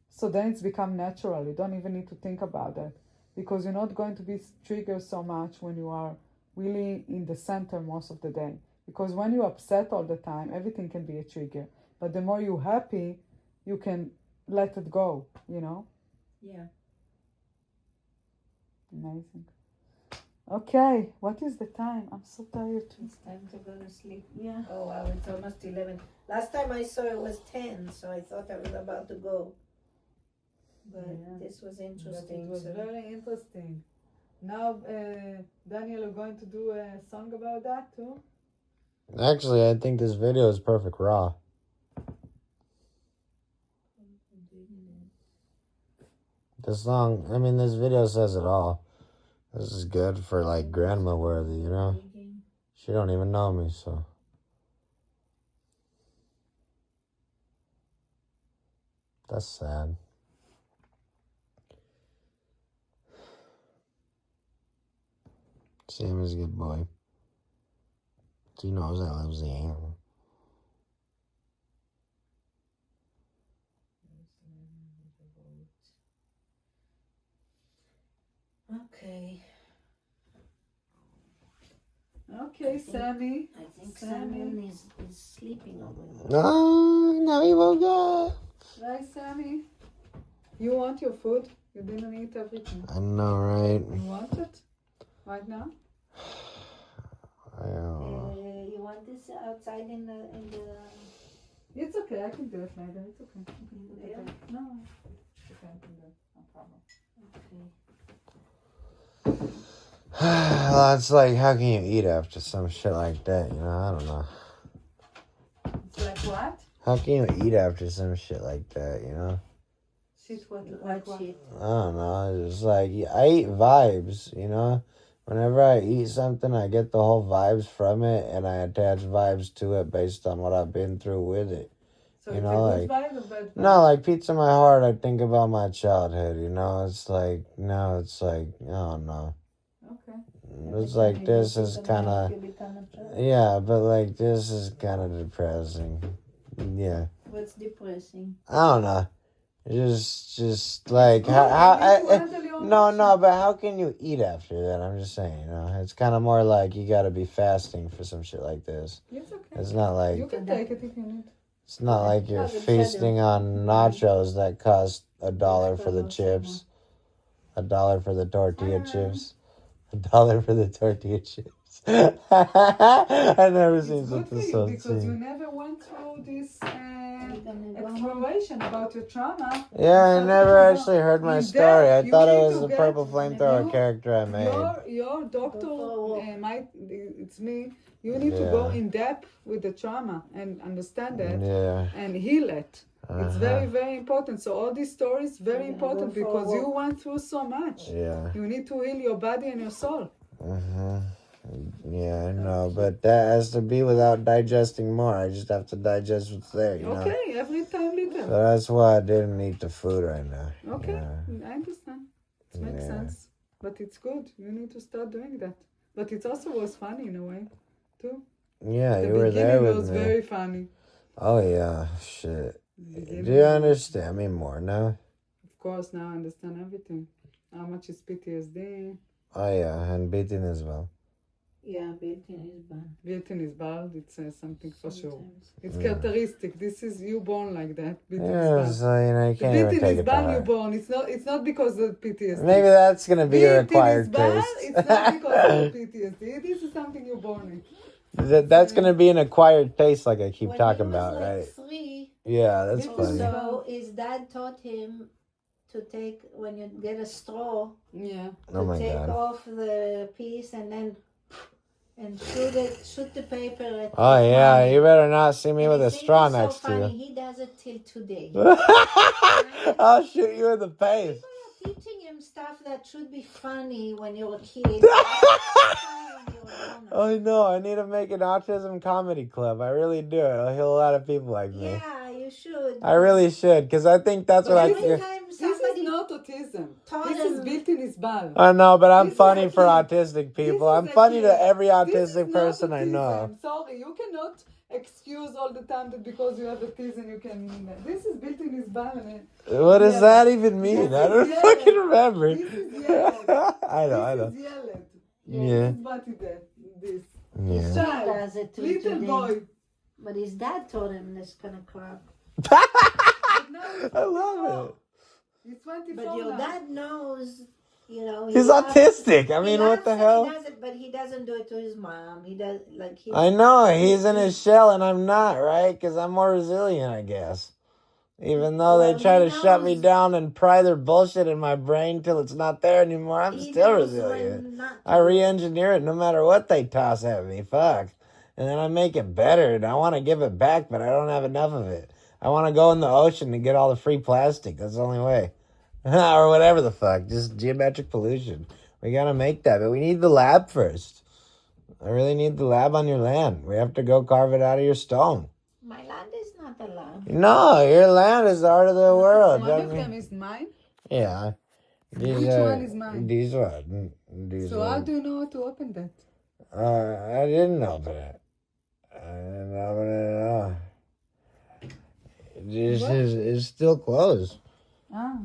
so then it's become natural. You don't even need to think about it because you're not going to be triggered so much when you are really in the center most of the day. Because when you're upset all the time, everything can be a trigger. But the more you're happy, you can let it go, Yeah. Amazing. Okay, what is the time? I'm so tired too. It's time to go to sleep. Yeah. Oh wow, it's almost 11. Last time I saw it was 10, so I thought I was about to go. But this was interesting. It was so. very interesting. Now, Daniel, we're going to do a song about that too. Actually, I think this video is perfect raw. This song, this video says it all. This is good for like grandma worthy, She don't even know me, so. That's sad. Sam is a good boy. He knows I love Sam. Okay. Okay, Sammy. I think Samuel is sleeping over there. Oh, now he woke up. Right, Sammy? You want your food? You didn't eat everything. I know, right? You want it? Right now? You want this outside in the... It's okay, I can do it later. It's okay. Yeah? No, it's okay, I can do it. No problem. Okay. Well, it's like, how can you eat after some shit like that, I don't know. It's like what? How can you eat after some shit like that, Shit, what? What shit? I don't know. It's like, I eat vibes, Whenever I eat something, I get the whole vibes from it, and I attach vibes to it based on what I've been through with it. So it's a good vibe or bad vibe? No, like Pizza My Heart, I think about my childhood, It's like, no, it's like, I don't know. Okay. It's like, this is kind of, yeah, but like, this is kind of depressing. Yeah. What's depressing? I don't know. Just like, no, but how can you eat after that? I'm just saying, it's kind of more like you got to be fasting for some shit like this. It's okay. It's not like, you can take it if you need. It's not like you're feasting on nachos that cost $1 for the chips, $1 for the tortilla chips, $1 for the tortilla chips. I've never It's seen good for something you so because you cheap. never went through this gonna go exploration about your trauma. Yeah, I So never you go actually heard my in story. I depth. You thought it need was to the get purple flamethrower you- character I made. your doctor Go for a walk. it's me. You need to go Yeah. in depth with the trauma and understand it Yeah. and heal it. It's very, very important. So all these stories very You're gonna important go for a because you walk. went through so much. Yeah. You need to heal your body and your soul. Yeah, I know, but that has to be without digesting more. I just have to digest what's there, you know. Okay, every time little. So that's why I didn't eat the food right now. Okay, Yeah. I understand. It makes Yeah. sense. But it's good. You need to start doing that. But it also was funny in a way, too. Yeah, The you were there beginning with was me. very funny. Oh yeah, shit. The beginning Do you was- understand me more now? Of course, now I understand everything. How much is PTSD? Oh yeah, and beating as well. Yeah, built-in is bad. Beating is bad. It's something for sure. Sometimes. It's Yeah. characteristic. This is you born like that. Beating Yeah, is so bad. you know you The can't even beating take is it to bad. You heart. born. It's not because of PTSD. Maybe that's gonna be a Beating is required bad. taste. It's not because of PTSD. This is something you're born in. That's gonna be an acquired taste, like I keep When talking he was about, like right? 3 Yeah, that's This or is funny. so, his dad taught him to take, when you get a straw, Yeah. to Oh my take god. off the piece and then shoot the paper at Oh his yeah, mommy. you better not see me And with he a thinks straw it's next so to funny. you. He does it till today. I'll shoot you in the face. People are teaching him stuff that should be funny when you're a kid. It's funny when you're a grown-up. I know. I need to make an autism comedy club. I really do. It'll heal a lot of people like me. Yeah, you should. I really should, because I think that's what I Every can. time This somebody is not autism. taught This is him- built-in is bad. I know, but I'm funny for Exactly. autistic people. This I'm is a funny to kid. every This is autistic not person I autism. know. Sorry, you cannot excuse all the time that because you have autism you can. This is built-in is bad. What does Yeah, that but even mean? this I don't is fucking yellow. remember. This is yellow. I know. This is yellow. Yeah. This is what it is. This. his Yeah. dad does it till Little today. boy. But his dad taught him this kind of crap. But now he's I love 24. it. He's 24 But your now. dad knows, you know. he He's loves- autistic. I he mean, loves what the it, hell? He does it, but he doesn't do it to his mom. He does like he. I know. He's in his shell and I'm not, right? Because I'm more resilient, I guess. Even though Well, they try he to shut me knows- down and pry their bullshit in my brain till it's not there anymore, I'm he still knows resilient. when not I to. re-engineer it no matter what they toss at me. Fuck. And then I make it better and I want to give it back, but I don't have enough of it. I want to go in the ocean and get all the free plastic. That's the only way. Or whatever the fuck. Just geometric pollution. We gotta make that, but we need the lab first. I really need the lab on your land. We have to go carve it out of your stone. My land is not allowed. No, your land is the art of the world. One I of mean- them is mine. Yeah. These Which are, one is mine? These one. These So how one. do you know how to open that? I didn't open it. I didn't open it at all. This What? is still closed. Ah.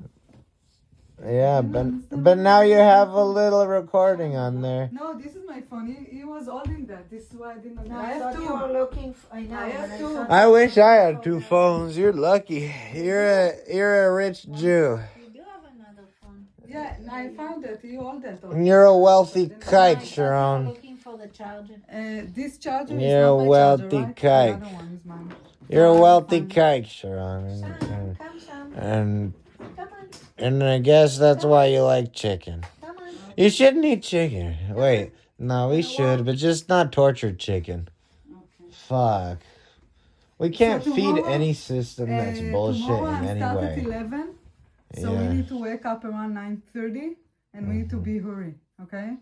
Yeah, but now you have a little recording on there. No, this is my phone. He was holding that. This is why I didn't. No, I I have thought you were two. looking. I know. I have but two. thought I you wish were I looking had for 2 that. phones. You're lucky. You're a rich Jew. You do have another phone. Yeah, I found it. You hold that. And you're a wealthy I kike, thought you were Sharon. looking for the charger. This charger is You're not a my wealthy charger, right? kike. The other one is mine. You're a Fine, wealthy fine. kike, Sharon. Sam, come, Sam. And Come on. and I guess that's why you like chicken. Come on. You shouldn't eat chicken. Wait, no, we should, but just not tortured chicken. Okay. Fuck. We can't So feed tomorrow- any system that's bullshit Tomorrow in I any start at way. 11, so we Yeah. need to wake up around 9:30, and we need to be hurry. Okay,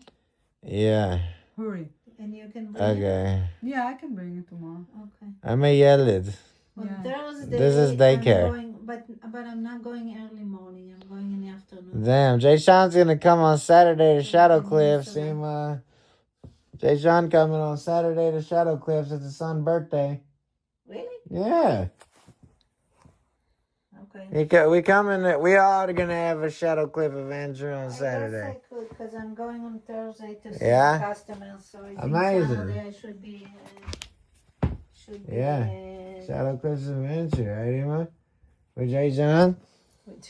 Yeah. hurry. And you can bring it. Okay. Yeah, I can bring it tomorrow. Okay. I'm a yelled. On Yeah. Thursday. This is I'm daycare. going, but I'm not going early morning. I'm going in the afternoon. Damn, Jay Sean's gonna come on Saturday to Shadow Mhm, Cliff. so See that- him, Jay Sean coming on Saturday to Shadow Cliffs. It's his son's birthday. Really? Yeah. Okay. We coming. We all are gonna have a Shadow Cliff adventure on I guess Saturday. I could, because I'm going on Thursday to see Yeah? customers. So I think Amazing. Saturday I should be. Yeah. Shadow Cliffs adventure, right, Emma? With Jay Sean? With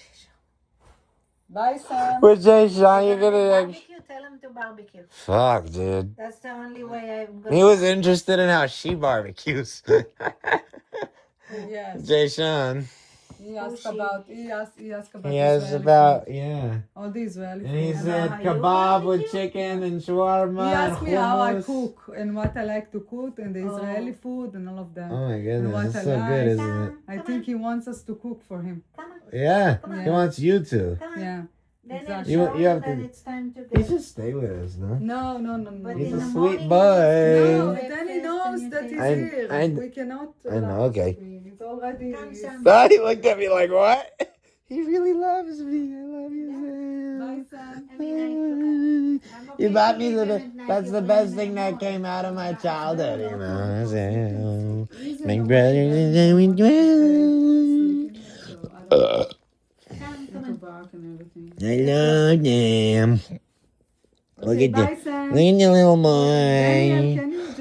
Bye, Sam. With Jay Sean, you're gonna like. Barbecue, tell him to barbecue. Fuck, dude. That's the only way I'm gonna. He was interested in how she barbecues. Yes. Jay Sean. He asked about He Israeli asked about, yeah. food. All the Israeli And he food. said how you kebab barbecue? with chicken and shawarma. He asked me how I hummus. cook and what I like to cook and the Israeli food and all of that. Oh my And goodness, what it's I so like. good, isn't it? I think he wants us to cook for him. Come on, Yeah, Come on. he wants you to. come on. Yeah. Then Exactly. you, You have that to- it's time to He go. should stay with us, no? No. But He's in a the sweet morning, boy. No, Breakfast then he and knows you that take- he's I- here. I- We cannot. I know, okay. He's already. Come, Sam. He looked at me like, what? He really loves me. I love you, Bye, Sam. Sam. I mean, I'm okay You bought to me leave the him best. at night That's if the we best have thing that more. came out of my That's childhood, you very know. So, He's my in a brother way is that going he to. wants to stay sleeping, so I don't Sam, need come to on. bark and everything. I love them. Look Okay, at bye, that. Sam. Look at the little Daniel, boy. can you just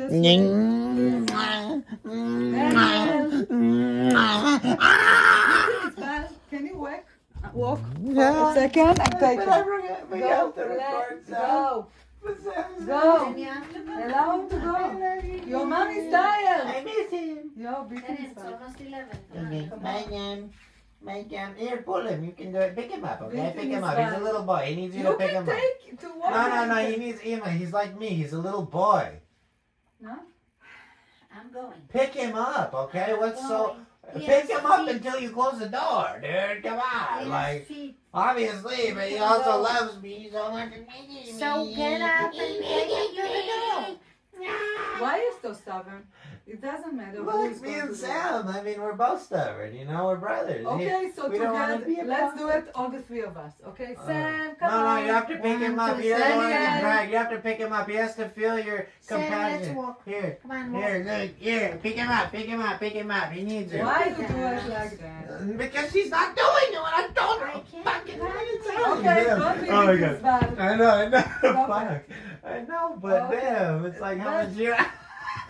Can you walk for a second and take it? Go. Go. Then you have to go. Allow him to go. Your mom is tired. I miss him. Yo, be And it's peaceful. almost 11. Come Okay, on, come bye, on. Jam. Bye, Jam. Here, pull him. You can do it. Pick him up, okay? Pick Pick him him is up. He's a fine. little boy. He needs you to You pick can him up. take to walk. No. He needs Emma. He's like me. He's a little boy. No? I'm going. Pick him up, okay? What's so? Going. He Pick has him up feet. until you close the door, dude. Come on, He has like feet. obviously, but he also loves me so much. So get up and take him to the door. Why are you so stubborn? It doesn't matter who Look, is me going and to do it. Sam. I mean, we're both stubborn. You know, we're brothers. Okay, so We don't wanna together, be let's do about it, all the three of us. Okay, Uh, Sam, come No, on. you have to pick him up. He One, two, doesn't want to be three. dragged. You have to pick him up. He has to feel your Sam, compassion. let's walk. Here, Come on, walk. here, look, here. Pick him up. Pick him up. Pick him up. He needs you. Why do you do it like that? Because she's not doing it when I told her. I can't. Fucking Okay, don't be Oh my this God. bad. I know. Stop Fuck. I know, but Okay. damn, it's like how But- much you.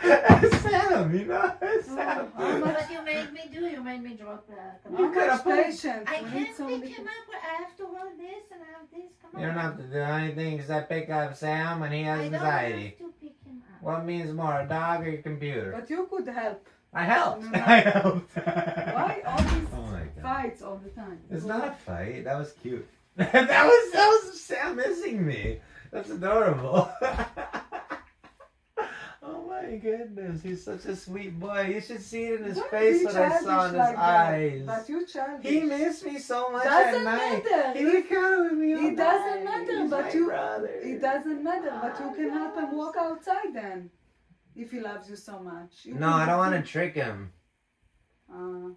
Sam, you know, Sam. Oh, What you made me do? You made me drop the. How You could much have put- patience? I We need can't pick somebody him to- up. I have to hold this and I have this. Come on. You don't have to do anything except pick up Sam when he has I don't anxiety. have to pick him up. What means more, a dog or your computer? But you could help. I helped. No, no. I helped. Why all these Oh my God. fights all the time? It's not a fight. That was cute. that was Sam missing me. That's adorable. Oh my goodness, he's such a sweet boy. You should see it in his Don't face be what I saw in his childish like that. eyes. But you childish. He missed me so much Doesn't at night. matter. He would cuddle with me all It doesn't night. matter, He's but my you- brother. It doesn't matter, but you can help him walk outside then. If he loves you so much. You No, can I don't help want to him. trick him.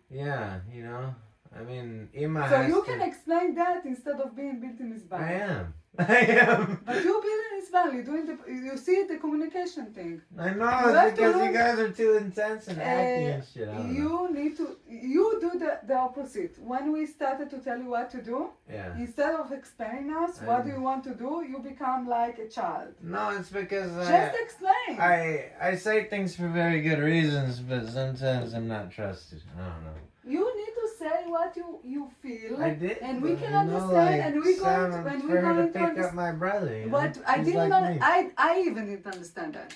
Yeah, you know. I mean, Emma So has you to... can explain that instead of being built in his I body. am. I am. But you build in his body, doing the you see the communication thing. I know, You it's have to because you learn- guys are too intense and acting and shit. I don't know. You need to you do the opposite. When we started to tell you what to do, Yeah. instead of explaining us what do you want to do, you become like a child. No, it's because Just explain. I say things for very good reasons, but sometimes I'm not trusted. I don't know. You need to say what you feel. I did, And we but, can you know, understand, like, and we Sam, going to, and for we her to going to pick up understand. my brother. You know? But I She's didn't. like me. I even didn't understand that.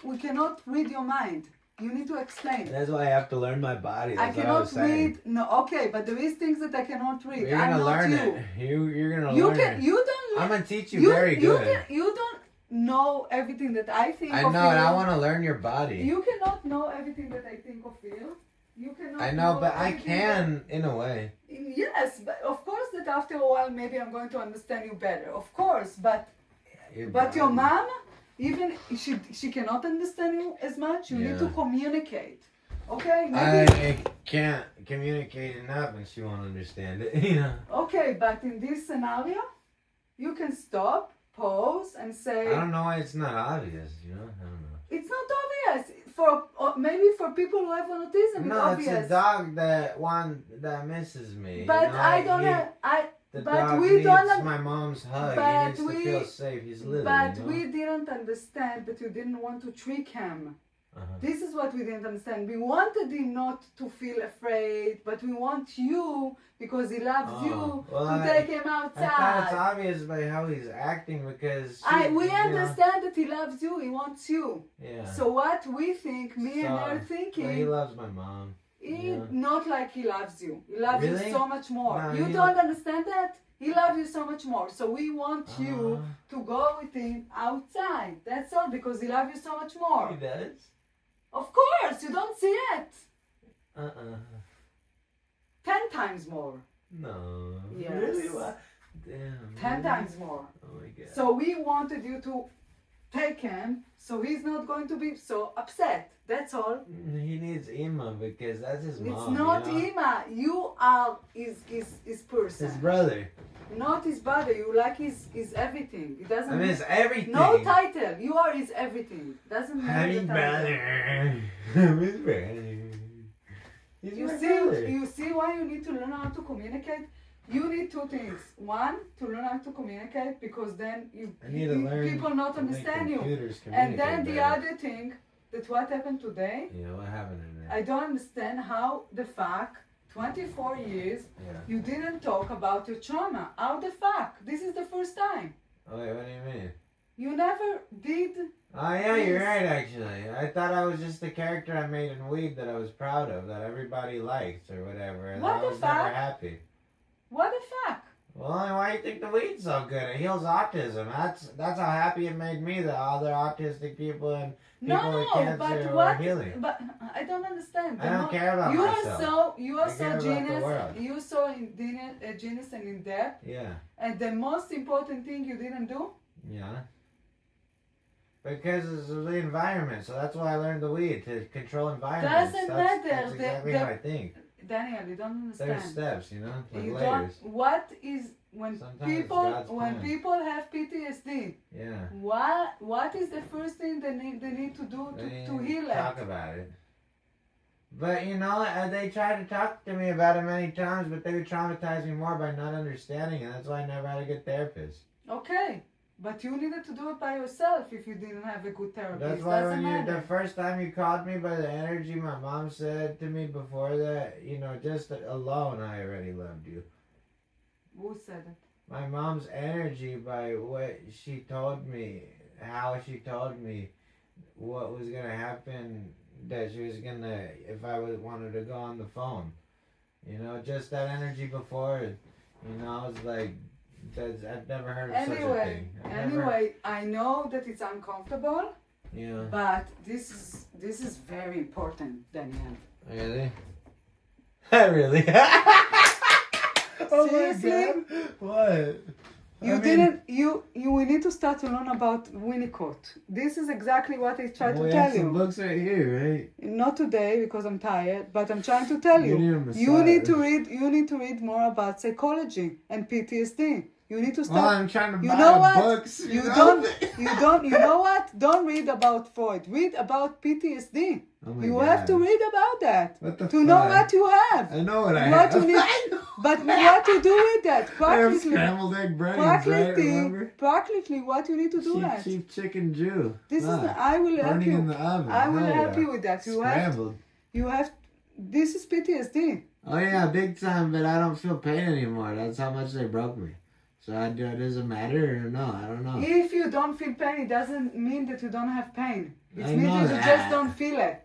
We cannot read your mind. You need to explain. That's why I have to learn my body. I That's what I cannot was saying. read. No, okay, but there is things that I cannot read. You're I'm gonna not learn you. it. You're gonna You learn can. it. You don't. I'm gonna teach you, very good. You don't know everything that I think. I or know, and I feel. want to learn your body. You cannot know everything that I think or feel. You cannot. I know, but I everything can in a way. that- yes, but of course that after a while maybe I'm going to understand you better. Of course, but your body. mom, even she cannot understand you as much. You need to Yeah. communicate. Okay, maybe. I can't communicate enough, and she won't understand it. You know. Okay, but in this scenario, you can stop, pause, and say. I don't know why it's not obvious. You know. I don't know. It's not obvious maybe for people who have autism. No, it's obvious. it's a dog that misses me. But you know? I don't have. The but dog we needs don't. my mom's hug. but He needs we- to feel safe. He's little. But you know? we didn't understand that you didn't want to trick him. This is what we didn't understand. We wanted him not to feel afraid, but we want you, because he loves you, to take him outside. I thought it's obvious by how he's acting because We understand that he loves you, he wants you. Yeah. So what we think, me and her thinking, he loves my mom. Not like he loves you. He loves you Really? so much more. No, You don't understand that? He loves you so much more. So we want you to go with him outside. That's all, because he loves you so much more. He does? Of course, you don't see it. 10 times more. No. Yes. Really? What? Damn. 10 times more. Oh my god. So we wanted you to take him, so he's not going to be so upset. That's all. He needs Ima because that's his mom. It's not you know? Ima. You are his person. His brother. Not his brother. You like his everything. It doesn't. I mean, it's everything. No title. You are his everything. Doesn't matter. His brother. His brother. He's You my see, brother. you see why you need to learn how to communicate. You need two things. One, to learn how to communicate, because then I need to learn people not to make understand you. computers And then communicate the better. other thing, that what happened today, Yeah, what happened in there? I don't understand how the fuck 24 years Yeah. you didn't talk about your trauma. How the fuck? This is the first time. Oh, wait, what do you mean? You never did. Oh, yeah, you're Yes. right, actually. I thought I was just the character I made in Weed that I was proud of, that everybody liked or whatever. And What I the was never fuck? happy. What the fuck? Well, then why do you think the weed's so good? It heals autism. That's how happy it made me that other autistic people and people with No, cancer but were what? healing. But I don't understand. I don't care about you myself. You are I so care about the genius. world. You so genius and in depth. Yeah, And the most important thing you didn't do. yeah. Because it's the environment, so that's why I learned the weed, to control environments. Doesn't That's matter. exactly how I think. Daniel, you don't understand. There's steps, you know, like You layers. don't. What is when Sometimes it's God's plan. people have PTSD? Yeah. What is the first thing they need to do They to heal talk it? about it. But you know, they tried to talk to me about it many times, but they would traumatize me more by not understanding it. That's why I never had a good therapist. Okay, but you needed to do it by yourself if you didn't have a good therapist. That's why Doesn't when matter. the first time you called me by the energy my mom said to me before that, you know, just alone I already loved you. Who said it? My mom's energy by what she told me, how she told me what was gonna happen, that she was gonna, if I wanted to go on the phone. You know, just that energy before, you know, I was like, I've never heard of such a thing. Anyway, I know that it's uncomfortable, Yeah. but this is very important, Daniel. Really? Really? Oh my Seriously? God. What? We need to start to learn about Winnicott. This is exactly what I tried to We tell have some you. books right here, right? Not today because I'm tired, but I'm trying to tell you. You need a You need to read more about psychology and PTSD. You need to Well, start. I'm trying to You buy know what? books. You know what? Don't read about Freud. Read about PTSD. Oh my You God. have to read about that. What the To know fuck? what you have. I know what I What have. you need, I know. but what to do with that? I have Practically, scrambled egg brains, right? Remember? practically what you need to do that. Cheap chicken Jew. This is Fuck. I will help Burning you. in the oven. I will Hell help yeah. you with that. Scrambled. You have. This is PTSD. Oh yeah, big time, but I don't feel pain anymore. That's how much they broke me. So does it matter or no? I don't know. If you don't feel pain, it doesn't mean that you don't have pain. It I means know that you that. just don't feel it.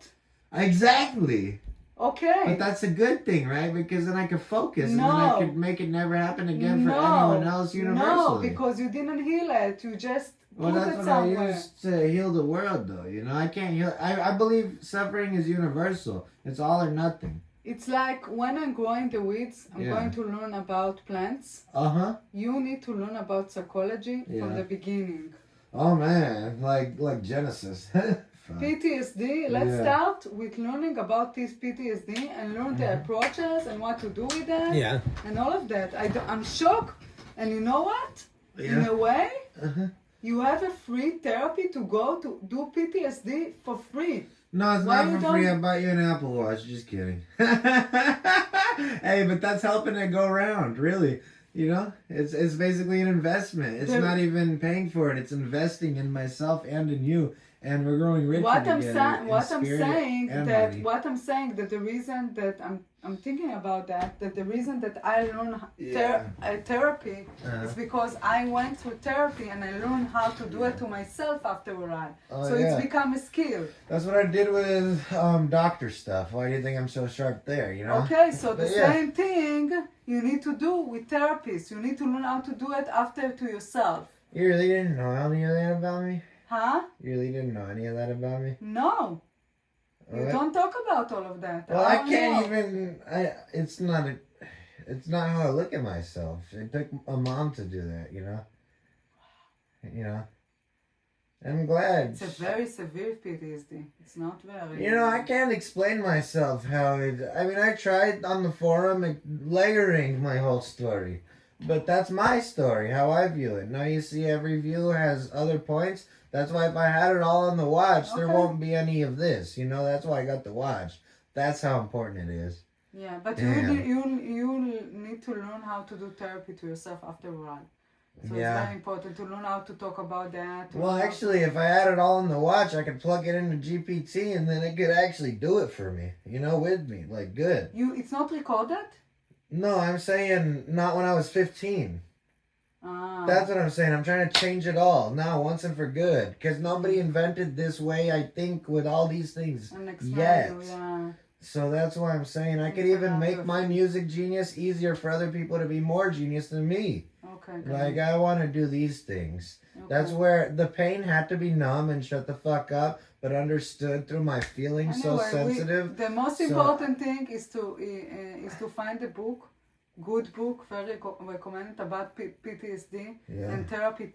Exactly. Okay. But that's a good thing, right? Because then I could focus and then I No. could make it never happen again for No. anyone else universally. No, because you didn't heal it. You just Well, put that's it what somewhere. I use to heal the world, though. You know, I can't heal. I believe suffering is universal. It's all or nothing. It's like when I'm growing the weeds, I'm Yeah. going to learn about plants. Uh-huh. You need to learn about psychology from Yeah. the beginning. Oh, man. Like Genesis. Fuck. PTSD, let's Yeah. start with learning about this PTSD and learn the approaches and what to do with that Yeah. and all of that. I'm shocked. And you know what? In Yeah. a way, Uh-huh. you have a free therapy to go to do PTSD for free. No, it's Why not you for free. don't- I bought you an Apple Watch. Just kidding. Hey, but that's helping it go round, really. You know, it's basically an investment. It's The- not even paying for it. It's investing in myself and in you. and we're growing richer together. What I'm saying that the reason that I'm thinking about that the reason that I learned therapy is because I went through therapy and I learned how to do it to myself after a while. So it's become a skill. That's what I did with doctor stuff. Why do you think I'm so sharp there, you know? Okay, so the same thing you need to do with therapists. You need to learn how to do it after to yourself. You really didn't know any of that about me? Huh? You really didn't know any of that about me? No. You don't talk about all of that. Well, I can't even. It's not how I look at myself. It took a mom to do that, you know. You know. I'm glad. It's a very severe PTSD. It's not very. You know, I can't explain myself how it. I mean, I tried on the forum layering my whole story, but that's my story, how I view it. Now you see, every view has other points. That's why if I had it all on the watch, there won't be any of this. You know, that's why I got the watch. That's how important it is. Yeah, but you need to learn how to do therapy to yourself after a while. So it's very important to learn how to talk about that. Well, actually, if I had it all on the watch, I could plug it into GPT and then it could actually do it for me. You know, with me. Like, good. It's not recorded? No, I'm saying not when I was 15. That's what I'm saying. I'm trying to change it all now, once and for good. Because nobody invented this way, I think, with all these things yet. So that's why I'm saying I could even make my music genius easier for other people to be more genius than me. Okay. Like, I want to do these things. Okay. That's where the pain had to be numb and shut the fuck up, but understood through my feelings so sensitive. The most important thing is to find a book. Good book, very recommended about PTSD and therapy.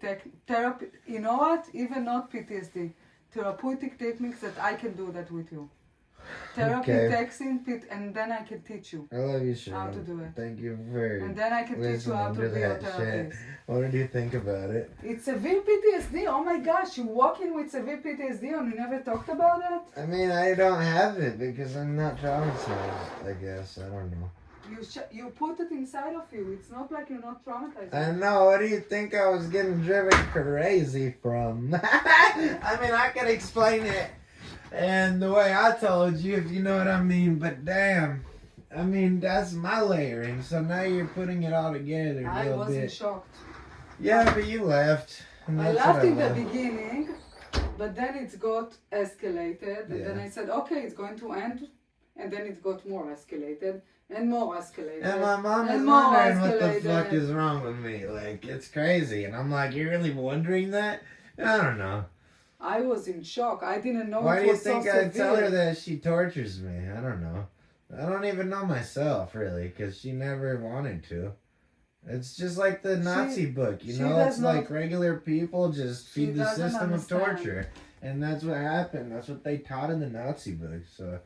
You know what? Even not PTSD, therapeutic techniques that I can do that with you. Therapy texting, and then I can teach you. I love you, Sharon. How to do it. Thank you very much. And then I can teach you how to be a therapist. What did you think about it? It's severe PTSD. Oh my gosh, you walk in with severe PTSD and you never talked about it? I mean, I don't have it because I'm not traumatized. I guess I don't know. You put it inside of you. It's not like you're not traumatized. I know. What do you think I was getting driven crazy from? I mean, I can explain it and the way I told you, if you know what I mean. But damn, I mean, that's my layering. So now you're putting it all together. I wasn't shocked. Yeah, but you left. I laughed in the beginning, but then it got escalated. And then I said, okay, it's going to end. And then it got more escalated. And more escalated. And my mom is wondering what the fuck is wrong with me. Like, it's crazy. And I'm like, you're really wondering that? I don't know. I was in shock. I didn't know Why it do you was think so I severe. tell her that she tortures me? I don't know. I don't even know myself, really, because she never wanted to. It's just like the Nazi book, you know? It's like regular people just feed the system of torture. And that's what happened. That's what they taught in the Nazi book. So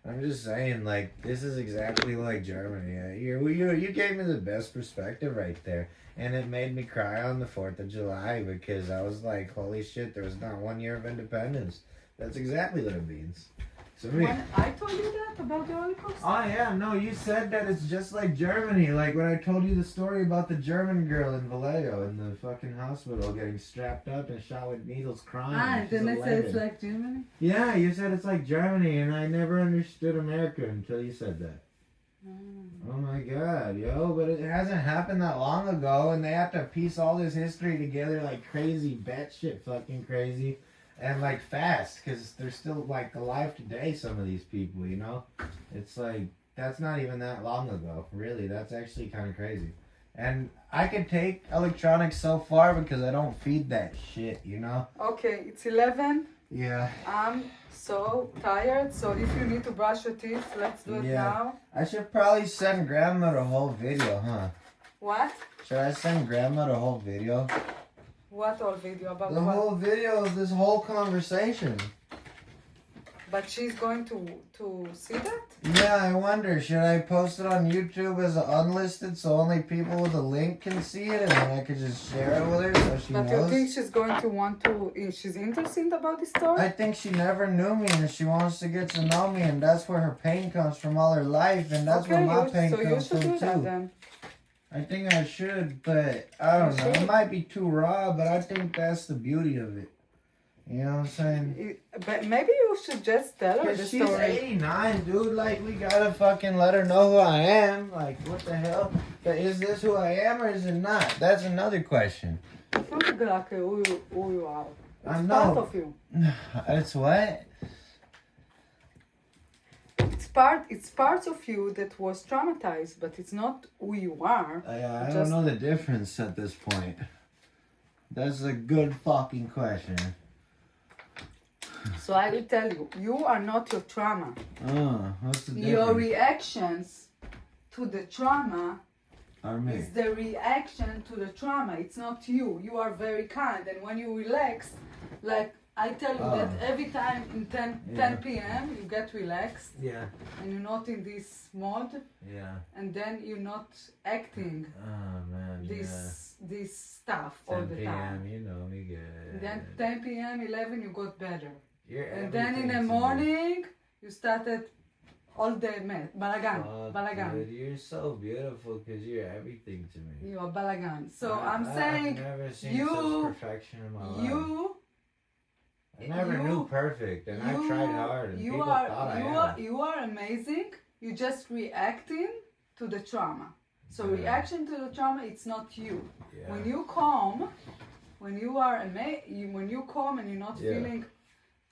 I'm just saying, like, this is exactly like Germany. You gave me the best perspective right there. And it made me cry on the 4th of July because I was like, holy shit, there was not 1 year of independence. That's exactly what it means. So I told you that about the Holocaust? Oh yeah, no, you said that it's just like Germany. Like when I told you the story about the German girl in Vallejo in the fucking hospital getting strapped up and shot with needles crying. And then I said it's like Germany? Yeah, you said it's like Germany, and I never understood America until you said that. Oh my god, yo, but it hasn't happened that long ago, and they have to piece all this history together like crazy, batshit fucking crazy. And like fast, because they're still like alive today, some of these people, you know? It's like, that's not even that long ago, really. That's actually kind of crazy. And I can take electronics so far because I don't feed that shit, you know? Okay, it's 11. Yeah. I'm so tired, so if you need to brush your teeth, let's do it now. I should probably send Grandma the whole video, huh? What? Should I send Grandma the whole video? What whole video? About the what? whole video of this whole conversation. But she's going to see that? Yeah, I wonder, should I post it on YouTube as unlisted so only people with a link can see it and then I could just share it with her so she knows? But you think she's going to want to, she's interested about this story? I think she never knew me and she wants to get to know me and that's where her pain comes from all her life and that's where my pain comes from too. So you should do that then. I think I should, but I don't know. It might be too raw, but I think that's the beauty of it. You know what I'm saying? But maybe you should just tell her the Cause she's story. 89, dude. Like, we gotta fucking let her know who I am. Like, what the hell? But is this who I am or is it not? That's another question. It's not exactly who you are. It's I know. part of you. It's what? It's part of you that was traumatized, but it's not who you are. I don't know the difference at this point. That's a good fucking question. So I will tell you, you are not your trauma. What's the difference? Your reactions to the trauma Are me. is the reaction to the trauma. It's not you. You are very kind. And when you relax, like I tell you that every time in 10 p.m. you get relaxed. Yeah. And you're not in this mode. Yeah. And then you're not acting Oh man. this stuff all the 10 time. p.m. You know me good. And then 10 p.m., 11, you got better. You're And then in the everything to me. morning, you started all the mess. Balagan. Fuck, Balagan. dude, you're so beautiful because you're everything to me. You are balagan. So I've saying, never seen you- such perfection in my life. I never you- knew perfect, and I tried hard, and people thought I am. you are amazing. You just reacting to the trauma. So Yeah. reaction to the trauma, it's not you. Yeah. When you calm, when you are when you calm and you're not Yeah. feeling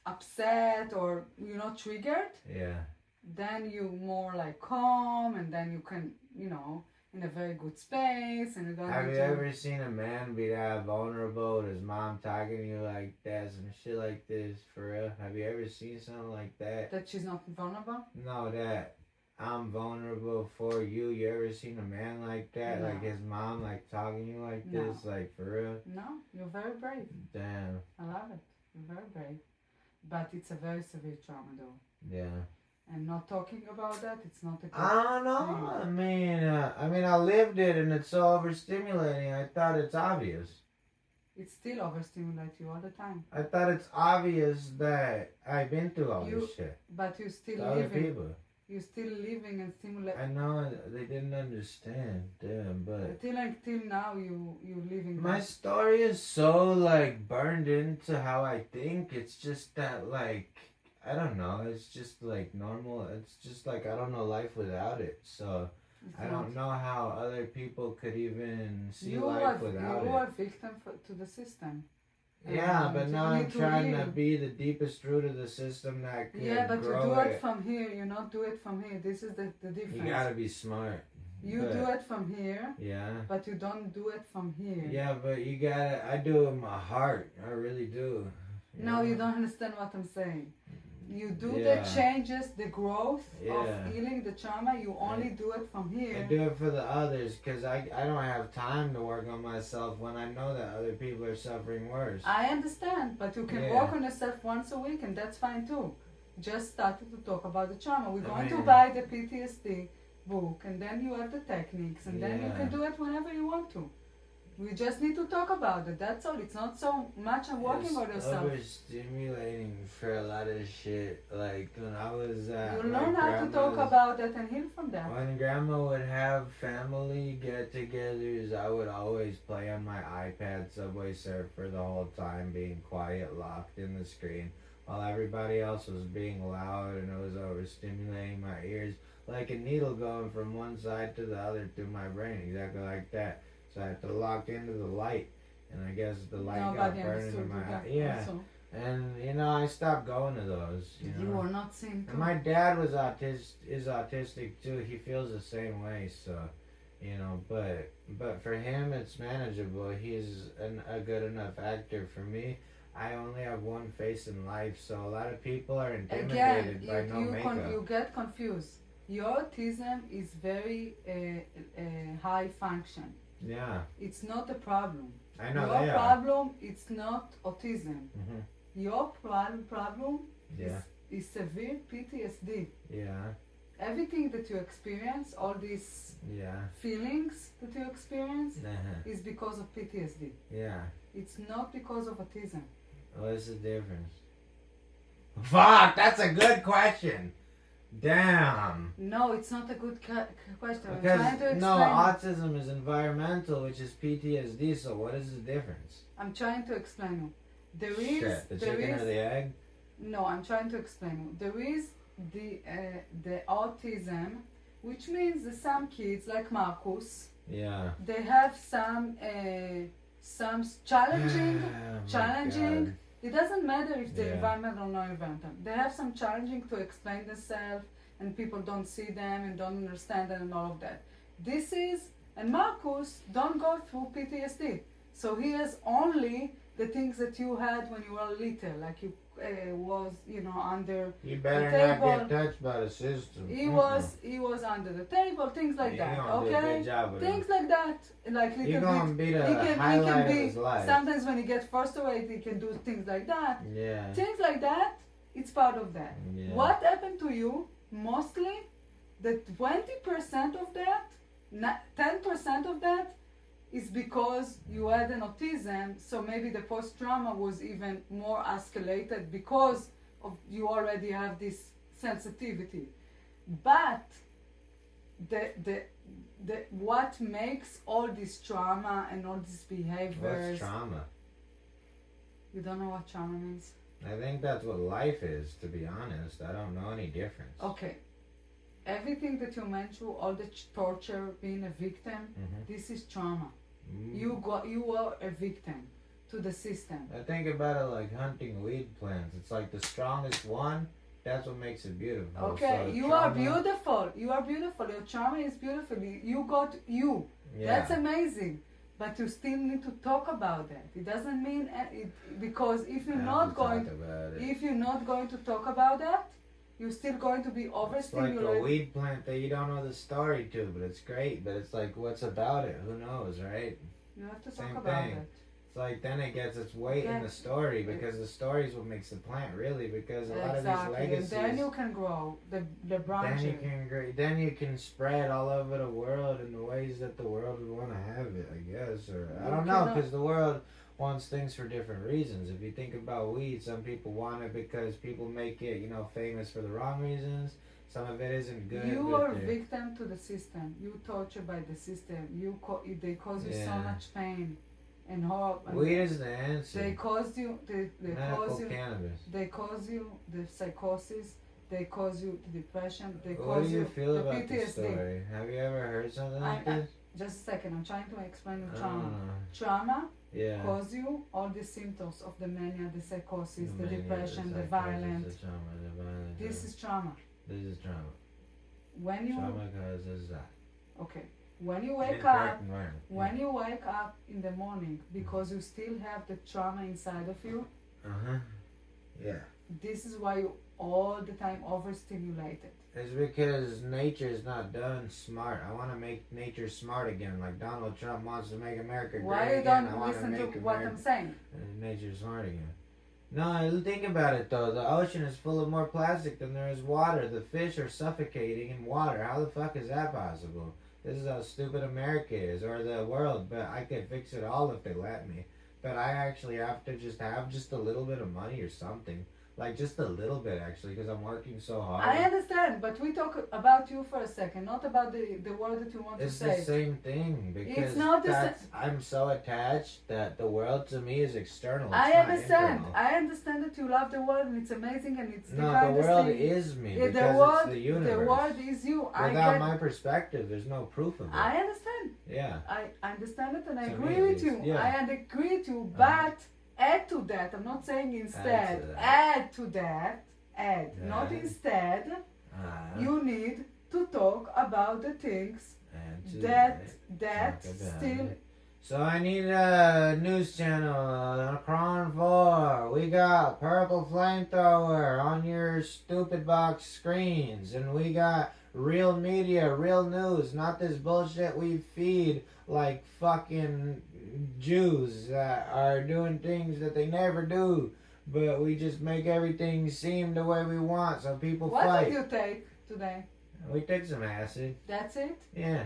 upset or you're not triggered, Yeah. then you more like calm, and then you can, in a very good space, and you don't Have need you to. ever seen a man be that vulnerable with his mom talking to you like that, some shit like this, for real? Have you ever seen something like that? That she's not vulnerable? No, that I'm vulnerable for you. You ever seen a man like that? No. Like his mom like talking to you like No. this? Like for real? No, you're very brave. Damn. I love it. You're very brave. But it's a very severe trauma though. Yeah. And not talking about that, it's not a good I don't know. I mean, I lived it, and it's so overstimulating. I thought it's obvious. It still overstimulates you all the time. I thought it's obvious that I've been through all this shit. But you're still To other living. people. You're still living and stimulating. I know they didn't understand, damn, but Till now, you living. my that. story is so like burned into how I think. It's just that like I don't know. It's just like normal. It's just like I don't know life without it. So It's I not. don't know how other people could even see You life are without you it. are victim to the system. Yeah, but You now I'm need to trying to heal. be the deepest root of the system that could Yeah, but you grow do it it. from here. You not do it from here. This is the difference. You gotta be smart. You but- do it from here, Yeah. but you don't do it from here. Yeah, but you gotta. I do it with my heart. I really do. No, you don't understand what I'm saying. You do Yeah. the changes, the growth Yeah. of healing the trauma. You only do it from I here. do it for the others because I don't have time to work on myself when I know that other people are suffering worse. I understand, but you can Yeah. work on yourself once a week, and that's fine too. Just started to talk about the trauma. We're going to mean- buy the PTSD book, and then you have the techniques, and then you Yeah. can do it whenever you want to. We just need to talk about it. That's all. It's not so much I'm working It's on yourself. overstimulating for a lot of shit. Like when I was You my learn how to talk grandma's- about it and heal from that. When grandma would have family get-togethers, I would always play on my iPad Subway Surfer the whole time, being quiet, locked in the screen, while everybody else was being loud, and it was overstimulating my ears, like a needle going from one side to the other through my brain, exactly like that. So I had to lock into the light, and I guess the light Nobody got burned into understood my that. yeah. Also. And I stopped going to those. You You know. are not seeing. And my dad was autistic too. He feels the same way, so but for him it's manageable. He's a good enough actor. For me, I only have one face in life, so a lot of people are intimidated Again, by no makeup. you get confused. Your autism is very high function. Yeah, It's not a problem. I know Your they are. problem is not autism. Mhm. Your problem Yeah, is severe PTSD. yeah, Everything that you experience, all these yeah, feelings that you experience, uh-huh. is because of PTSD. Yeah. It's not because of autism. What's the difference? Fuck, that's a good question. Damn. No, it's not a good question. I'm Because trying to explain. no, autism is environmental, which is PTSD. So what is the difference? I'm trying to explain you. There is Shit, the there chicken is or the egg? no. I'm trying to explain you. There is the autism, which means that some kids like Marcus, Yeah. they have some challenging Oh my challenging. God. It doesn't matter if the Yeah. environment or no environment. They have some challenging to explain themselves, and people don't see them and don't understand them and all of that. This is, and Marcus don't go through PTSD, so he has only the things that you had when you were little, like you was, under You better the not table. get touched by the system. He was under the table, things like Yeah, that. you gonna do a Okay, good job with things him. like that, like You're little gonna bit. be the He can highlight be of his life. sometimes when he gets frustrated, he can do things like that. Yeah. Things like that, it's part of that. Yeah. What happened to you? Mostly, the 20% of that, 10% of that, is because you had an autism. So maybe the post-trauma was even more escalated because of you already have this sensitivity. But the what makes all this trauma and all these behaviors? What's trauma? You don't know what trauma means? I think that's what life is, to be honest. I don't know any difference. Okay. Everything that you mentioned, all the torture, being a victim, Mhm. this is trauma. Mm. You are a victim to the system. I think about it like hunting weed plants. It's like the strongest one, that's what makes it beautiful. Okay, So you are trauma- beautiful. You are beautiful. Your trauma is beautiful. You got you. Yeah. That's amazing. But you still need to talk about that. It doesn't mean because if you're I have not to going, talk about it. if you're not going to talk about that, you're still going to be It's like a overstimulated. weed plant that you don't know the story to, but it's great. But it's like, what's about it? Who knows, right? You have to Same talk about thing. it. It's like then it gets its weight in Okay. the story because the story is what makes the plant really. Because a lot of these Exactly. And legacies, then you can grow the then branches. you can then you can spread all over the world in the ways that the world would want to have it, I guess. Or I You don't know, cannot- because the world wants things for different reasons. If you think about weed, some people want it because people make it, famous for the wrong reasons. Some of it isn't good. You but are they're- victim to the system. You tortured by the system. They cause you so Yeah. much pain and horror. and Weed is the answer. They caused you. They Medical cause you. cannabis. They cause you the psychosis. They cause you the depression. They What cause do you feel the about this PTSD. story? Have you ever heard something like I- this? Just a second. I'm trying to explain the I trauma. don't know. Trauma Yeah. cause you all the symptoms of the mania, the psychosis, the mania, depression, the psychosis, violence. the trauma, the violence. This is trauma. This is trauma. When you Trauma causes that. okay, when you wake Incorrect up. environment. When you wake up in the morning because you still have the trauma inside of you, Uh-huh. Yeah. this is why you all the time overstimulated. It's because nature is not done smart. I want to make nature smart again, like Donald Trump wants to make America Why great you again. I don't want listen to make what I'm saying? nature smart again. No, think about it though. The ocean is full of more plastic than there is water. The fish are suffocating in water. How the fuck is that possible? This is how stupid America is, or the world. But I could fix it all if they let me. But I actually have to just have just a little bit of money or something. Like just a little bit actually, because I'm working so hard. I understand, but we talk about you for a second, not about the word that you want It's to the say. same thing because not the I'm so attached that the world to me is external. It's I not understand. internal. I understand that you love the world and it's amazing and it's the No, the kindest world thing. is me Yeah, because it's the universe. The world is you. Without my perspective, there's no proof of it. I understand. Yeah. I understand it and I To agree me, at with you. least, yeah. I agree with you, Uh-huh. but add to that. I'm not saying instead. that. Add to that. Add, Yeah. not instead. You need to talk about the things that Talk about still. it. So I need a news channel, Crown 4. We got Purple Flamethrower on your stupid box screens. And we got real media, real news, not this bullshit we feed like fucking Jews that are doing things that they never do. But we just make everything seem the way we want so people What fight. did you take today? We took some acid. That's it? Yeah.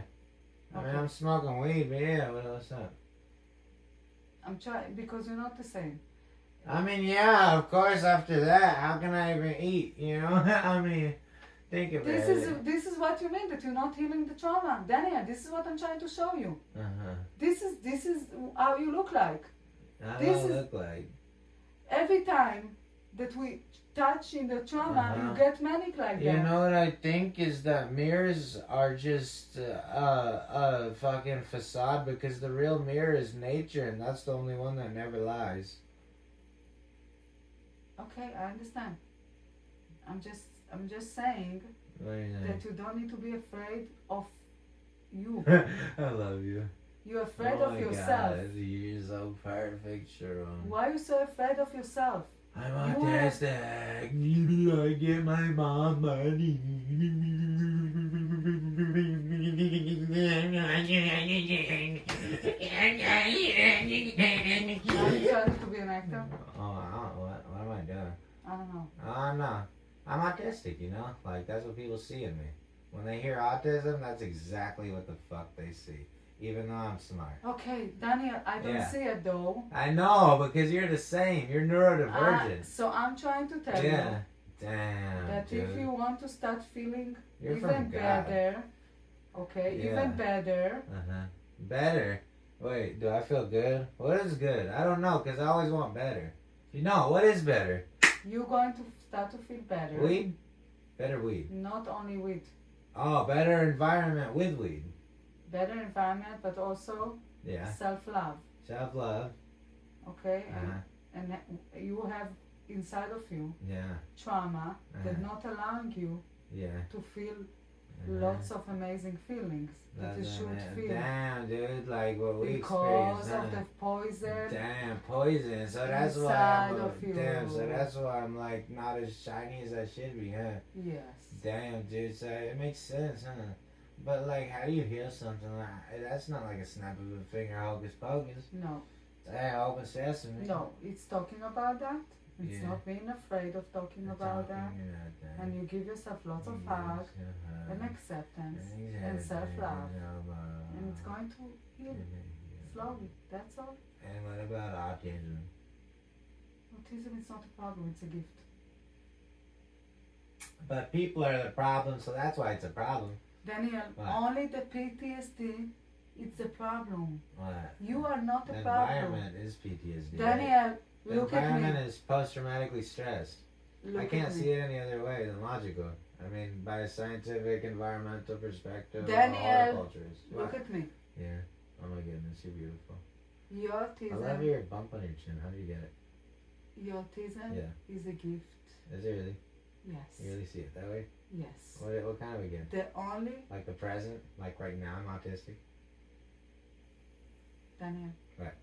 I mean, Okay. I'm smoking weed, but yeah, what's up? I'm trying because you're not the same. I mean, yeah, of course, after that, how can I even eat, you know? I mean, think about it. This is what you mean that you're not healing the trauma. Daniel, this is what I'm trying to show you. Uh-huh. This is how you look like. How This do I is- look like? every time that we touch in the trauma, you get manic like You that. know what I think is that mirrors are just a fucking facade, because the real mirror is nature, and that's the only one that never lies. Okay, I understand. I'm just saying What do you that you don't need to be afraid of you. think? I love you. You're afraid Oh of my yourself. God, you're so perfect, Sharon. Why are you so afraid of yourself? I'm You have- autistic. I get my mom money. Are you trying to be an actor? What am I doing? I don't know. I'm not. I'm autistic, you know? Like, that's what people see in me. When they hear autism, that's exactly what the fuck they see. Even though I'm smart. Okay, Daniel, I don't Yeah. see it though. I know, because you're the same. You're neurodivergent. So I'm trying to tell Yeah. you Damn, that dude. if you want to start feeling You're even from God. better, okay, Yeah. even better, Uh-huh. Better? Wait, do I feel good? What is good? I don't know, because I always want better. You know, what is better? you're going to start to feel better. Weed? Better weed. Not only with Oh, better environment with weed. better environment, but also Yeah. self-love, Self-love. okay? Uh-huh. And you have inside of you Yeah. trauma that Uh-huh. not allowing you Yeah. to feel Uh-huh. lots of amazing feelings that you That's should it. feel Damn, dude, like what we because experienced. of huh? the poison. Damn, poison. So that's why inside I'm of you. damn. So that's why I'm like not as shiny as I should be, huh? Yes. Damn, dude. So it makes sense, huh? But like, how do you heal something like that's not like a snap of a finger, hocus pocus. No. Hey, open sesame. No. It's talking about that. It's Yeah. not being afraid of talking about that. And you give yourself lots of hug and acceptance and self-love. And it's going to heal slowly. That's all. And what about autism? Autism is not a problem, it's a gift. But people are the problem, so that's why it's a problem. Daniel, What? only the PTSD is the problem. What? You are not The a problem. environment is PTSD. right? Daniel, The look at environment me. is post-traumatically stressed. Look I can't at me. see it any other way than logical. I mean, by a scientific, environmental perspective, Daniel, horticulturist. Look What? at me. Yeah. Oh my goodness, you're beautiful. Your I love autism, your bump on your chin. How do you get it? your autism Yeah. is a gift. Is it really? Yes. You really see it that way? Yes. What kind of a gift? The only, Like the present? Like right now I'm autistic? Daniel. What?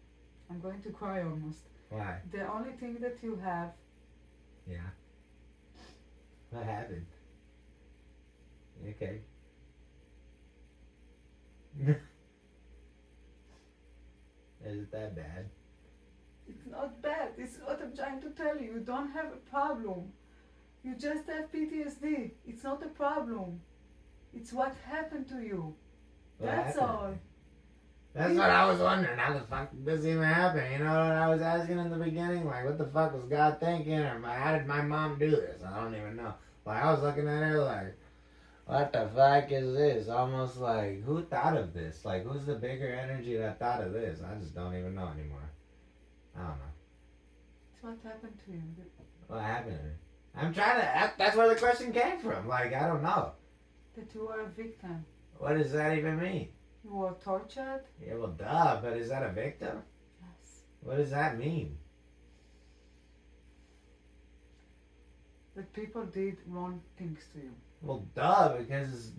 I'm going to cry almost. Why? The only thing that you have, Yeah. What happened? You okay? Is it that bad? it's not bad. It's what I'm trying to tell you. You don't have a problem. You just have PTSD. It's not a problem. It's what happened to you. What That's happened? all. That's what I was wondering. How the fuck did this even happen? You know what I was asking in the beginning? Like, what the fuck was God thinking? Or how did my mom do this? I don't even know. Like, I was looking at her like, what the fuck is this? Almost like, who thought of this? Like, who's the bigger energy that thought of this? I just don't even know anymore. I don't know. It's what happened to you. What happened to me? I'm trying to, that's where the question came from. Like, I don't know. That you were a victim. What does that even mean? You were tortured. Yeah, well, duh, but is that a victim? Yes. What does that mean? That people did wrong things to you. Well, duh, because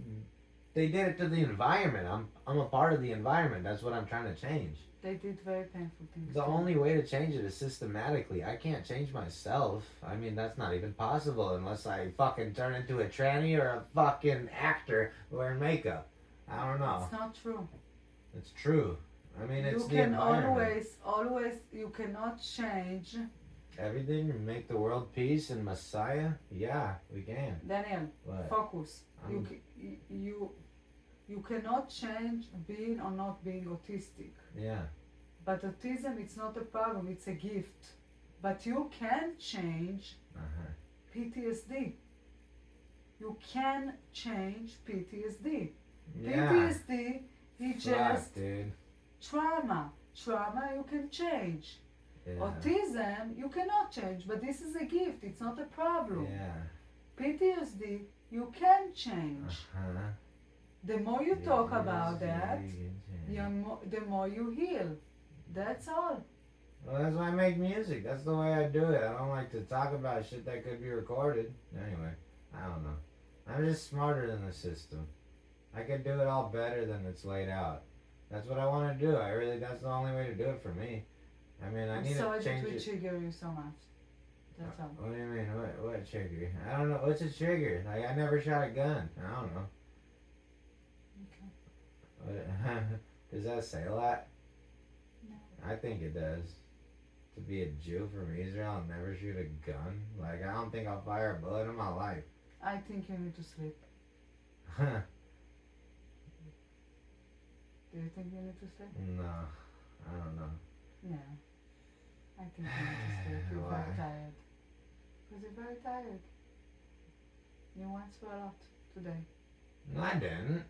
they did it to the environment. I'm a part of the environment. That's what I'm trying to change. They did very painful things. The to you. only way to change it is systematically. I can't change myself. I mean, that's not even possible unless I fucking turn into a tranny or a fucking actor wearing makeup. I don't know. It's not true. It's true. I mean, it's You the can environment. always, you cannot change. Everything and make the world peace and Messiah? Yeah, we can. Daniel, What? focus. I'm- You cannot change being or not being autistic. Yeah. But autism, it's not a problem, it's a gift. But you can change Uh-huh. PTSD. You can change PTSD. Yeah. PTSD is Fuck, just dude. trauma. Trauma you can change. Yeah. Autism, you cannot change, but this is a gift. It's not a problem. Yeah. PTSD, you can change. Uh-huh. The more you talk about PTSD, that, you can change. the more you heal. That's all. Well, that's why I make music. That's the way I do it. I don't like to talk about shit that could be recorded. Anyway, I don't know. I'm just smarter than the system. I could do it all better than it's laid out. That's what I want to do. That's the only way to do it for me. I mean, I I'm need sorry to that change we it. trigger you so much. That's all. What do you mean? What trigger? I don't know. What's a trigger? Like, I never shot a gun. I don't know. Okay. Does that say a lot? No. I think it does. To be a Jew from Israel and never shoot a gun? Like, I don't think I'll fire a bullet in my life. I think you need to sleep. Do you think you need to sleep? No. I don't know. No. I think you need to sleep. You're Why? very tired. Because you're very tired. You went through a lot today. No, I didn't.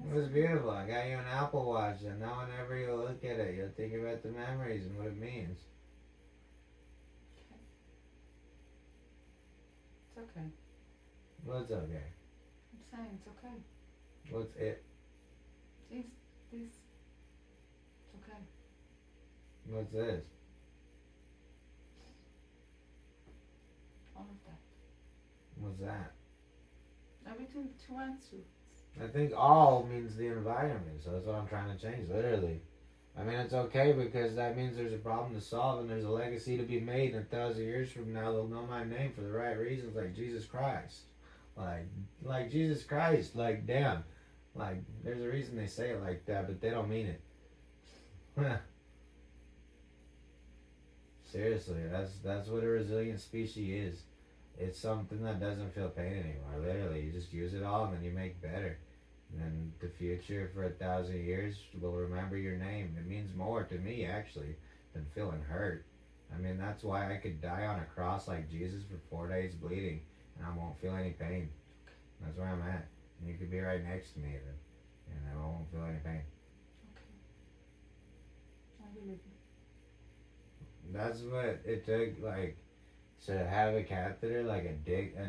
It was beautiful. I got you an Apple Watch, and now whenever you look at it, you'll think about the memories and what it means. It's okay. What's okay? I'm saying it's okay. What's it? This. It's okay. What's this? All of that. What's that? Everything that you went through. I think all means the environment, so that's what I'm trying to change, literally. I mean, it's okay because that means there's a problem to solve and there's a legacy to be made, and 1,000 years from now they'll know my name for the right reasons, like Jesus Christ. Like Jesus Christ, like damn. Like, there's a reason they say it like that, but they don't mean it. Seriously, that's what a resilient species is. It's something that doesn't feel pain anymore. Literally, you just use it all and then you make better. And then the future for 1,000 years will remember your name. It means more to me, actually, than feeling hurt. I mean, that's why I could die on a cross like Jesus for 4 days bleeding and I won't feel any pain. That's where I'm at. And you could be right next to me even, and I won't feel any pain. Okay. I believe you. That's what it took, like, to have a catheter, like a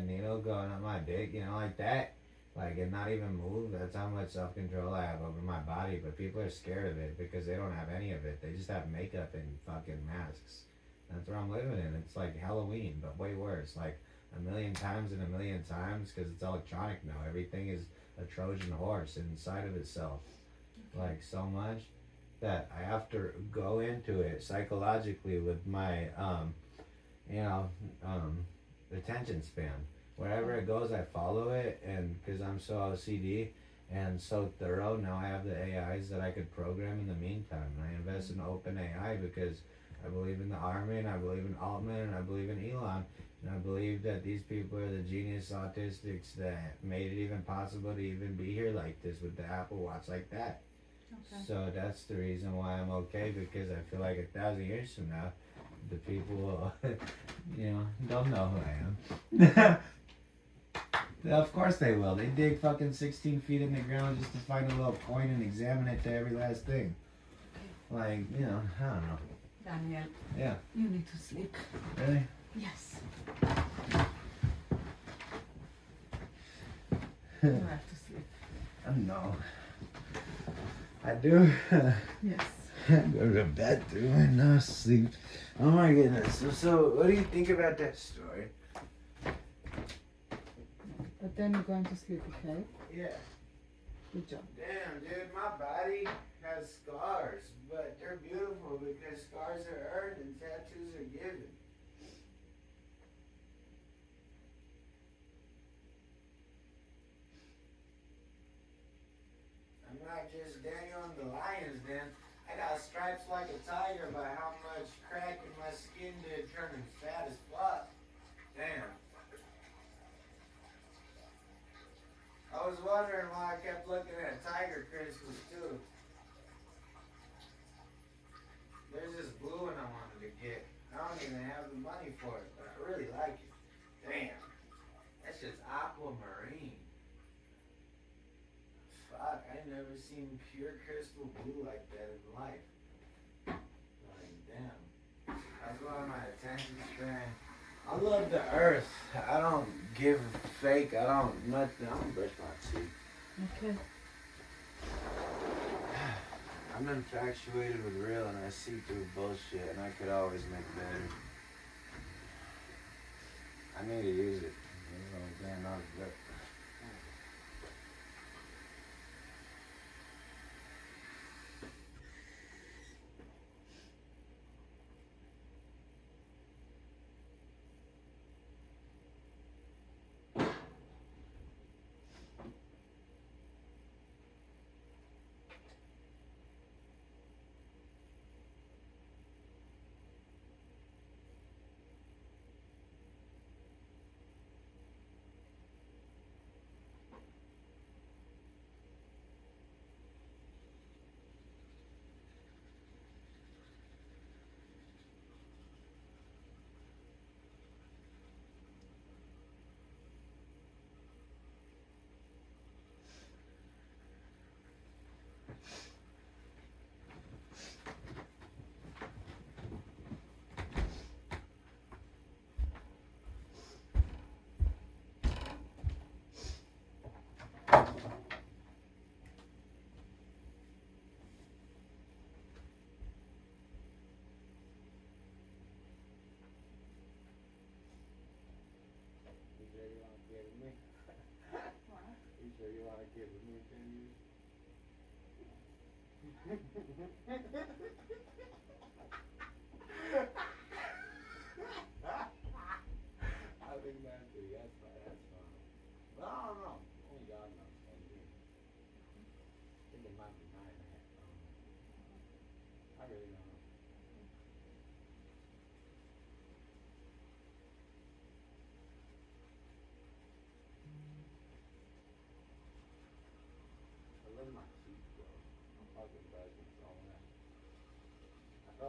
needle going up my dick, you know, like that. Like, and not even move. That's how much self-control I have over my body. But people are scared of it because they don't have any of it. They just have makeup and fucking masks. That's where I'm living in. It's like Halloween, but way worse. Like, 1,000,000 times and 1,000,000 times because it's electronic now. Everything is a Trojan horse inside of itself. Like, so much that I have to go into it psychologically with my, attention span. Wherever it goes, I follow it, and because I'm so OCD and so thorough, now I have the AIs that I could program in the meantime. And I invest in open AI because I believe in the army, and I believe in Altman, and I believe in Elon. And I believe that these people are the genius autistics that made it even possible to even be here like this with the Apple Watch like that. Okay. So that's the reason why I'm okay, because I feel like 1,000 years from now, the people will, don't know who I am. Of course they will. They dig fucking 16 feet in the ground just to find a little coin and examine it to every last thing. Like, I don't know. Daniel. Yeah. You need to sleep. Really? Yes. You have to sleep. No. I do. Yes. I go to bed too and not sleep. Oh my goodness. So what do you think about that story? But then you're going to sleep, okay? Yeah. Good job. Damn, dude, my body has scars, but they're beautiful because scars are earned and tattoos are given. I'm not just Daniel in the Lion's Den. I got stripes like a tiger by how much crack in my skin did turning fat as fuck. Damn. I was wondering why I kept looking at tiger crystals too. There's this blue one I wanted to get. I don't even have the money for it, but I really like it. Damn. That's just aquamarine. Fuck, I never seen pure crystal blue like that in life. Like, damn. I love the earth. I don't give fake. I don't nothing. I don't brush my teeth. Okay. I'm infatuated with real, and I see through bullshit, and I could always make better. I need to use it. Damn, not good.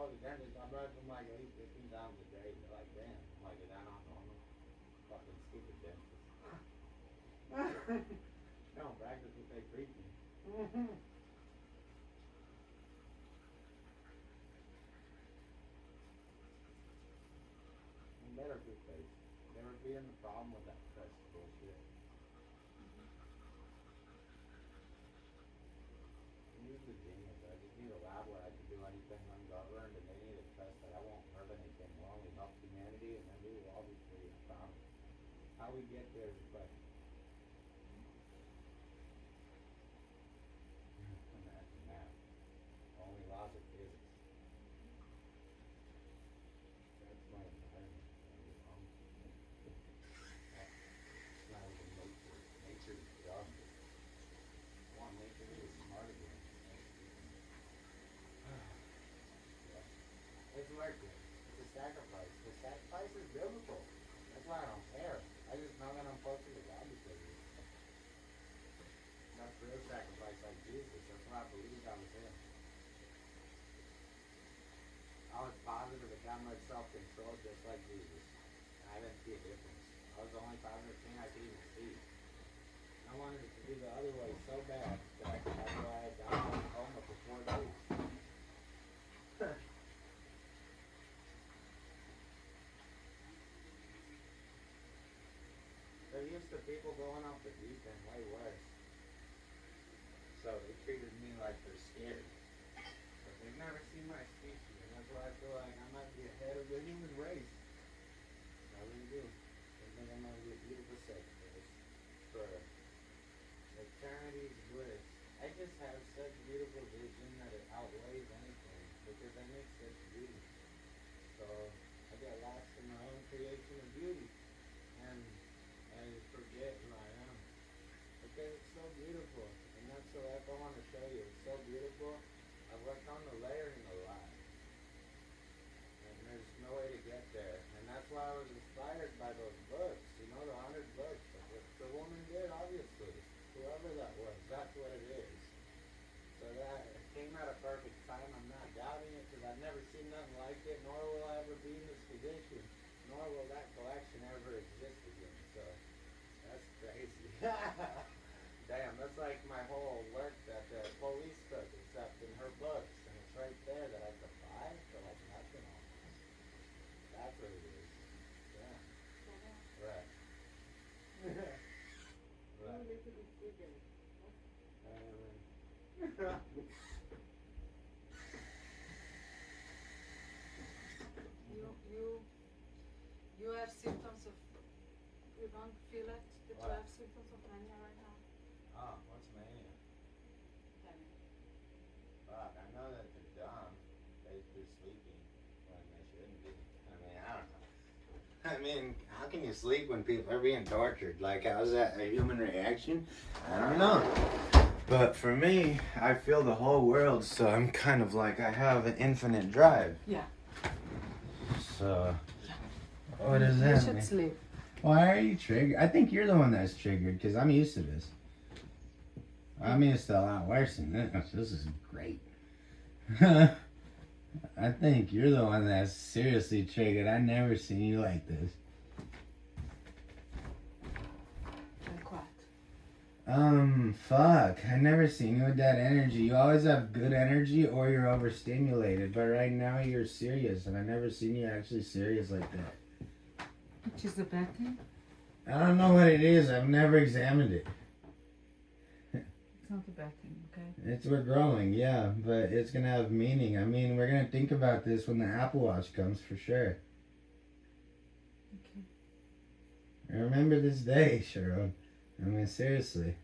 The dentist, I brush them like at least 15 times a day. They're like, damn, I'm like, is that not normal? Fucking stupid dentist. They don't practice what they preach me. Better toothpaste. Never being the problem with that crust bullshit. Use the genius. I just need a lab where I can do anything ungoverned, and they need a test that I won't hurt anything. We'll only help humanity, and then we will all be free. I promise. How we get there is a question. Imagine that. Only laws of physics. That's my environment. It's not even nature. Nature is dumb. I want nature to be smart again. It's worth it. It's a sacrifice. The sacrifice is biblical. That's why I don't care. I just know that I'm closer to God because of it. That's real sacrifice like Jesus. That's why I believed I was him. I was positive it got much self-control just like Jesus. And I didn't see a difference. I was the only positive thing I could even see. I wanted it to be the other way so bad that that's why I died in a coma for 4 days. They're used to people going off the deep end way worse. So they treated me like they're scared. But they've never seen my species, and that's why I feel like I might be ahead of the human race. I really do. I think I might be a beautiful sacrifice for eternity's bliss. I just have such beautiful vision that it outweighs anything because I make such beauty. So I get lost in my own creation of beauty. And I forget who I am. Because it's so beautiful. And that's the life I want to show you. It's so beautiful. I've worked on the layering a lot. And there's no way to get there. And that's why I was inspired by those books. You know, the 100 books. What the woman did, obviously. Whoever that was, that's what it is. So that it came at a perfect time. I'm not doubting it because I've never seen nothing like it, nor will I ever be in this position, nor will that collection ever exist again. So that's crazy. Damn, that's like my whole work that the police took, except in her books, and it's right there that I could buy for like nothing almost. That's what it is. Yeah. You have symptoms of, you don't feel it, that you have symptoms of mania right now? Oh, what's mania? Fuck, I know that they're dumb. They're sleeping when they shouldn't be. I mean, I don't know. I mean, how can you sleep when people are being tortured? Like, how's that a human reaction? I don't know. But for me, I feel the whole world, so I'm kind of like, I have an infinite drive. Yeah. So, what does that mean? You should sleep. Why are you triggered? I think you're the one that's triggered, because I'm used to this. I'm used to a lot worse than this. This is great. I think you're the one that's seriously triggered. I've never seen you like this. Like what? Fuck. I never seen you with that energy. You always have good energy or you're overstimulated. But right now you're serious, and I never seen you actually serious like that. Which is the bad thing? I don't know what it is. I've never examined it. It's not a bad thing, okay? We're growing, yeah, but it's gonna have meaning. I mean, we're gonna think about this when the Apple Watch comes for sure. Okay. I remember this day, Sharon. I mean, seriously.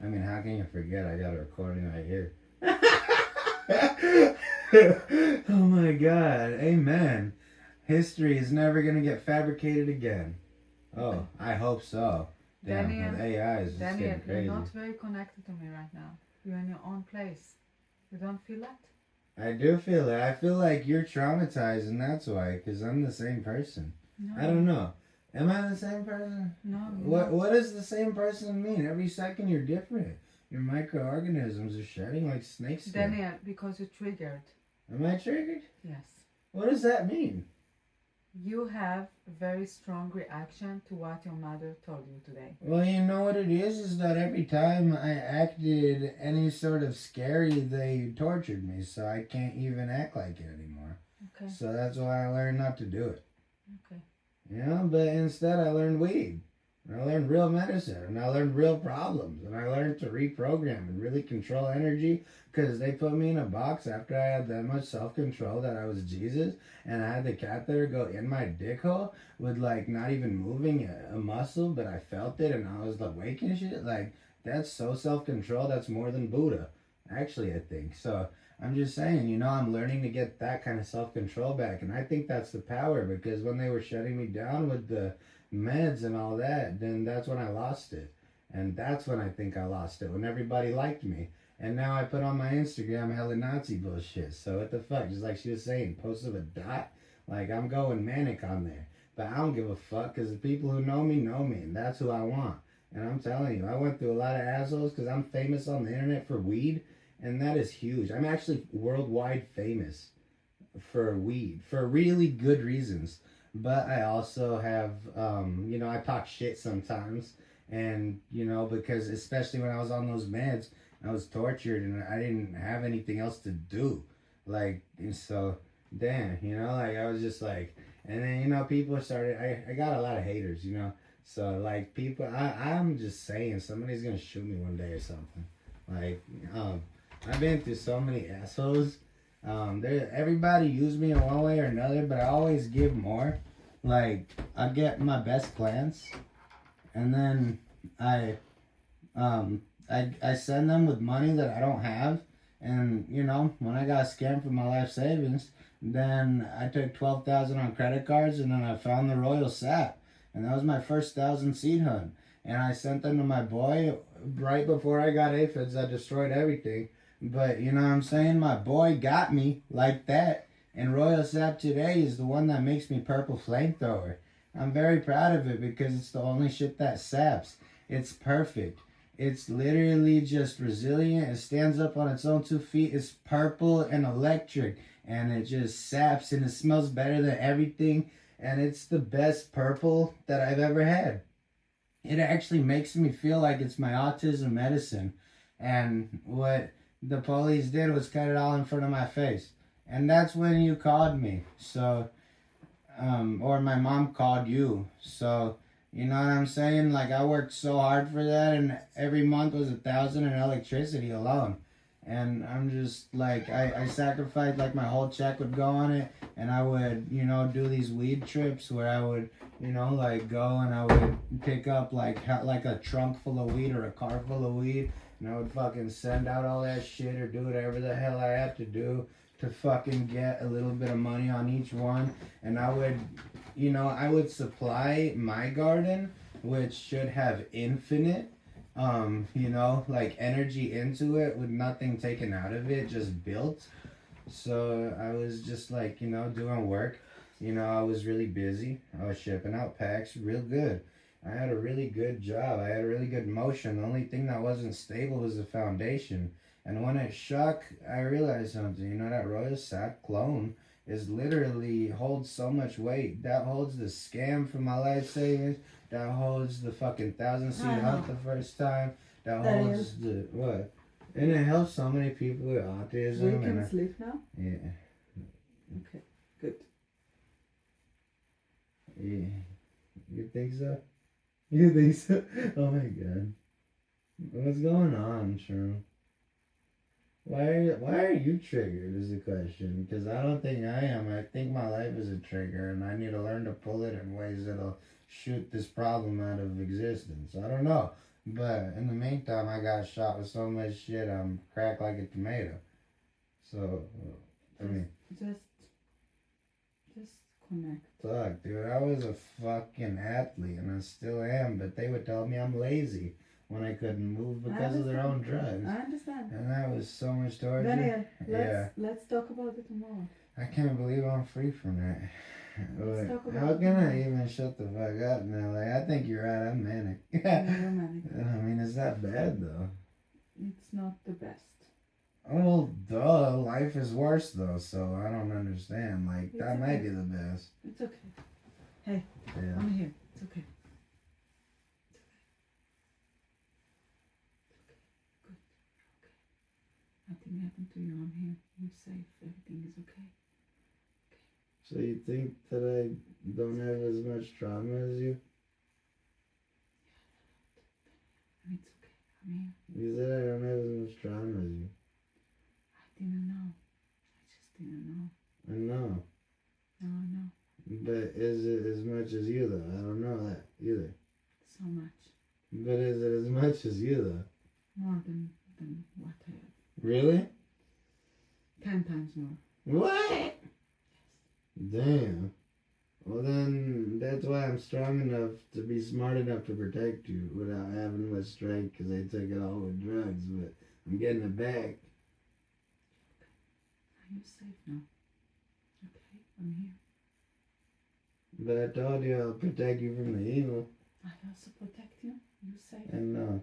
I mean, how can you forget? I got a recording right here. Oh my God. Amen. History is never gonna get fabricated again. Oh, I hope so. Damn, Daniel, with AI is just Daniel, getting crazy. you're not very connected to me right now. You're in your own place. You don't feel that? I do feel it. I feel like you're traumatized, and that's why, because I'm the same person. No. I don't know. Am I the same person? No. What does the same person mean? Every second you're different. Your microorganisms are shedding like snakes. Daniel, because you're triggered. Am I triggered? Yes. What does that mean? You have a very strong reaction to what your mother told you today. Well, you know what it is that every time I acted any sort of scary, they tortured me, so I can't even act like it anymore. Okay. So that's why I learned not to do it. Okay. Yeah, but instead I learned weed. And I learned real medicine, and I learned real problems, and I learned to reprogram and really control energy, because they put me in a box after I had that much self-control that I was Jesus, and I had the catheter go in my dick hole with like not even moving a muscle, but I felt it and I was awake and shit. Like, that's so self-control, that's more than Buddha, actually, I think. So I'm just saying, you know, I'm learning to get that kind of self-control back, and I think that's the power, because when they were shutting me down with the meds and all that, then that's when I lost it. And that's when I think I lost it, when everybody liked me. And now I put on my Instagram hella Nazi bullshit. So what the fuck? Just like she was saying, post of a dot. Like, I'm going manic on there. But I don't give a fuck, because the people who know me, and that's who I want. And I'm telling you, I went through a lot of assholes, because I'm famous on the internet for weed. And that is huge. I'm actually worldwide famous for weed, for really good reasons. But I also have, you know, I talk shit sometimes. And, you know, because especially when I was on those meds, I was tortured and I didn't have anything else to do. Like, and so, damn, you know, like, I was just like, and then, you know, people started, I got a lot of haters, you know. So, like, people, I'm just saying, somebody's going to shoot me one day or something. Like, I've been through so many assholes. Everybody used me in one way or another, but I always give more. Like, I get my best plans, and then I send them with money that I don't have, and, you know, when I got scammed for my life savings, then I took $12,000 on credit cards, and then I found the Royal Sap, and that was my first 1,000 seed hunt, and I sent them to my boy right before I got aphids. I destroyed everything. But, you know what I'm saying? My boy got me like that. And Royal Sap today is the one that makes me purple Flamethrower. I'm very proud of it because it's the only shit that saps. It's perfect. It's literally just resilient. It stands up on its own 2 feet. It's purple and electric. And it just saps and it smells better than everything. And it's the best purple that I've ever had. It actually makes me feel like it's my autism medicine. And what the police did was cut it all in front of my face. And that's when you called me. So, or my mom called you. So, You know what I'm saying? Like, I worked so hard for that, and every month was $1,000 in electricity alone. And I'm just like, I sacrificed, like, my whole check would go on it, and I would, you know, do these weed trips where I would, you know, like, go and I would pick up, like a trunk full of weed or a car full of weed, and I would fucking send out all that shit or do whatever the hell I had to do to fucking get a little bit of money on each one. And I would, you know, I would supply my garden, which should have infinite, you know, like energy into it with nothing taken out of it, just built. So I was just like, you know, doing work. You know, I was really busy. I was shipping out packs real good. I had a really good job. I had a really good motion. The only thing that wasn't stable was the foundation. And when it shook, I realized something. You know, that Royal Sap clone is literally holds so much weight. That holds the scam for my life savings. That holds the fucking 1,000 seed hunt the first time. That holds the what? And it helps so many people with autism. So you can sleep now? Yeah. Okay, good. Yeah. You think so? You think so? Oh my god. What's going on, Sherm? Why are you triggered is the question. Because I don't think I am. I think my life is a trigger and I need to learn to pull it in ways that'll shoot this problem out of existence. I don't know. But in the meantime, I got shot with so much shit, I'm cracked like a tomato. So, I mean... Just connect. Fuck, dude, I was a fucking athlete, and I still am, but they would tell me I'm lazy when I couldn't move because of their own drugs. I understand. And that was so much torture. Daniel, let's talk about it tomorrow. I can't believe I'm free from that. Let's talk about How it can I tomorrow. even shut the fuck up now? Like, I think you're right, I'm manic. Yeah, you're manic. I mean, it's not bad, though. It's not the best. Oh, duh. Life is worse, though, so I don't understand. Like, It's that okay. might be the best. It's okay. Hey, Yeah. I'm here. It's okay. It's okay. Good. Okay. Nothing happened to you. I'm here. You're safe. Everything is okay. So you think that I don't have as much trauma as you? And it's okay. I'm here. You said I don't have as much trauma as you. I didn't know. I just didn't know. I know. Now I know. But is it as much as you, though? I don't know that either. So much. But is it as much as you, though? More than what I have. Really? 10 times more. What? Damn. Well, then, that's why I'm strong enough to be smart enough to protect you without having much strength, because I took it all with drugs, but I'm getting it back. You're safe now. Okay, I'm here. But I told you I'll protect you from the evil. I also protect you. You're safe. And no.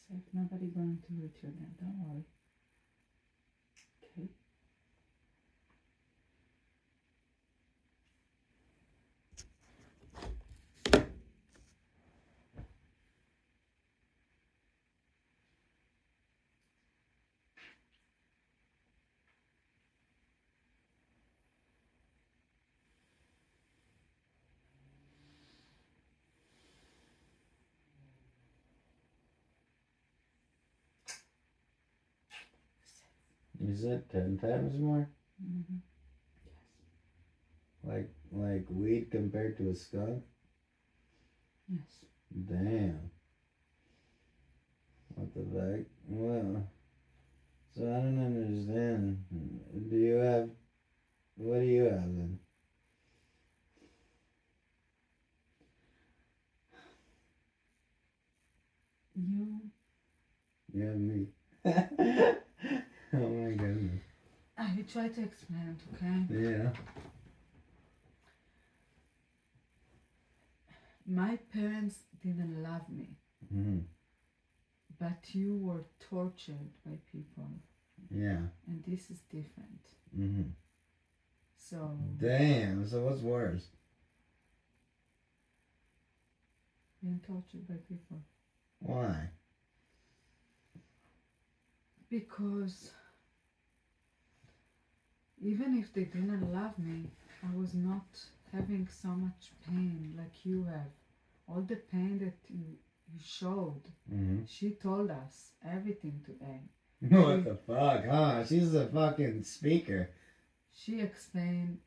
Safe. Nobody going to hurt you again. Don't worry. Okay. You said 10 times more? Mm-hmm. Yes. Like weed compared to a skunk? Yes. Damn. What the fuck? Well, so I don't understand. What do you have then? You have me. Oh my goodness. I will try to explain it, okay? Yeah. My parents didn't love me, Mm-hmm. but you were tortured by people, Yeah. and this is different. Mm-hmm. So, Damn. So what's worse? being tortured by people. Why? Because even if they didn't love me, I was not having so much pain like you have. all the pain that you showed. Mm-hmm. She told us everything today. What the fuck, huh? She's a fucking speaker. She explained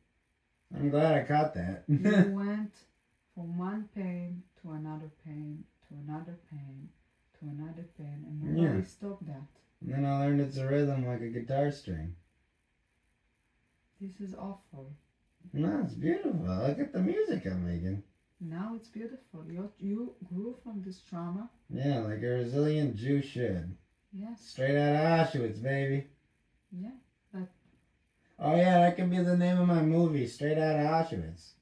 I'm glad I caught that. you went from one pain to another pain to another pain to another pain, and nobody stopped that. And then I learned it's a rhythm like a guitar string. This is awful. No, it's beautiful. Look at the music I'm making. Now it's beautiful. You grew from this trauma. Yeah, like a resilient Jew should. Yes. Straight out of Auschwitz, baby. Yeah. But Oh yeah, that could be the name of my movie, Straight Out of Auschwitz.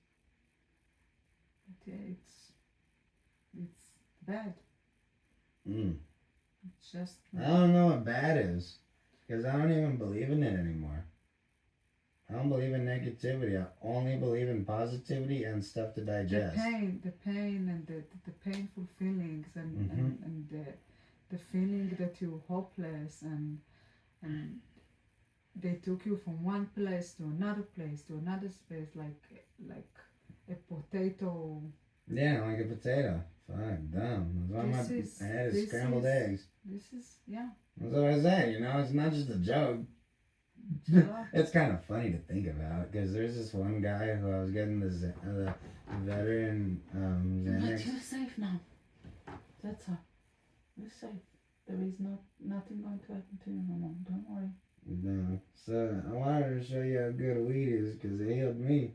yeah, it's bad. It's just. I don't know what bad is, because I don't even believe in it anymore. I don't believe in negativity. I only believe in positivity and stuff to digest. The pain, and the painful feelings, and the feeling that you're hopeless, and they took you from one place to another space, like a potato. Yeah, like a potato. Fuck, dumb. That's why my head is scrambled eggs. This is, yeah. That's what I said, you know, it's not just a joke. It's kind of funny to think about, because there's this one guy who I was getting the veteran But Xanax. you're safe now. That's all. You're safe. There is nothing going to happen to you no more. Don't worry. No. So I wanted to show you how good weed is, because it healed me.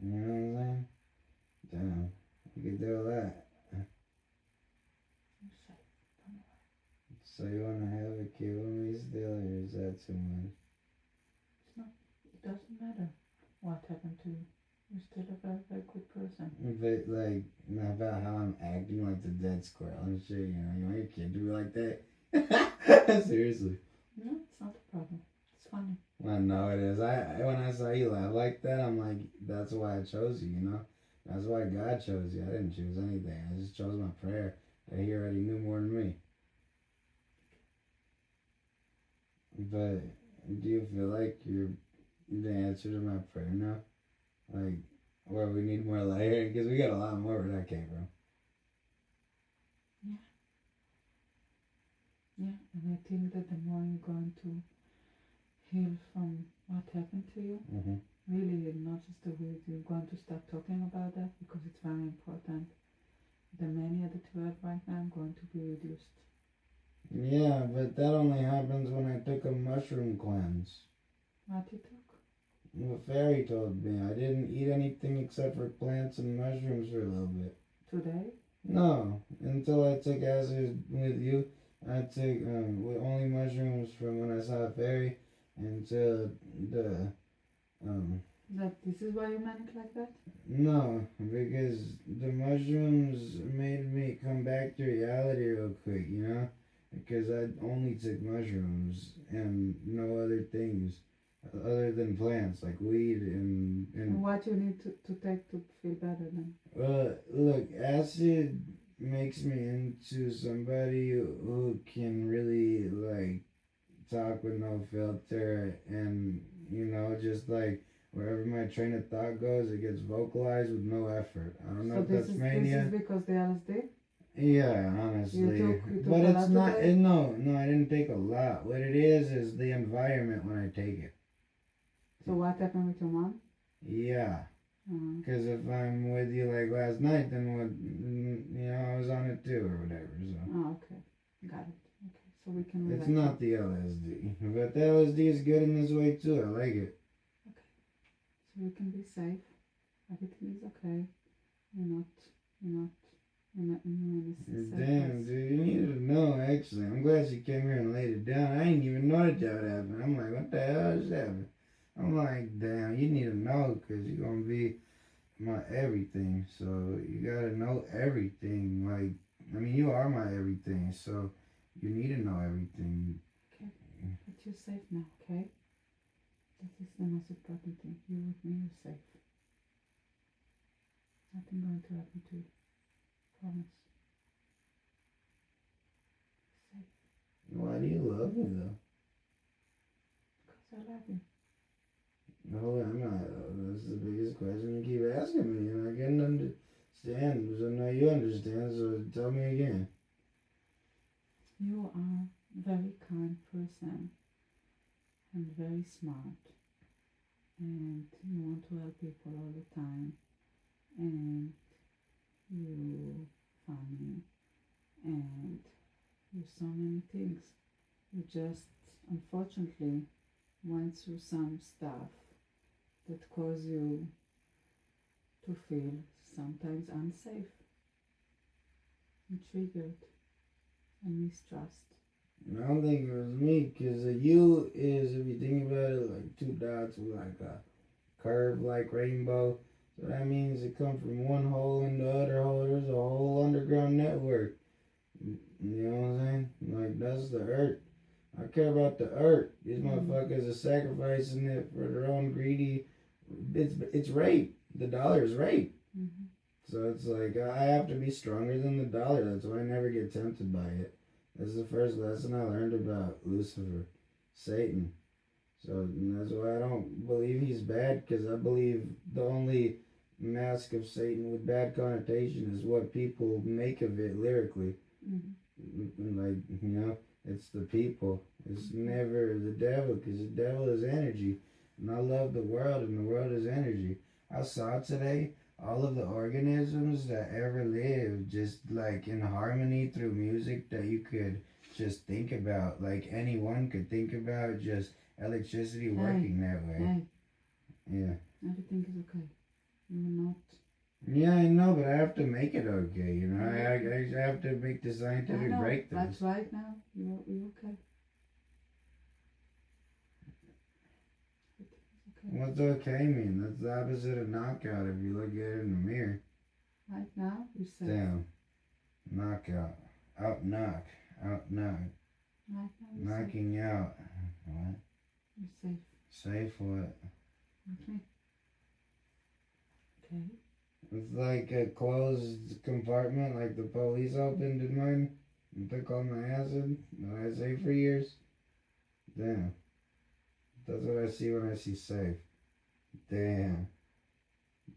You know what I'm saying? Damn. You could do that. You're safe. Don't worry. So you want to have a kid with me still, or is that too much? It doesn't matter what happened to you. You're still a very, very good person. But like, about how I'm acting like the dead squirrel and shit, you know, you want your kid to be like that? Seriously. No, it's not a problem. It's funny. I know it is. When I saw you laugh like that, I'm like, that's why I chose you, you know? That's why God chose you. I didn't choose anything. I just chose my prayer that he already knew more than me. But do you feel like you're the answer to my prayer now? Like, or we need more light here? Because we got a lot more where that came from. Yeah, and I think that the more you're going to heal from what happened to you, really, and not just the weed, you're going to start talking about that, because it's very important. The mania that you have right now are going to be reduced. Yeah, but that only happens when I took a mushroom cleanse. What you took? The fairy told me I didn't eat anything except for plants and mushrooms for a little bit. Today? No, until I took acid with you. I took only mushrooms from when I saw a fairy until the That this is why you manic like that? No, because the mushrooms made me come back to reality real quick, you know? Because I only took mushrooms and no other things other than plants like weed and what you need to take to feel better then? Look, acid makes me into somebody who can really like talk with no filter, and you know, just like wherever my train of thought goes, it gets vocalized with no effort. I don't know if that's mania. This is because the LSD? Yeah, honestly. You took But a it's lot not, today? no, I didn't take a lot. What it is the environment when I take it. So what happened with your mom? Yeah. Because if I'm with you like last night, then what, you know, I was on it too or whatever, so. Oh, okay. Got it. Okay, so we can relate. It's not the LSD. But the LSD is good in this way too. I like it. Okay. So we can be safe. Everything is okay. You're not in a safe Damn, place. dude, you need to know, actually. I'm glad she came here and laid it down. I didn't even know that would happen. I'm like, what the hell just happened? I'm like, damn, you need to know, because you're going to be my everything. So you got to know everything. Like, I mean, you are my everything, so you need to know everything. Okay. But you're safe now, okay? That is the most important thing. You with me, you're safe. Nothing going to happen to you. Promise. Safe. Why do you love me, though? Because I love you. No, I'm not. That's the biggest question you keep asking me, and I can't understand. So now you understand. So tell me again. You are a very kind person and very smart, and you want to help people all the time, and you funny, and you so many things. You just unfortunately went through some stuff that cause you to feel sometimes unsafe and triggered and mistrust. I don't think it was me, because a U is, if you think about it, like two dots with like a curve like rainbow. So that means it comes from one hole in the other hole. There's a whole underground network. You know what I'm saying? Like, that's the earth. I care about the earth. These motherfuckers are sacrificing it for their own greedy. It's rape. The dollar is rape. Mm-hmm. So it's like, I have to be stronger than the dollar. That's why I never get tempted by it. That's the first lesson I learned about Lucifer, Satan. So that's why I don't believe he's bad, because I believe the only mask of Satan with bad connotation is what people make of it lyrically. Mm-hmm. Like, you know, it's the people. It's never the devil, because the devil is energy. And I love the world, and the world is energy. I saw today all of the organisms that ever lived just like in harmony through music that you could just think about. Like anyone could think about just electricity working that way. Hey, Yeah. everything is okay. You're not. Yeah, I know, but I have to make it okay, you know. I have to make the I scientific know, breakthroughs. but right now you're okay. What's okay mean? That's the opposite of knockout if you look at it in the mirror. Right now you're safe. Down. Knockout. Out knock. Out knock. Right now you're safe. Knocking out. What? You're safe. Safe what? Okay. Okay. It's like a closed compartment like the police opened in mine. And took all my acid that I saved for years. Damn. That's what I see when I see safe. Damn.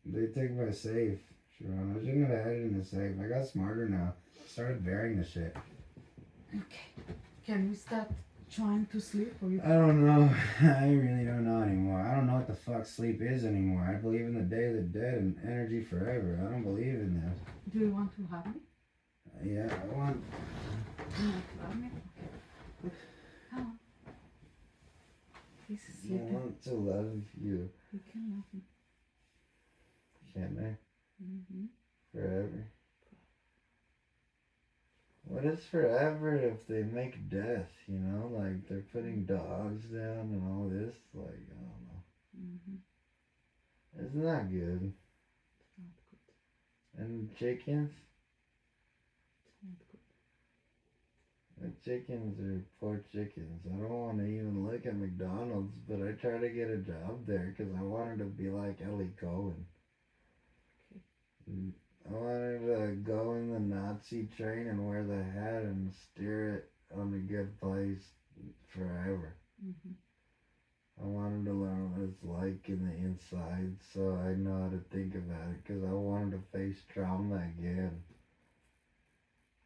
They took my safe, Sharon. I shouldn't have had it in the safe. I got smarter now. Started burying the shit. Okay. Can we start trying to sleep, or you? I don't know. I really don't know anymore. I don't know what the fuck sleep is anymore. I believe in the Day of the Dead and energy forever. I don't believe in this. Do you want to hug me? Yeah, I want... Do you want to hug me? Okay. Good. Come on. He's I sleeping. want to love you. You can love me. Can I? Mm-hmm. Forever. What is forever if they make death, you know? Like, they're putting dogs down and all this. Like, I don't know. Mm-hmm. It's not good. It's not good. And chickens? It's not good. The chickens are poor chickens. I don't want to even look at McDonald's, but I try to get a job there because I wanted to be like Ellie Cohen. Okay. I wanted to go in the Nazi train and wear the hat and steer it on a good place forever. Mm-hmm. I wanted to learn what it's like in the inside so I know how to think about it because I wanted to face trauma again.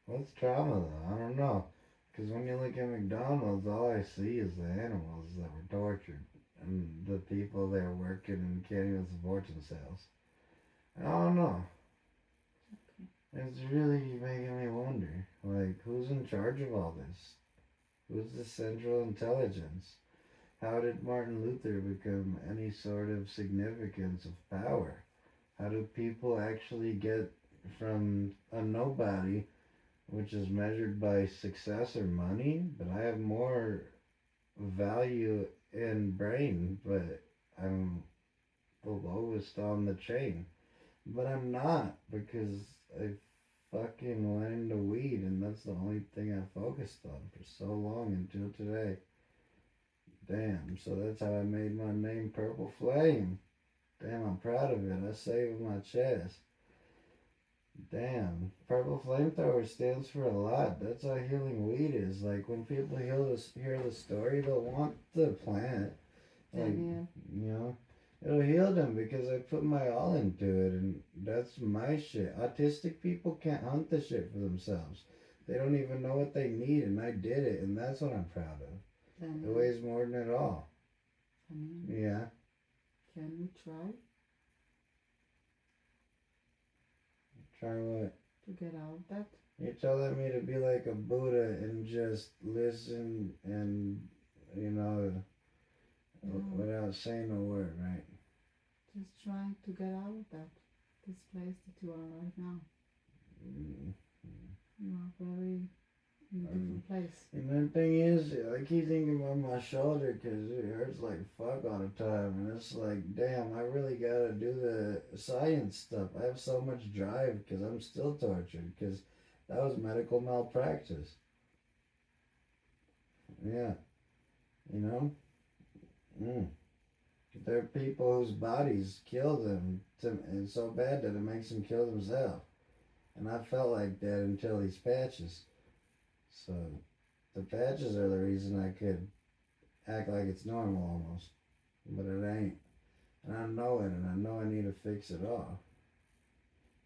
What's trauma though? I don't know. Because when you look at McDonald's, all I see is the animals that were tortured and the people that are working and can't even support themselves. I don't know. Okay. It's really making me wonder, like, who's in charge of all this? Who's the central intelligence? How did Martin Luther become any sort of significance of power? How do people actually get from a nobody, which is measured by success or money, but I have more value in brain, but I'm the lowest on the chain. But I'm not, because I fucking went into weed, and that's the only thing I focused on for so long until today. Damn, so that's how I made my name Purple Flame. Damn, I'm proud of it. I say it with my chest. Damn, Purple Flamethrower stands for a lot. That's how healing weed is. Like, when people hear the story, they'll want the plant. Like, Daniel. you know, It'll heal them because I put my all into it, and that's my shit. Autistic people can't hunt the shit for themselves. They don't even know what they need, and I did it, and that's what I'm proud of. Then, It weighs more than it all. Yeah. can we try Try what? to get out of that? You're telling me to be like a Buddha and just listen and, you know, without saying a word, right? Just trying to get out of that. This place that you are right now. Mm. You are very in a different place. And the thing is, I keep thinking about my shoulder because it hurts like fuck all the time. And it's like, damn, I really gotta do the science stuff. I have so much drive because I'm still tortured because that was medical malpractice. Yeah. You know? There are people whose bodies kill them and so bad that it makes them kill themselves. And I felt like that until these patches. So the patches are the reason I could act like it's normal almost. But it ain't. And I know it, and I know I need to fix it all.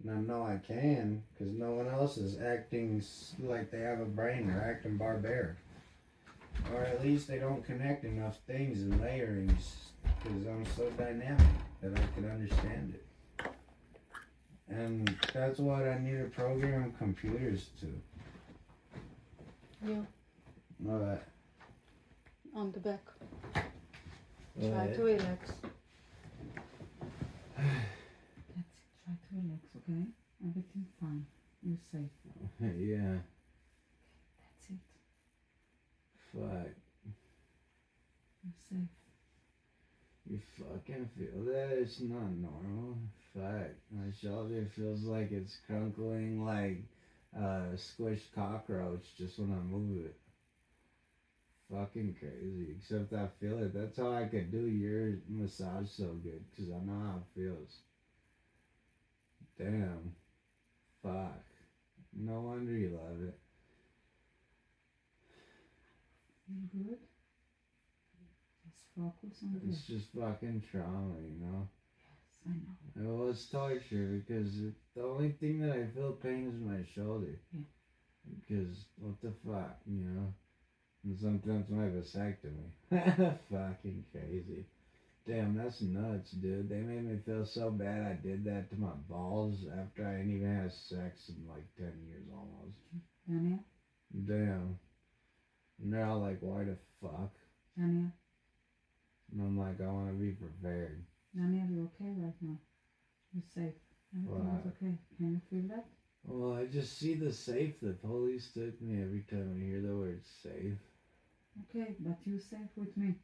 And I know I can, because no one else is acting like they have a brain. They're acting barbaric. Or at least they don't connect enough things and layerings, because I'm so dynamic that I can understand it. And that's what I need to program computers to. You Alright. on the back. Go Try ahead. to relax. That's it. Try to relax, okay? Everything fine. You're safe. Yeah. That's it. Fuck. You're safe. You fucking feel that? It's not normal. Fuck. My shoulder feels like it's crunkling like a squished cockroach just when I move it. Fucking crazy. Except I feel it. That's how I could do your massage so good, because I know how it feels. Damn. Fuck. No wonder you love it. You good? Just focus on this. It's just fucking trauma, you know? Yes, I know. Well, it's torture because the only thing that I feel pain is my shoulder. Yeah. Because what the fuck, you know? And sometimes my vasectomy. Fucking crazy. Damn, that's nuts, dude. They made me feel so bad I did that to my balls after I didn't even have sex in like 10 years almost. Daniel? Damn. And they're all like, why the fuck? Daniel? And I'm like, I want to be prepared. Daniel, you okay right now? You're safe. Everything is okay. Can you feel that? Well, I just see the safe the police took me every time I hear the word safe. Okay, but you safe with me.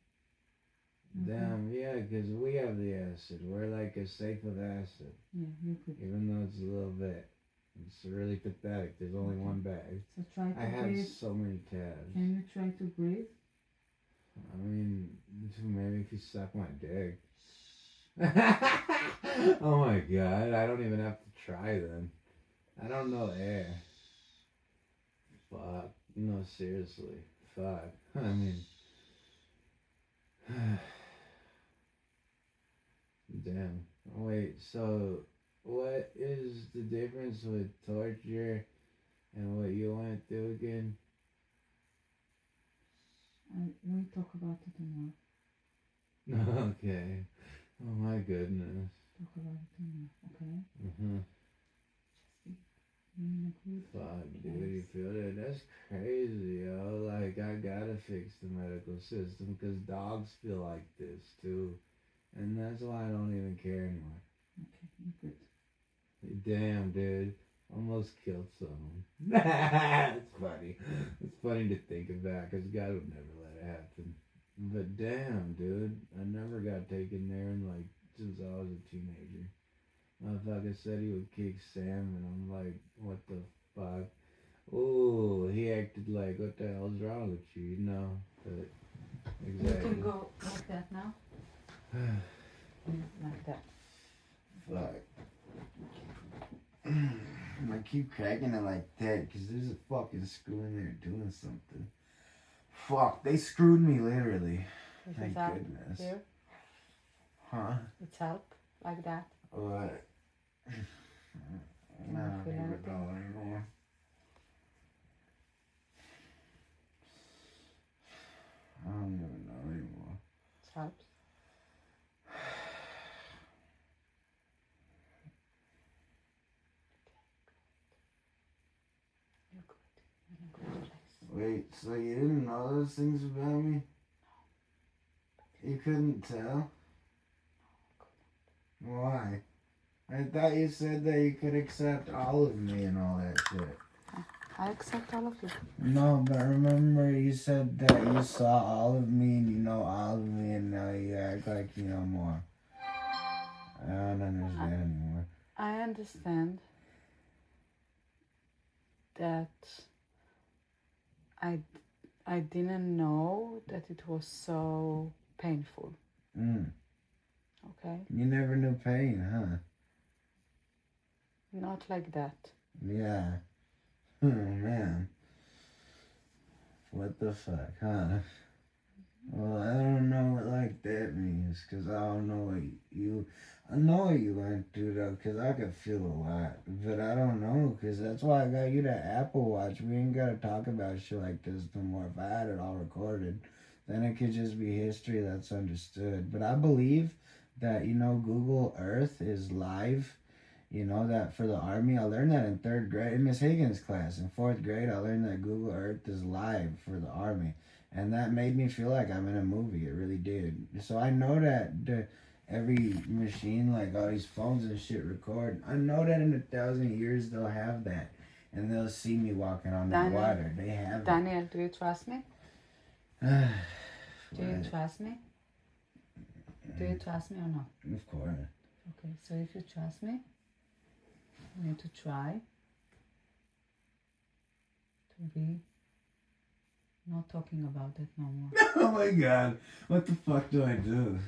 Okay. Damn, yeah, because we have the acid. We're like a safe of acid. Yeah, you're good. Even though it's a little bit. It's really pathetic. There's only one bag. So try to I have breathe. so many tabs. Can you try to breathe? I mean, maybe if you suck my dick. Oh my god, I don't even have to try then. I don't know air. Fuck. No, seriously. Fuck. I mean... Damn. Wait, so what is the difference with torture and what you went through again? We'll talk about it tomorrow. Okay. Oh my goodness. Talk about it tomorrow, okay? Mm-hmm. Be in a good Fuck, dude, place. you feel that? That's crazy, yo. Like, I gotta fix the medical system because dogs feel like this too. And that's why I don't even care anymore. Okay, you're good. Damn, dude. Almost killed someone. It's funny. It's funny to think about because God would never let it happen. But damn, dude. I never got taken there since I was a teenager. Motherfucker said he would kick Sam, and I'm like, what the fuck? Ooh, he acted like, what the hell's wrong with you? You know? But exactly. You can go like that now. Yeah, like that. Fuck. I keep cracking it like that because there's a fucking screw in there doing something. Fuck, they screwed me literally. This Thank is out goodness. here. Huh? It's help like that. What? I Can you don't feel even anything? know anymore. I don't even know anymore. It helps. You're good. You're in a good place. Wait, so you didn't know those things about me? You couldn't tell? Why? I thought you said that you could accept all of me and all that shit. I accept all of you. No, but remember you said that you saw all of me and you know all of me and now you act like you know more. I don't understand anymore. I understand that I didn't know that it was so painful. Okay? You never knew pain, huh? Not like that. Yeah. Oh, man. What the fuck, huh? Well, I don't know what like that means, because I don't know what you... I know what you went through, though, because I could feel a lot. But I don't know, because that's why I got you that Apple Watch. We ain't got to talk about shit like this no more. If I had it all recorded, then it could just be history that's understood. But I believe that, you know, Google Earth is live. You know, that for the Army, I learned that in 3rd grade, in Miss Higgins' class. In 4th grade, I learned that Google Earth is live for the Army. And that made me feel like I'm in a movie. It really did. So I know that every machine, like all these phones and shit, record. I know that in 1,000 years, they'll have that. And they'll see me walking on the Daniel, water. They have Daniel, do you trust me? it. Do you trust me? Do you trust me or not? Of course. Okay, so if you trust me, you need to try to be not talking about it no more. Oh my god. What the fuck do I do?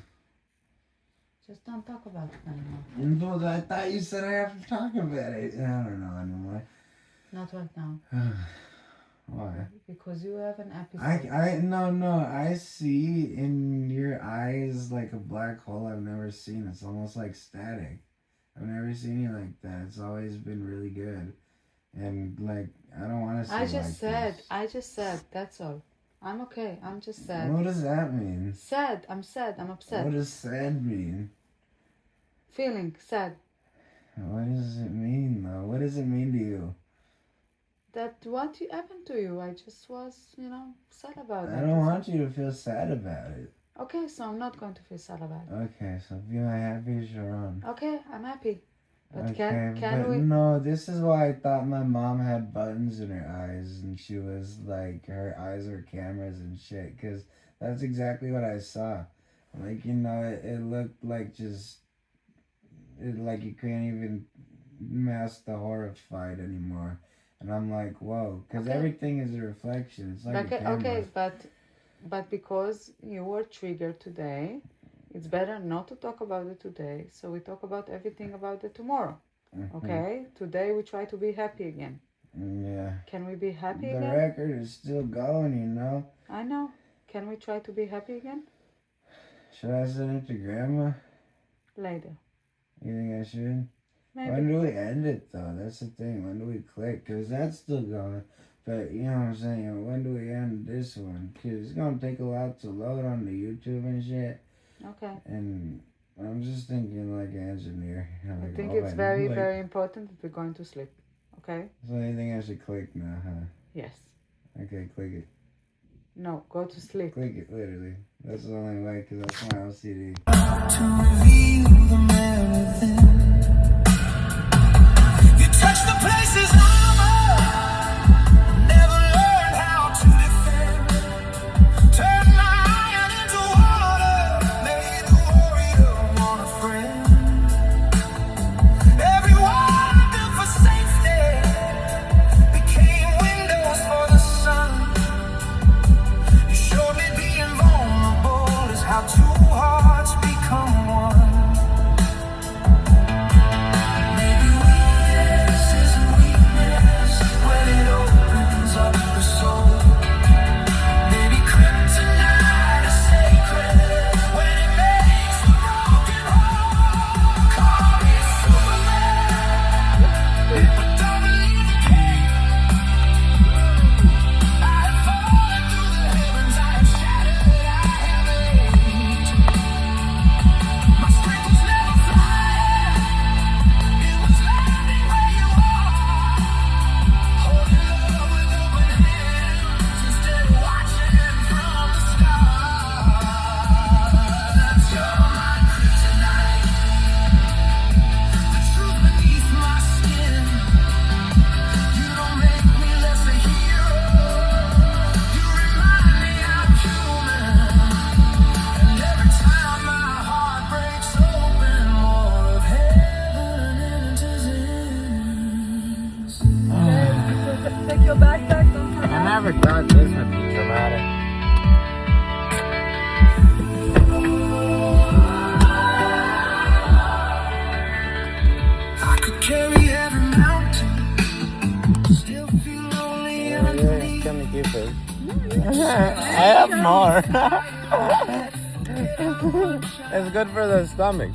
Just don't talk about it anymore. Well, I thought you said I have to talk about it. I don't know anymore. Not right now. Why? Because you have an episode. I see in your eyes like a black hole I've never seen. It's almost like static. I've never seen you like that. It's always been really good. And like, I don't want to see I this. just said, that's all. I'm okay. I'm just sad. What does that mean? Sad. I'm sad. I'm upset. What does sad mean? Feeling sad. What does it mean though? What does it mean to you? That what happened to you, I just was, sad about it. I don't want you to feel sad about it. Okay, so I'm not going to feel sad about it. Okay, so feel happy, Sharon. Okay, I'm happy. But Okay, can but we... no, this is why I thought my mom had buttons in her eyes and she was like, her eyes were cameras and shit, because that's exactly what I saw. Like, it looked like like you can't even mask the horrified anymore. And I'm like, whoa, because everything is a reflection. It's like a camera. Okay, but because you were triggered today, it's better not to talk about it today. So we talk about everything about it tomorrow. Mm-hmm. Okay? Today we try to be happy again. Yeah. Can we be happy the again? The record is still going, I know. Can we try to be happy again? Should I send it to Grandma? Later. You think I should? Maybe. When do we end it, though? That's the thing. When do we click? Because that's still going. But, you know what I'm saying? When do we end this one? Because it's going to take a lot to load on the YouTube and shit. Okay. And I'm just thinking like an engineer. I think it's very, very important that we're going to sleep. Okay? So you think I should click now, huh? Yes. Okay, click it. No, go to sleep. Click it, literally. That's the only way, because that's my OCD. To reveal the man within. You touch the places armor. Never learned how to defend. Turn my iron into water. Made the warrior want a friend. Every wall I built for safety became windows for the sun. You showed me being vulnerable is how two hearts become one. not this would be dramatic. I could carry every mountain, still feel lonely underneath. Give me Cupid. I have more. It's good for the stomach.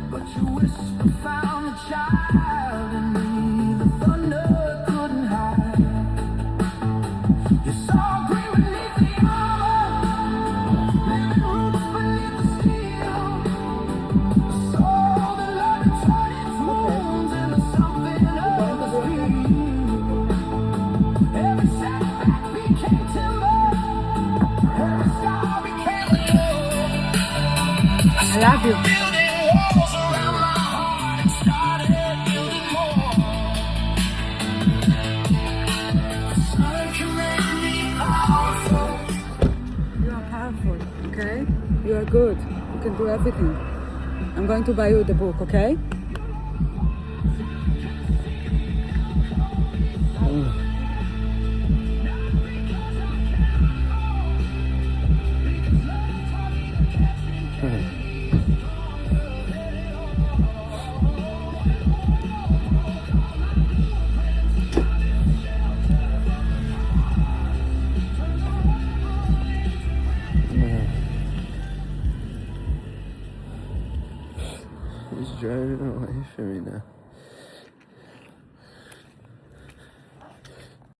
But your whisper found a child in me. The thunder couldn't hide. You saw green beneath the armor, living roots beneath the steel. Saw the love that turned its wounds into something others feel. Every setback became timber. Every scar became a door. I love you. Building walls around my heart and started building more. The sun can make me powerful. You are powerful, okay? You are good. You can do everything. I'm going to buy you the book, okay? He's driving away from me now.